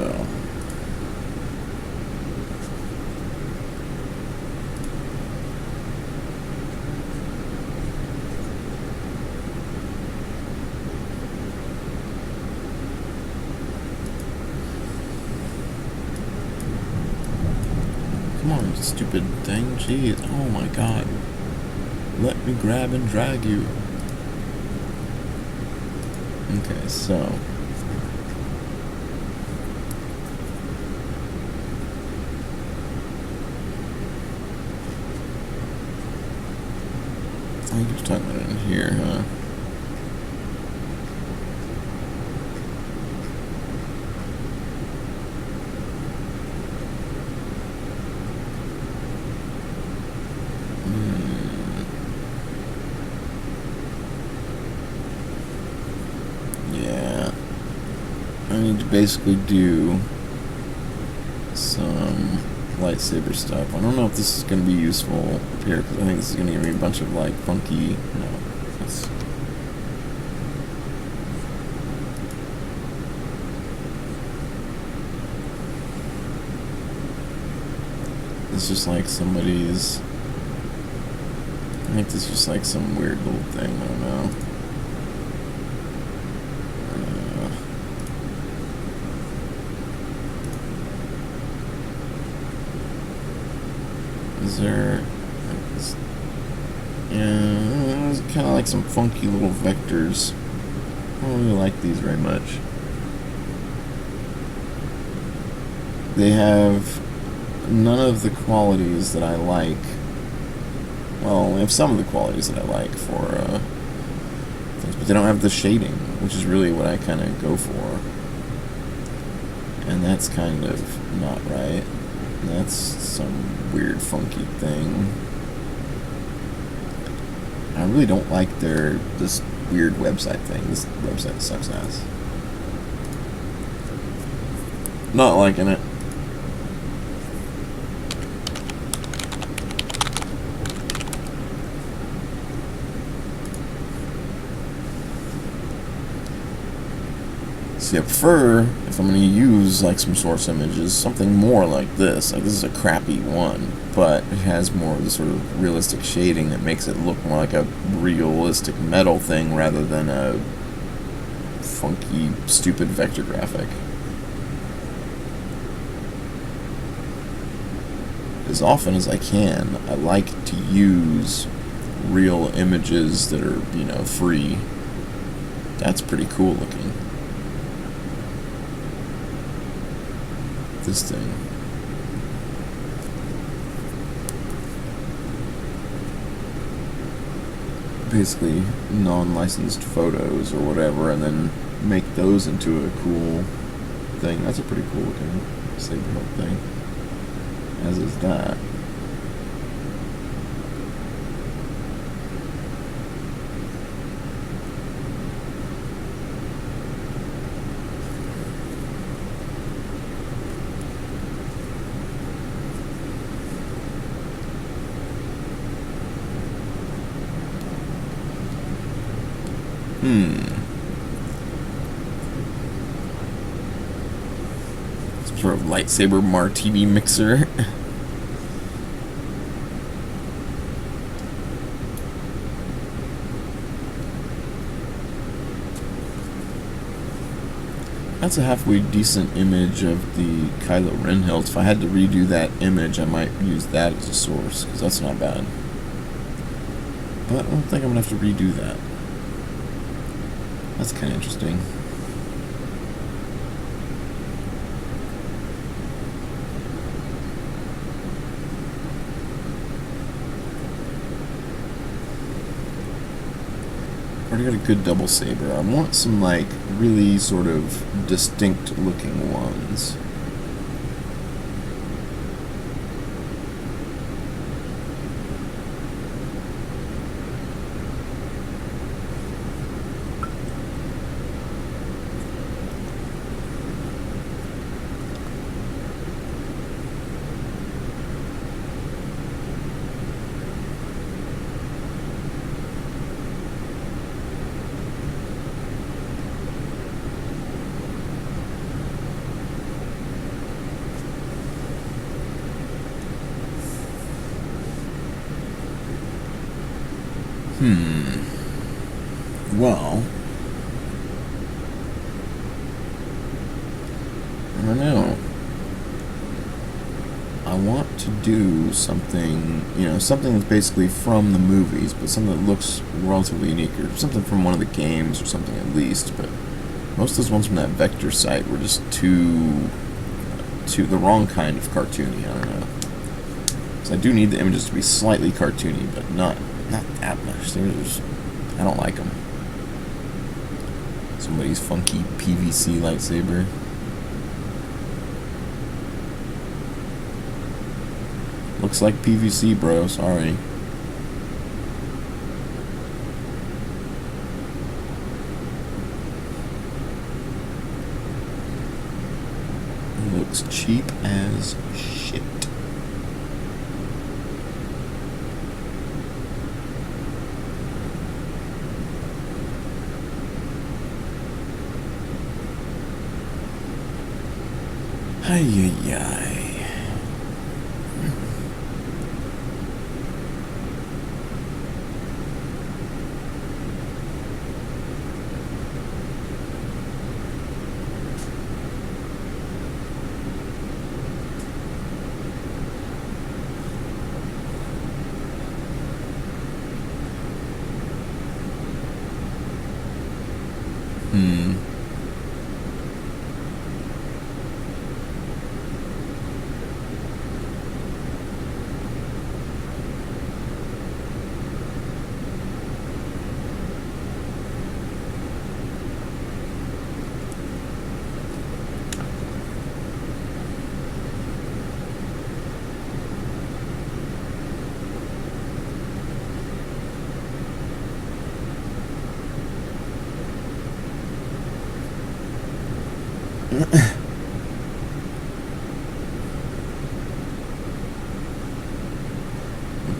come on, stupid thing. Jeez, oh my god. Let me grab and drag you. Okay, so talking about in here, huh? Yeah. I need to basically do some lightsaber stuff. I don't know if this is going to be useful up here, because I think this is going to give me a bunch of, like, funky... No. It's just like somebody's... I think this is just like some weird little thing, I don't know. Is there... Yeah, it's kind of like some funky little vectors. I don't really like these very much. They have none of the qualities that I like. Well, they have some of the qualities that I like for things, but they don't have the shading, which is really what I kind of go for. And that's kind of not right. That's some weird, funky thing. I really don't like this weird website thing. This website sucks ass. Not liking it. See, I prefer, if I'm going to use like some source images, something more like this. Like, this is a crappy one, but it has more of the sort of realistic shading that makes it look more like a realistic metal thing rather than a funky, stupid vector graphic. As often as I can, I like to use real images that are, you know, free. That's pretty cool looking. This thing. Basically non-licensed photos or whatever, and then make those into a cool thing. That's a pretty cool looking saber hilt thing. As is that. Some sort of lightsaber martini mixer. That's a halfway decent image of the Kylo Ren hilt. If I had to redo that image, I might use that as a source, because that's not bad. But I don't think I'm going to have to redo that. That's kind of interesting. Already got a good double saber. I want some, like, really sort of distinct looking ones. Well, I don't know. I want to do something, you know, something that's basically from the movies, but something that looks relatively unique, or something from one of the games, or something at least. But most of those ones from that vector site were just too the wrong kind of cartoony. I don't know. So I do need the images to be slightly cartoony, but not Not that much. There's, I don't like them. Somebody's funky PVC lightsaber. Looks like PVC, bro. Sorry. Looks cheap as shit. Ay, ay, ay.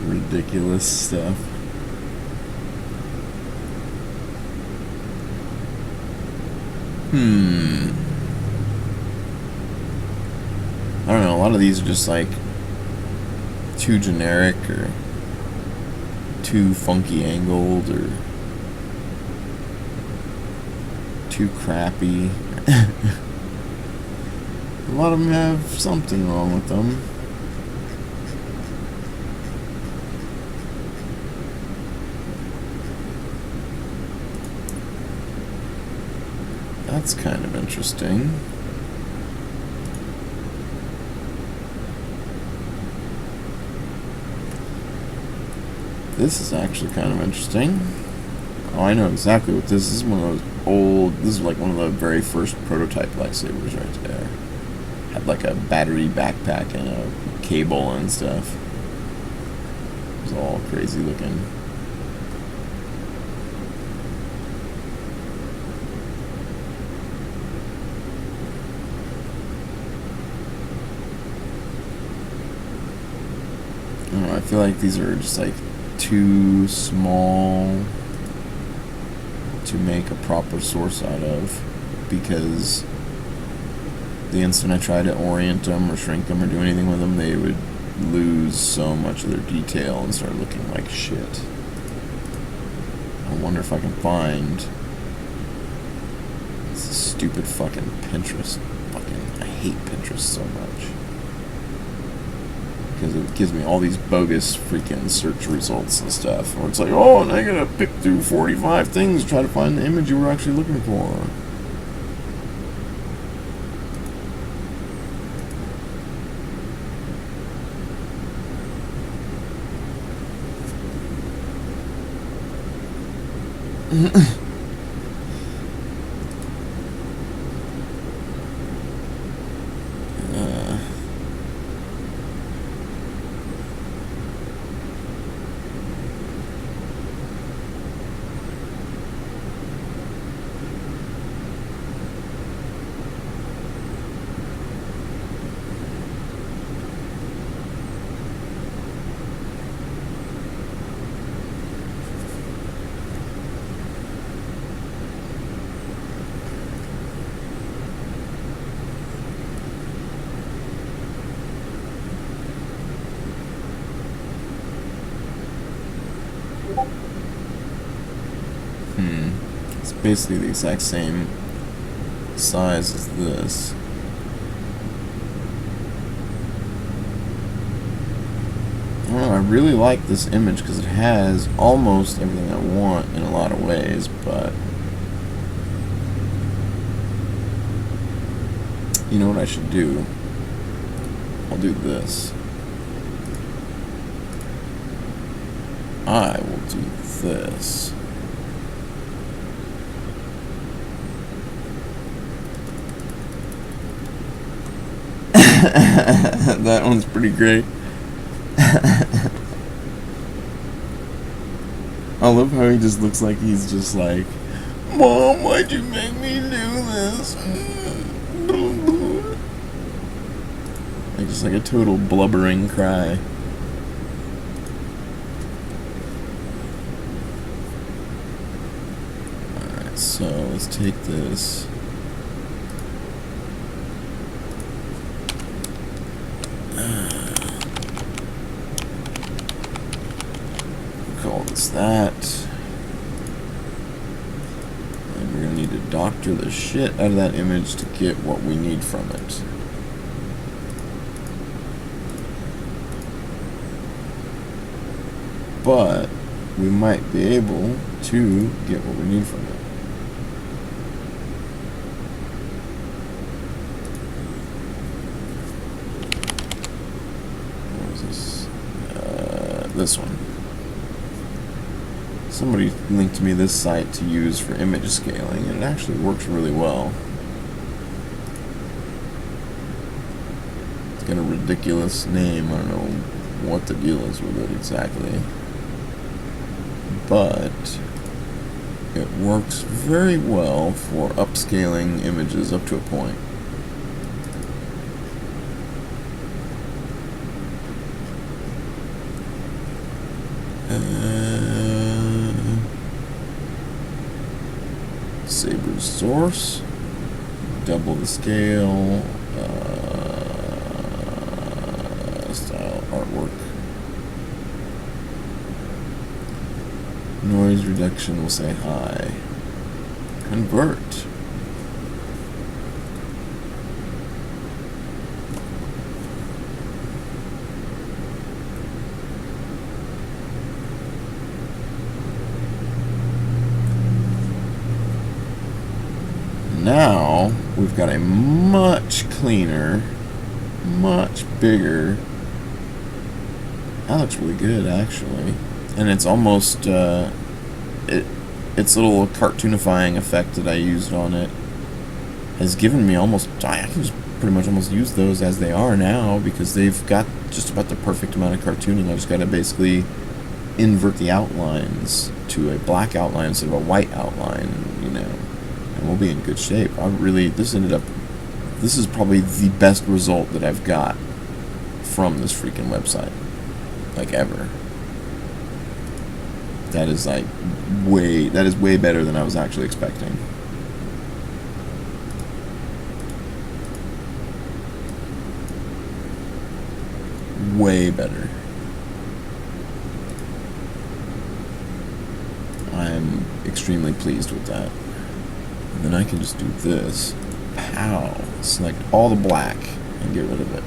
Ridiculous stuff. I don't know, a lot of these are just like too generic or too funky angled or too crappy. A lot of them have something wrong with them. That's kind of interesting. This is actually kind of interesting. Oh, I know exactly what this is. One of those old, this is like one of the very first prototype lightsabers right there. Had like a battery backpack and a cable and stuff. It was all crazy looking. I don't know, I feel like these are just like too small to make a proper source out of, because the instant I try to orient them or shrink them or do anything with them, they would lose so much of their detail and start looking like shit. I wonder if I can find this stupid fucking Pinterest. I hate Pinterest so much. Because it gives me all these bogus freaking search results and stuff. Where it's like, oh, and I gotta pick through 45 things to try to find the image you were actually looking for. It's basically the exact same size as this. I don't know, I really like this image because it has almost everything I want in a lot of ways, but you know what I should do? I'll do this. I will do this. That one's pretty great. I love how he just looks like he's just like, Mom, why'd you make me do this? Like just like a total blubbering cry. Alright, so let's take this. Call this that. And we're gonna need to doctor the shit out of that image to get what we need from it. But we might be able to get what we need from it. What was this? This one. Somebody linked me this site to use for image scaling, and it actually works really well. It's got a ridiculous name. I don't know what the deal is with it exactly. But it works very well for upscaling images up to a point. Saber's source, double the scale, style, artwork. Noise reduction will say high. Convert. Now we've got a much cleaner, much bigger. That looks really good, actually. And it's almost its little cartoonifying effect that I used on it has given me almost. I can just pretty much almost use those as they are now because they've got just about the perfect amount of cartooning. I just got to basically invert the outlines to a black outline instead of a white outline, you know. And we'll be in good shape. This is probably the best result that I've got from this freaking website, like ever. That is way better than I was actually expecting. Way better. I'm extremely pleased with that. And then I can just do this. Pow. Select all the black and get rid of it.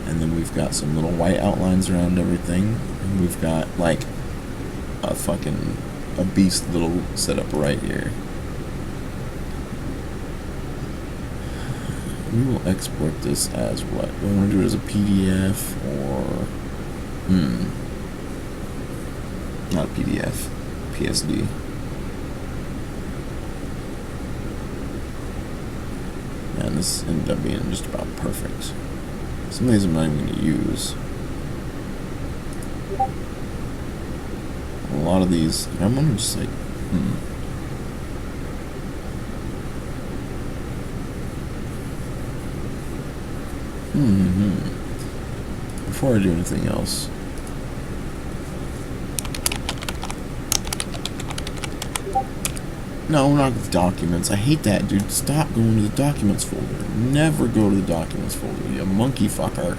And then we've got some little white outlines around everything. And we've got like a beast little setup right here. We will export this as what? Do I want to do it as a PDF or not a PDF, PSD. And this ended up being just about perfect. Some of these I'm not even going to use. A lot of these, I'm going to just like, Before I do anything else, no, we're not with documents. I hate that, dude. Stop going to the documents folder. Never go to the documents folder, you monkey fucker.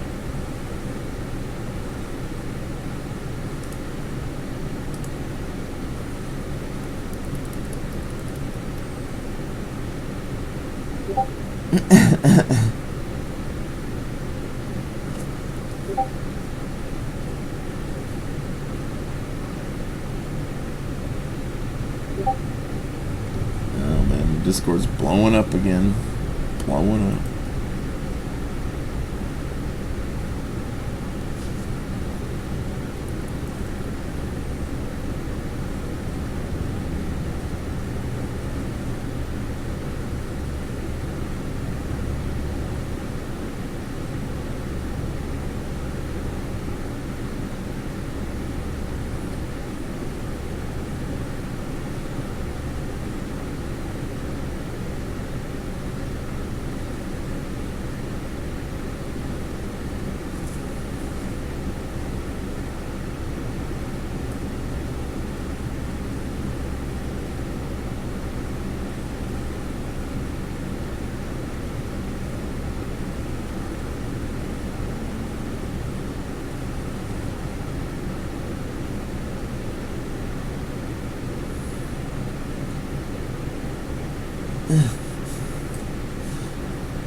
Discord's blowing up again. Blowing up.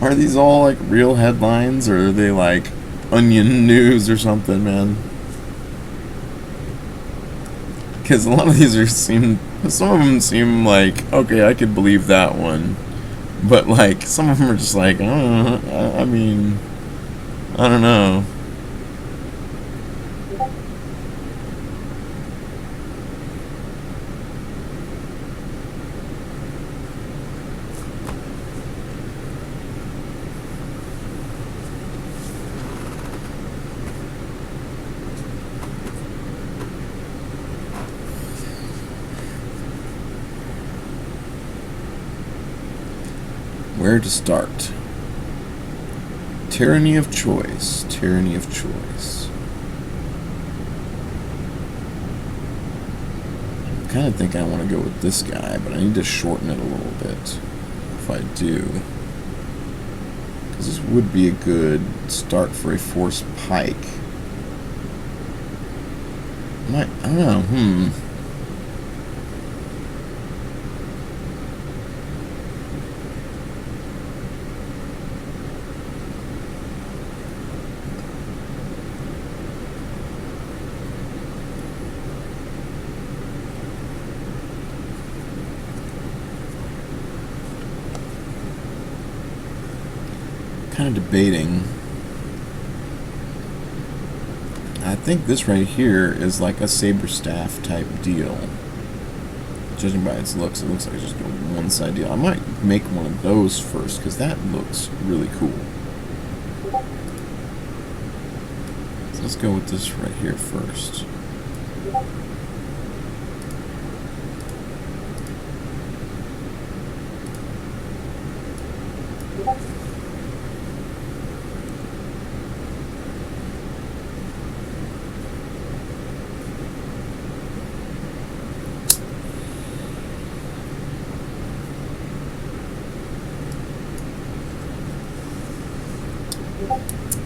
Are these all like real headlines, or are they like Onion News or something, man? Because a lot of these some of them seem like, okay, I could believe that one, but like some of them are just like, I don't know. I mean, I don't know. Where to start? Tyranny of choice. Tyranny of choice. I kind of think I want to go with this guy, but I need to shorten it a little bit. If I do. Because this would be a good start for a force pike. I don't know. Kind of debating. I think this right here is like a saber staff type deal. Judging by its looks, it looks like it's just a one side deal. I might make one of those first because that looks really cool. So let's go with this right here first.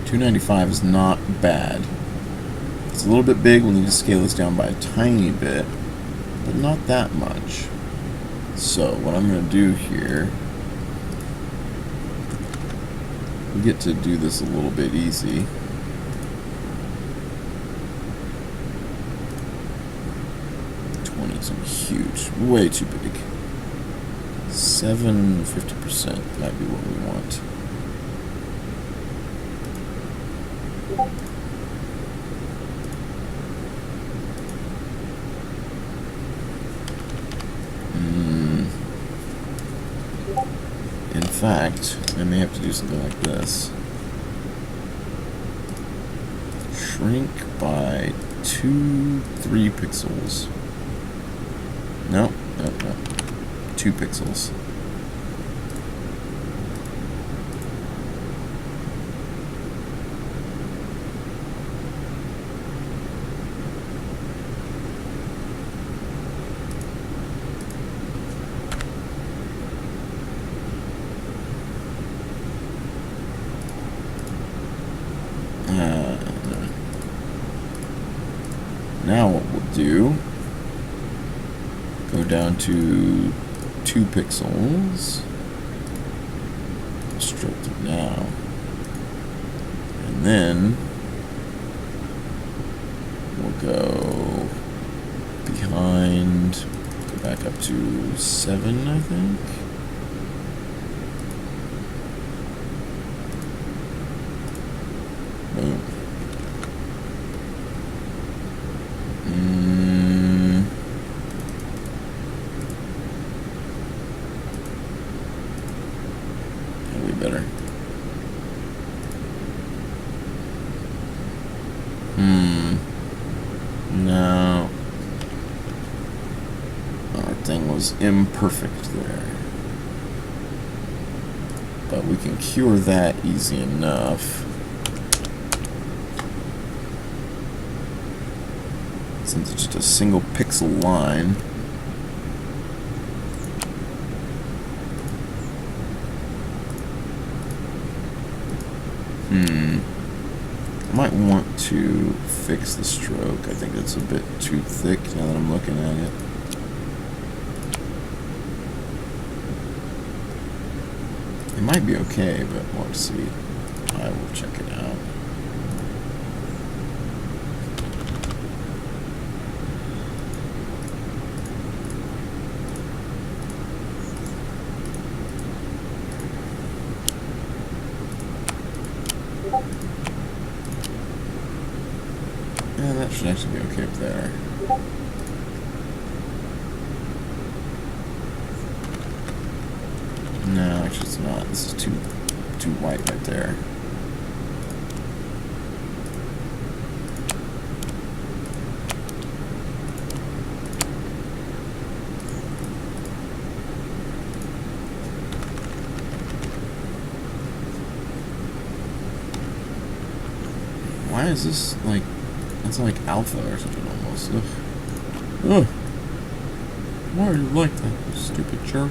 $295 is not bad. It's a little bit big. We'll need to scale this down by a tiny bit, but not that much. So what I'm going to do here, we get to do this a little bit easy. Huge, way too big. 50% might be what we want. In fact, I may have to do something like this. Shrink by 3 pixels. No. 2 pixels. Now what we'll do, go down to 2 pixels, stroke it now, and then we'll go behind, go back up to 7, I think. Boom. Better. No. Our thing was imperfect there. But we can cure that easy enough. Since it's just a single pixel line. I might want to fix the stroke. I think it's a bit too thick now that I'm looking at it. It might be okay, but we'll see. I will check it out. Yeah, that should actually be okay up there. No, actually it's not. This is too white right there. Why is this like... It's like alpha or something almost. Ugh. Ugh. Why are you like that, you stupid jerk?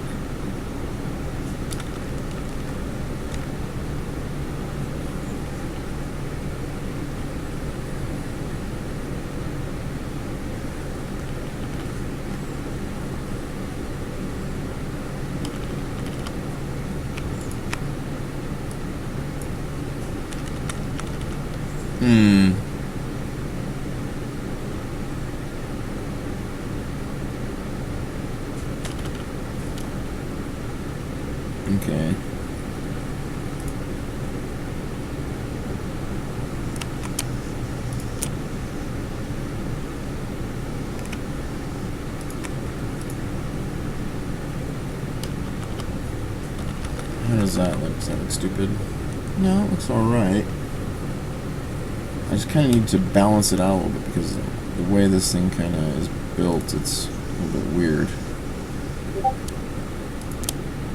Okay. How does that look? Does that look stupid? No, it looks alright. I just kind of need to balance it out a little bit because the way this thing kind of is built, it's a little bit weird.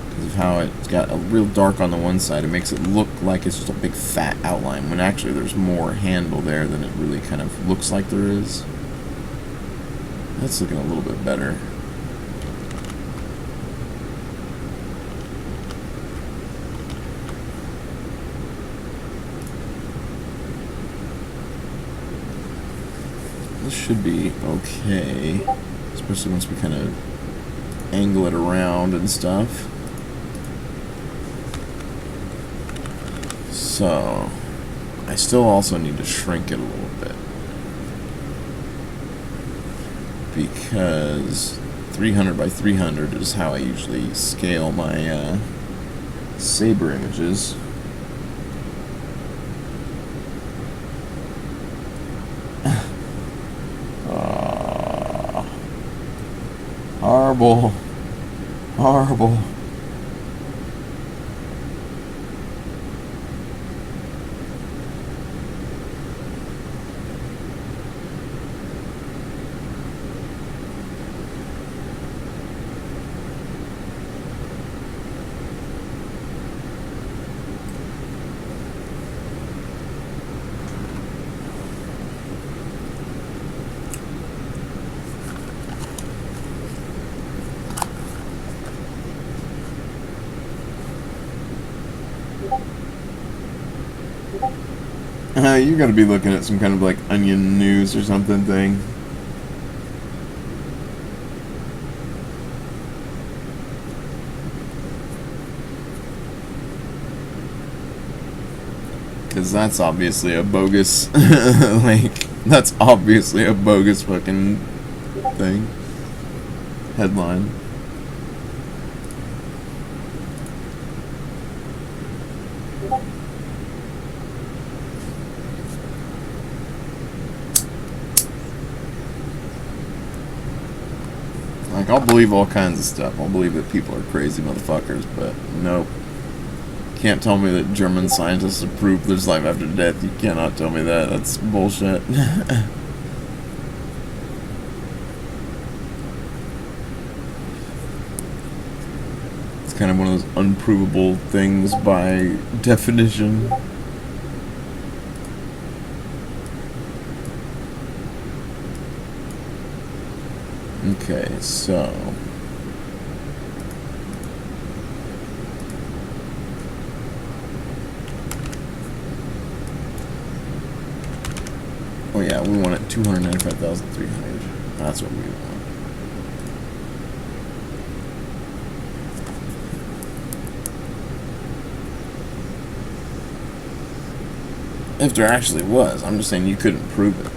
Because of how it's got a real dark on the one side, it makes it look like it's just a big fat outline, when actually there's more handle there than it really kind of looks like there is. That's looking a little bit better. This should be okay, especially once we kind of angle it around and stuff. So, I still also need to shrink it a little bit, because 300 by 300 is how I usually scale my saber images. Horrible. Horrible. You gotta be looking at some kind of like Onion News or something thing. Because that's obviously a bogus, like, that's obviously a bogus fucking thing. Headline. Like, I'll believe all kinds of stuff. I'll believe that people are crazy motherfuckers, but nope. Can't tell me that German scientists have proved there's life after death. You cannot tell me that. That's bullshit. It's kind of one of those unprovable things by definition. Okay, so... Oh yeah, we want it 295,300. That's what we want. If there actually was, I'm just saying you couldn't prove it.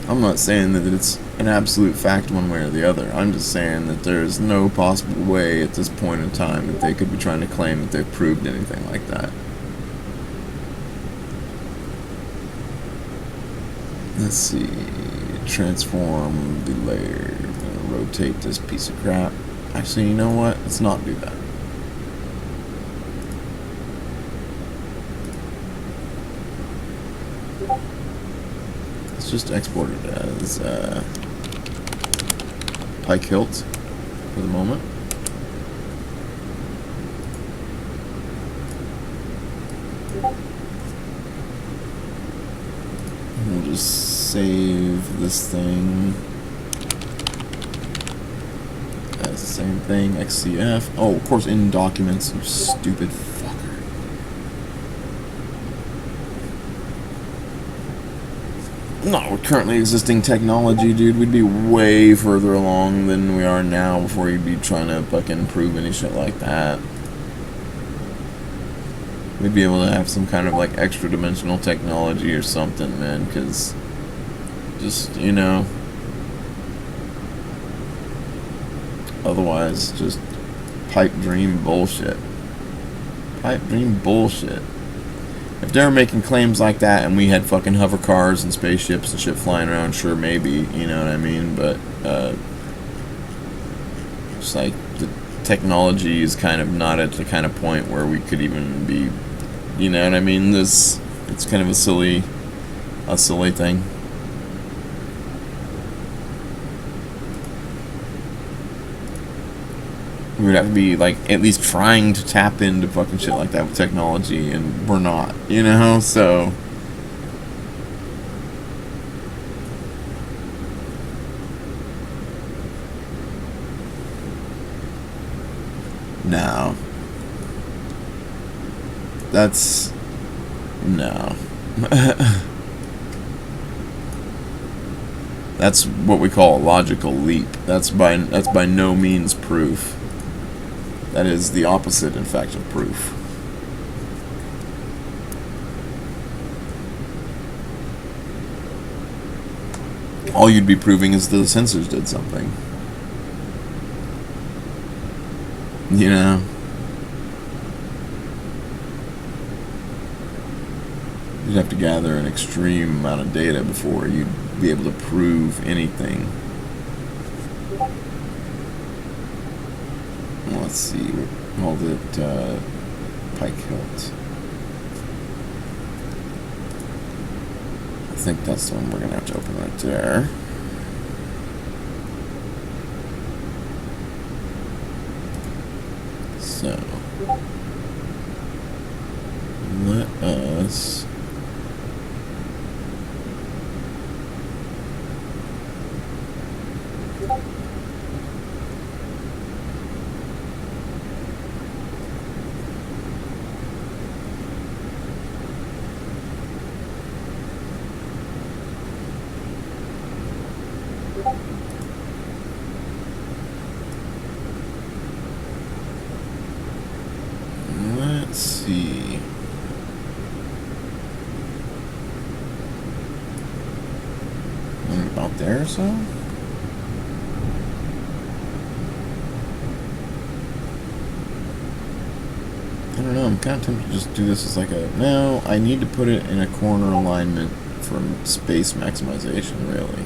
I'm not saying that it's an absolute fact one way or the other. I'm just saying that there's no possible way at this point in time that they could be trying to claim that they've proved anything like that. Let's see. Transform the layer. I'm gonna rotate this piece of crap. Actually, you know what? Let's not do that. Let's just export it as pike hilt for the moment. We'll just save this thing as the same thing, XCF. Oh, of course, in documents, you stupid fucker. Not with currently existing technology, dude. We'd be way further along than we are now before you'd be trying to fucking prove any shit like that. We'd be able to have some kind of like extra dimensional technology or something, man, because just, you know, otherwise just pipe dream bullshit. Pipe dream bullshit. If they were making claims like that and we had fucking hover cars and spaceships and shit flying around, sure, maybe, you know what I mean, but it's like the technology is kind of not at the kind of point where we could even be, you know what I mean, it's kind of a silly thing. We would have to be, like, at least trying to tap into fucking shit like that with technology, and we're not, you know, so... No. That's... No. That's what we call a logical leap. That's by no means proof. That is the opposite, in fact, of proof. All you'd be proving is the sensors did something. You know? You'd have to gather an extreme amount of data before you'd be able to prove anything. Let's see, we called it pike hilt. I think that's the one we're going to have to open right there. So, let us... Let's see. About there or so? I don't know, I'm kind of tempted to just do this as like a... No, I need to put it in a corner alignment for space maximization, really.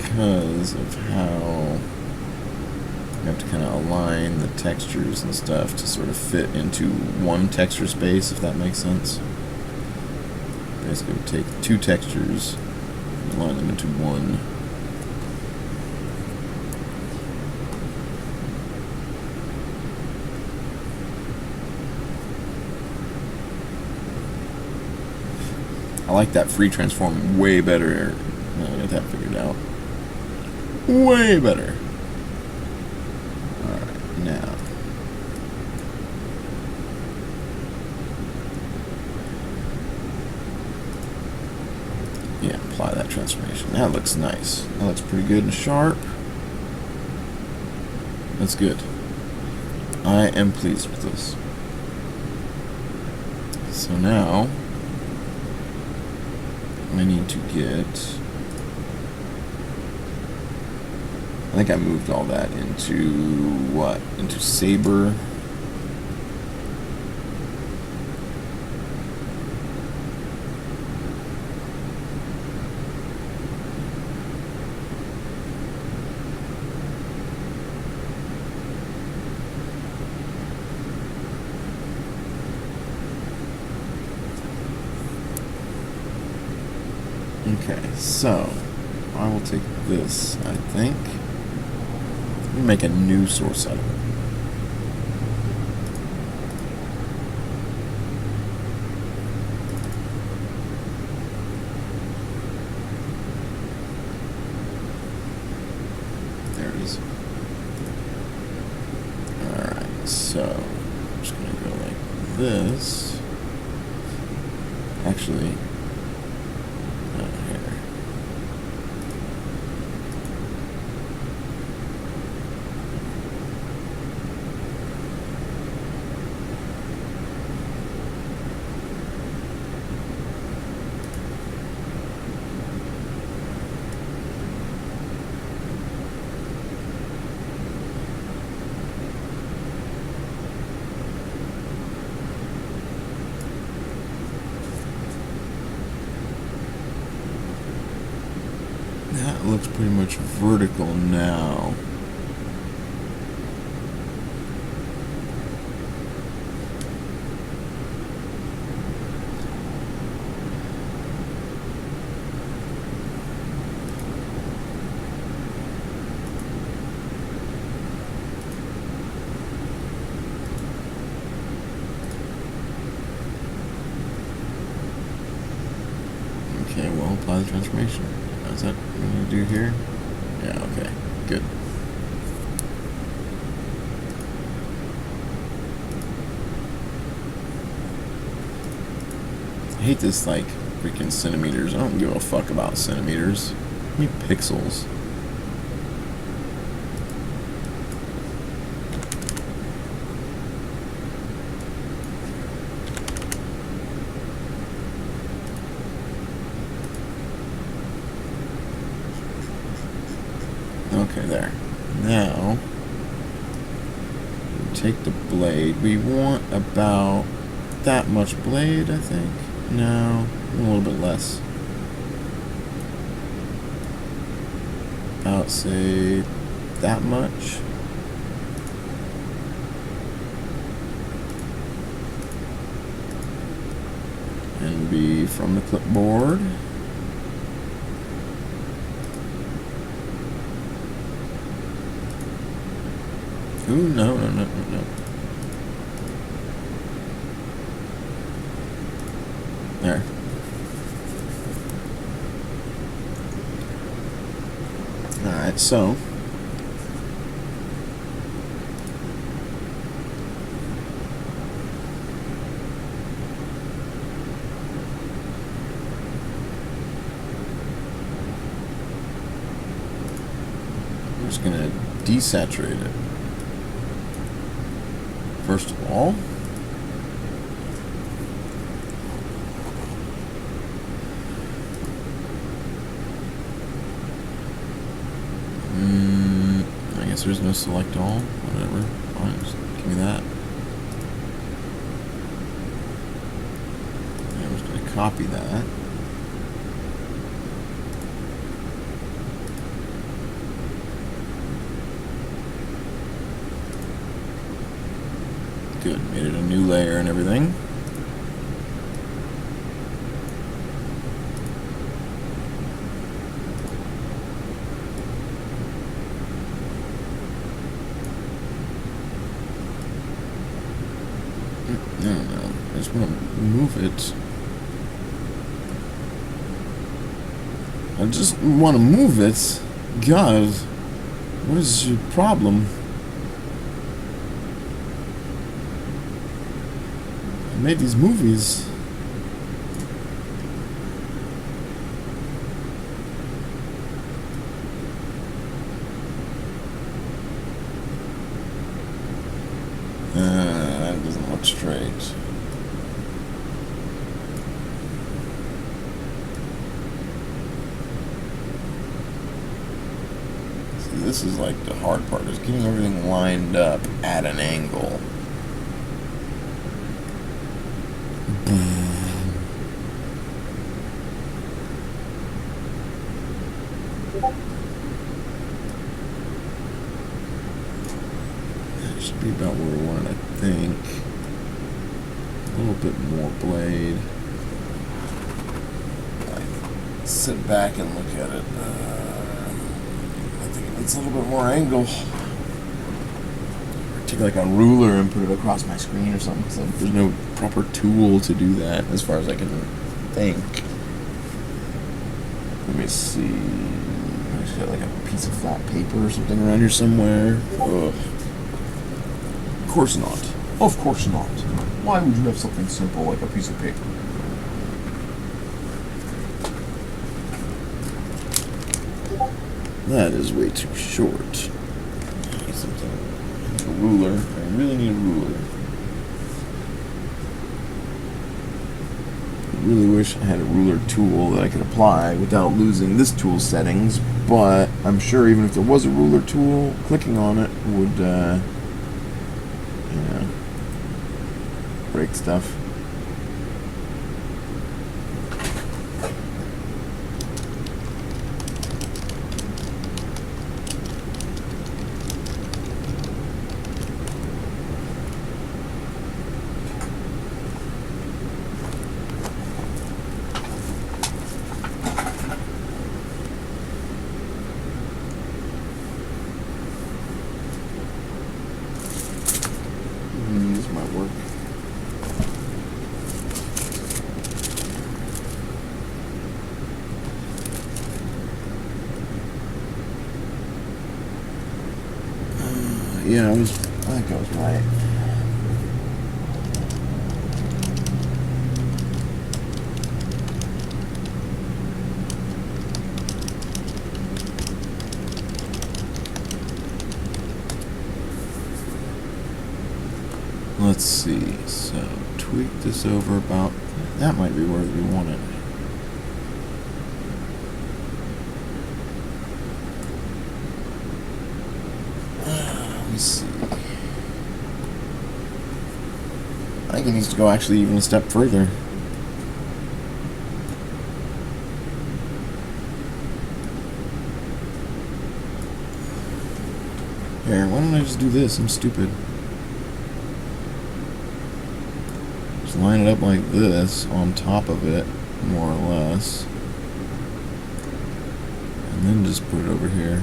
Because of how you have to kind of align the textures and stuff to sort of fit into one texture space, if that makes sense. Basically, take two textures and align them into one. I like that free transform way better. No, I got that figured out. Way better. Alright, now. That looks nice. That looks pretty good and sharp. That's good. I am pleased with this. So now I need to get, I think I moved all that into what? Into Saber. Okay, so I will take this, I think. Let me make a new source out of it. There it is. Alright, so I'm just going to go like this. Actually, here. That looks pretty much vertical now. Okay, well, apply the transformation. Is that what I'm going to do here? Yeah, okay, good. I hate this, like, freaking centimeters. I don't give a fuck about centimeters. Give me pixels. Okay, there. Now, we take the blade. We want about that much blade, I think. No, a little bit less. About, say, that much. And be from the clipboard. Ooh, no. There. Alright, so I'm just gonna desaturate it. First of all, I guess there's no select all. Whatever. Fine, just give me that. And I'm just going to copy that. Good. Made it a new layer and everything. No, I just want to move it. I just want to move it. God, what is your problem? I made these movies. doesn't look straight. See, this is like the hard part, is getting everything lined up at an angle. That should be about where we want it, I think. A little bit more blade. Sit back and look at it. I think it needs a little bit more angle. Take like a ruler and put it across my screen or something, because there's no proper tool to do that as far as I can think. Let me see. I just got like a piece of flat paper or something around here somewhere. Ugh. Of course not. Of course not. Why would you have something simple like a piece of paper? That is way too short. I need something. I need a ruler. I really need a ruler. I really wish I had a ruler tool that I could apply without losing this tool settings, but I'm sure even if there was a ruler tool, clicking on it would, you know, break stuff. This might work. Yeah, I think I was right. Let's see, so tweak this over about, that might be where we want it. Let me see. I think it needs to go actually even a step further. Here, why don't I just do this? I'm stupid. Just line it up like this on top of it, more or less. And then just put it over here.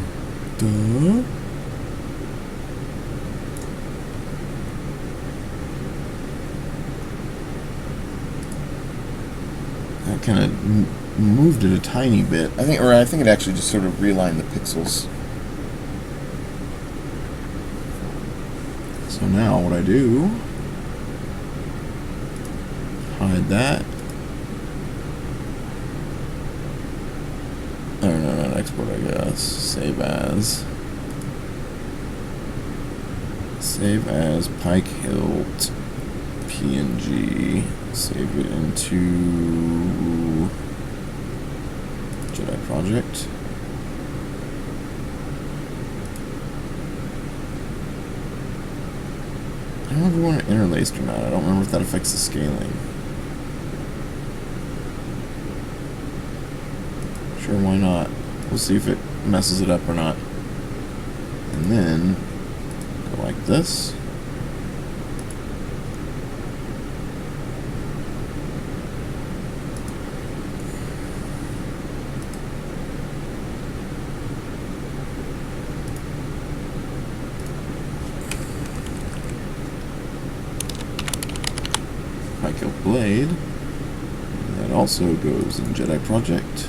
Duh. That kind of moved it a tiny bit. I think it actually just sort of realigned the pixels. So now what I do, hide that. Oh no, not export, I guess. Save as. Save as Pike Hilt PNG. Save it into Jedi Project. I don't know if we want it interlaced or not. I don't remember if that affects the scaling. Sure, why not? We'll see if it messes it up or not. And then go like this. Blade. And that also goes in Jedi Project.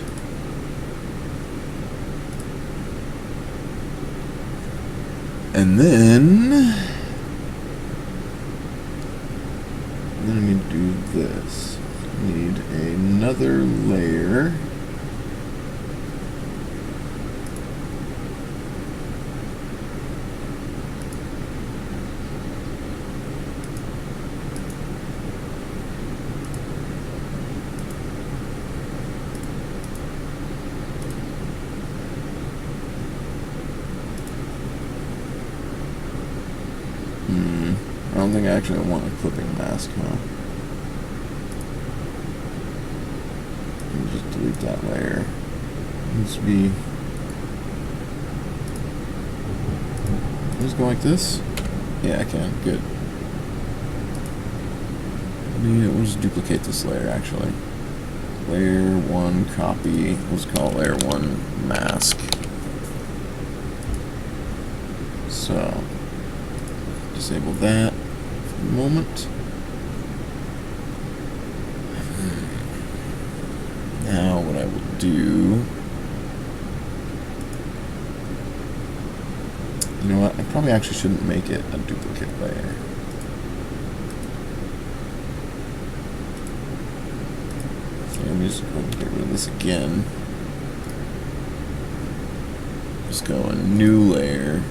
And then I need to do this. I need another layer. I don't think I actually want a clipping mask, huh? Let me just delete that layer. Needs to be. Just go like this? Yeah, I can. Good. We'll just duplicate this layer actually. Layer 1 copy. Let's call it layer 1 mask. So, disable that for the moment. Now what I will do, you know what, I probably actually shouldn't make it a duplicate layer. Okay, let me just go get rid of this again. Just go a new layer.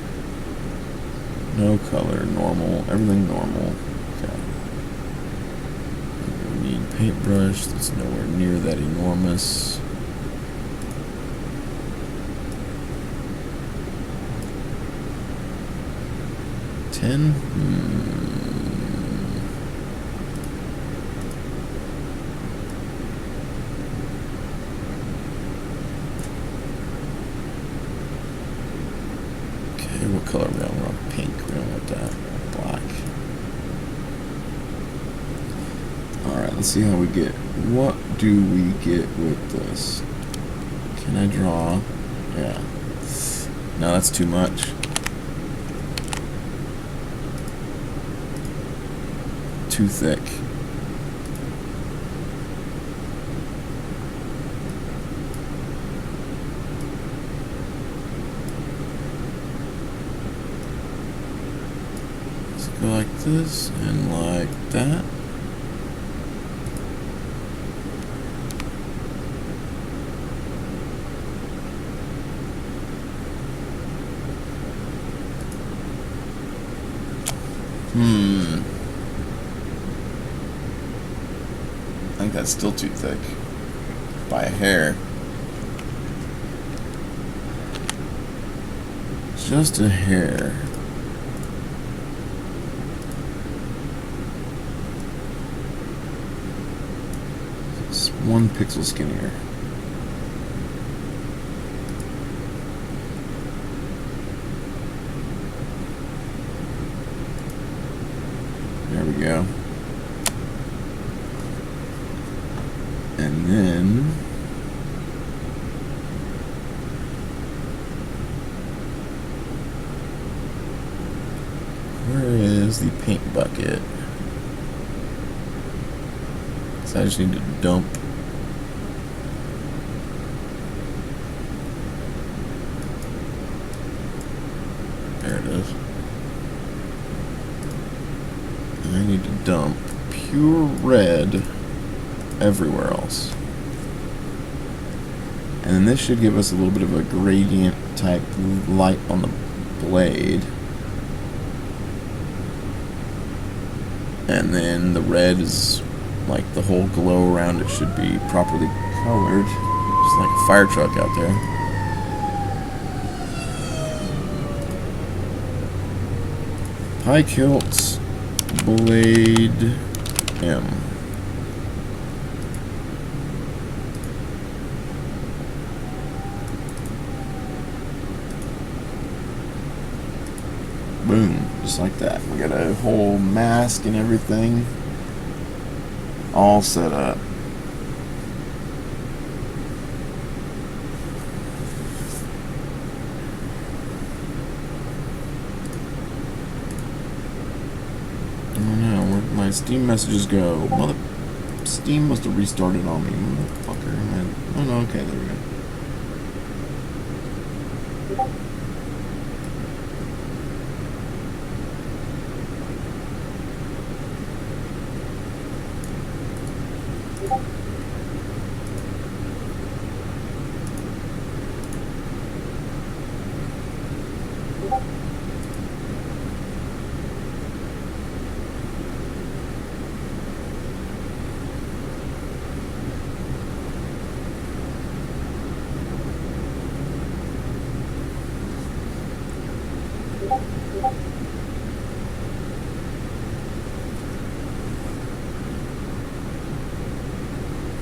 No color, normal, everything normal. Okay. We need paintbrush that's nowhere near that enormous. $10? Okay, what color we want? Pink. We don't want that. Black. Alright, let's see how we get. What do we get with this? Can I draw? Yeah. No, that's too much. Too thick. Let's go like this and like that. I think that's still too thick. By a hair. Just a hair. It's 1 pixel skinnier. There we go. And then where is the paint bucket? So I just need to dump. There it is. I need to dump pure red everywhere else. And then this should give us a little bit of a gradient type light on the blade. And then the red is like the whole glow around it should be properly colored. Just like a fire truck out there. Pike hilts, blade M. Boom, just like that. We got a whole mask and everything all set up. Oh no, where'd my Steam messages go? Steam must have restarted on me, motherfucker. Oh no, okay, there we go.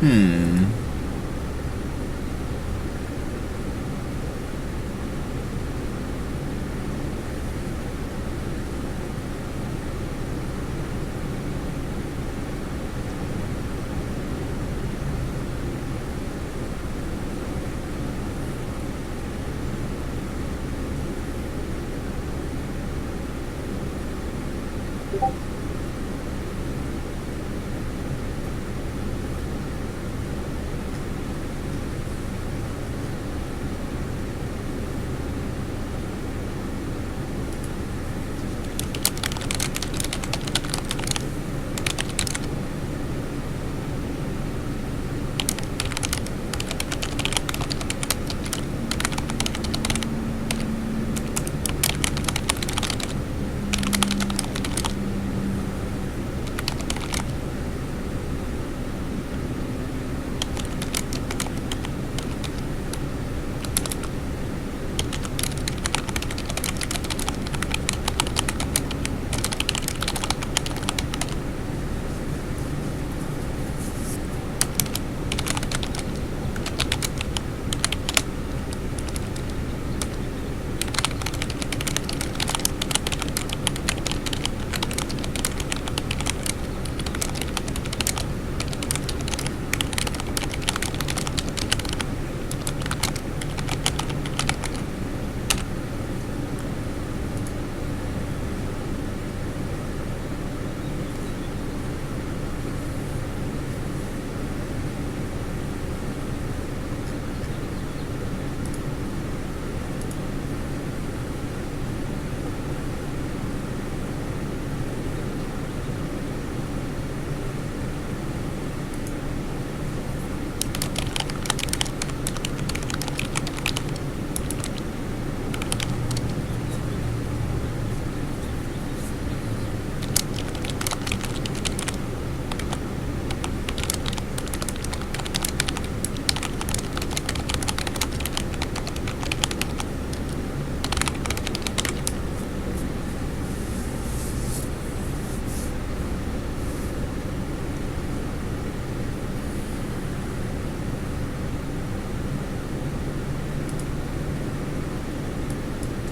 Hmm.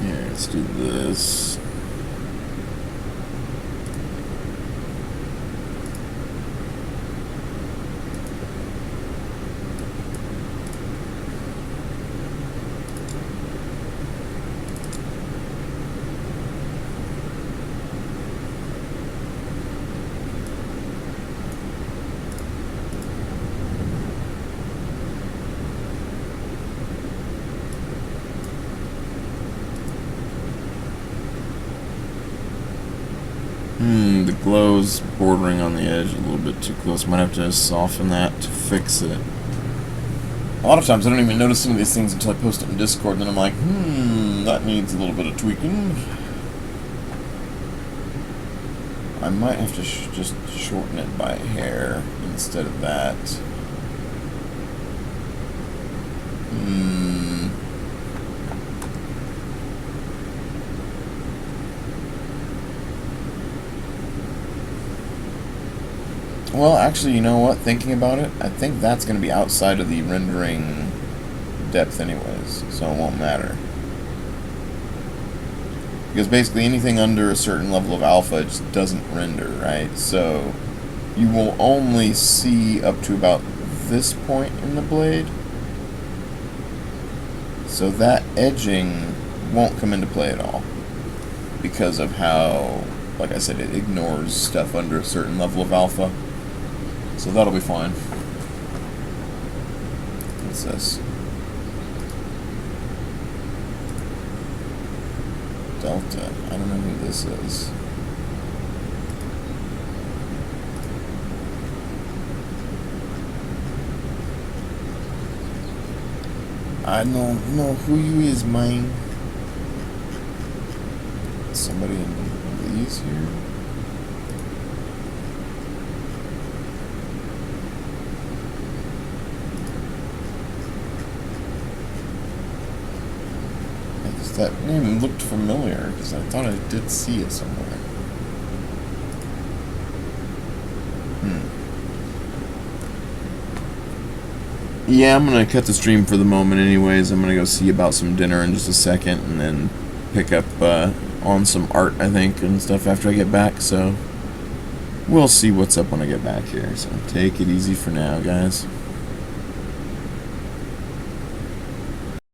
Here, let's do this. The glow's bordering on the edge a little bit too close. Might have to soften that to fix it. A lot of times I don't even notice some of these things until I post it in Discord, and then I'm like, that needs a little bit of tweaking. I might have to just shorten it by a hair instead of that. Well, actually, you know what? Thinking about it, I think that's going to be outside of the rendering depth anyways, so it won't matter. Because basically anything under a certain level of alpha just doesn't render, right? So you will only see up to about this point in the blade. So that edging won't come into play at all. Because of how, like I said, it ignores stuff under a certain level of alpha. So that'll be fine. What's this? Delta. I don't know who this is. I don't know who you is, man. Somebody in these here? That name looked familiar because I thought I did see it somewhere. yeah, I'm gonna cut the stream for the moment. Anyways, I'm gonna go see about some dinner in just a second, and then pick up on some art, I think, and stuff after I get back. So we'll see what's up when I get back here. So take it easy for now, guys.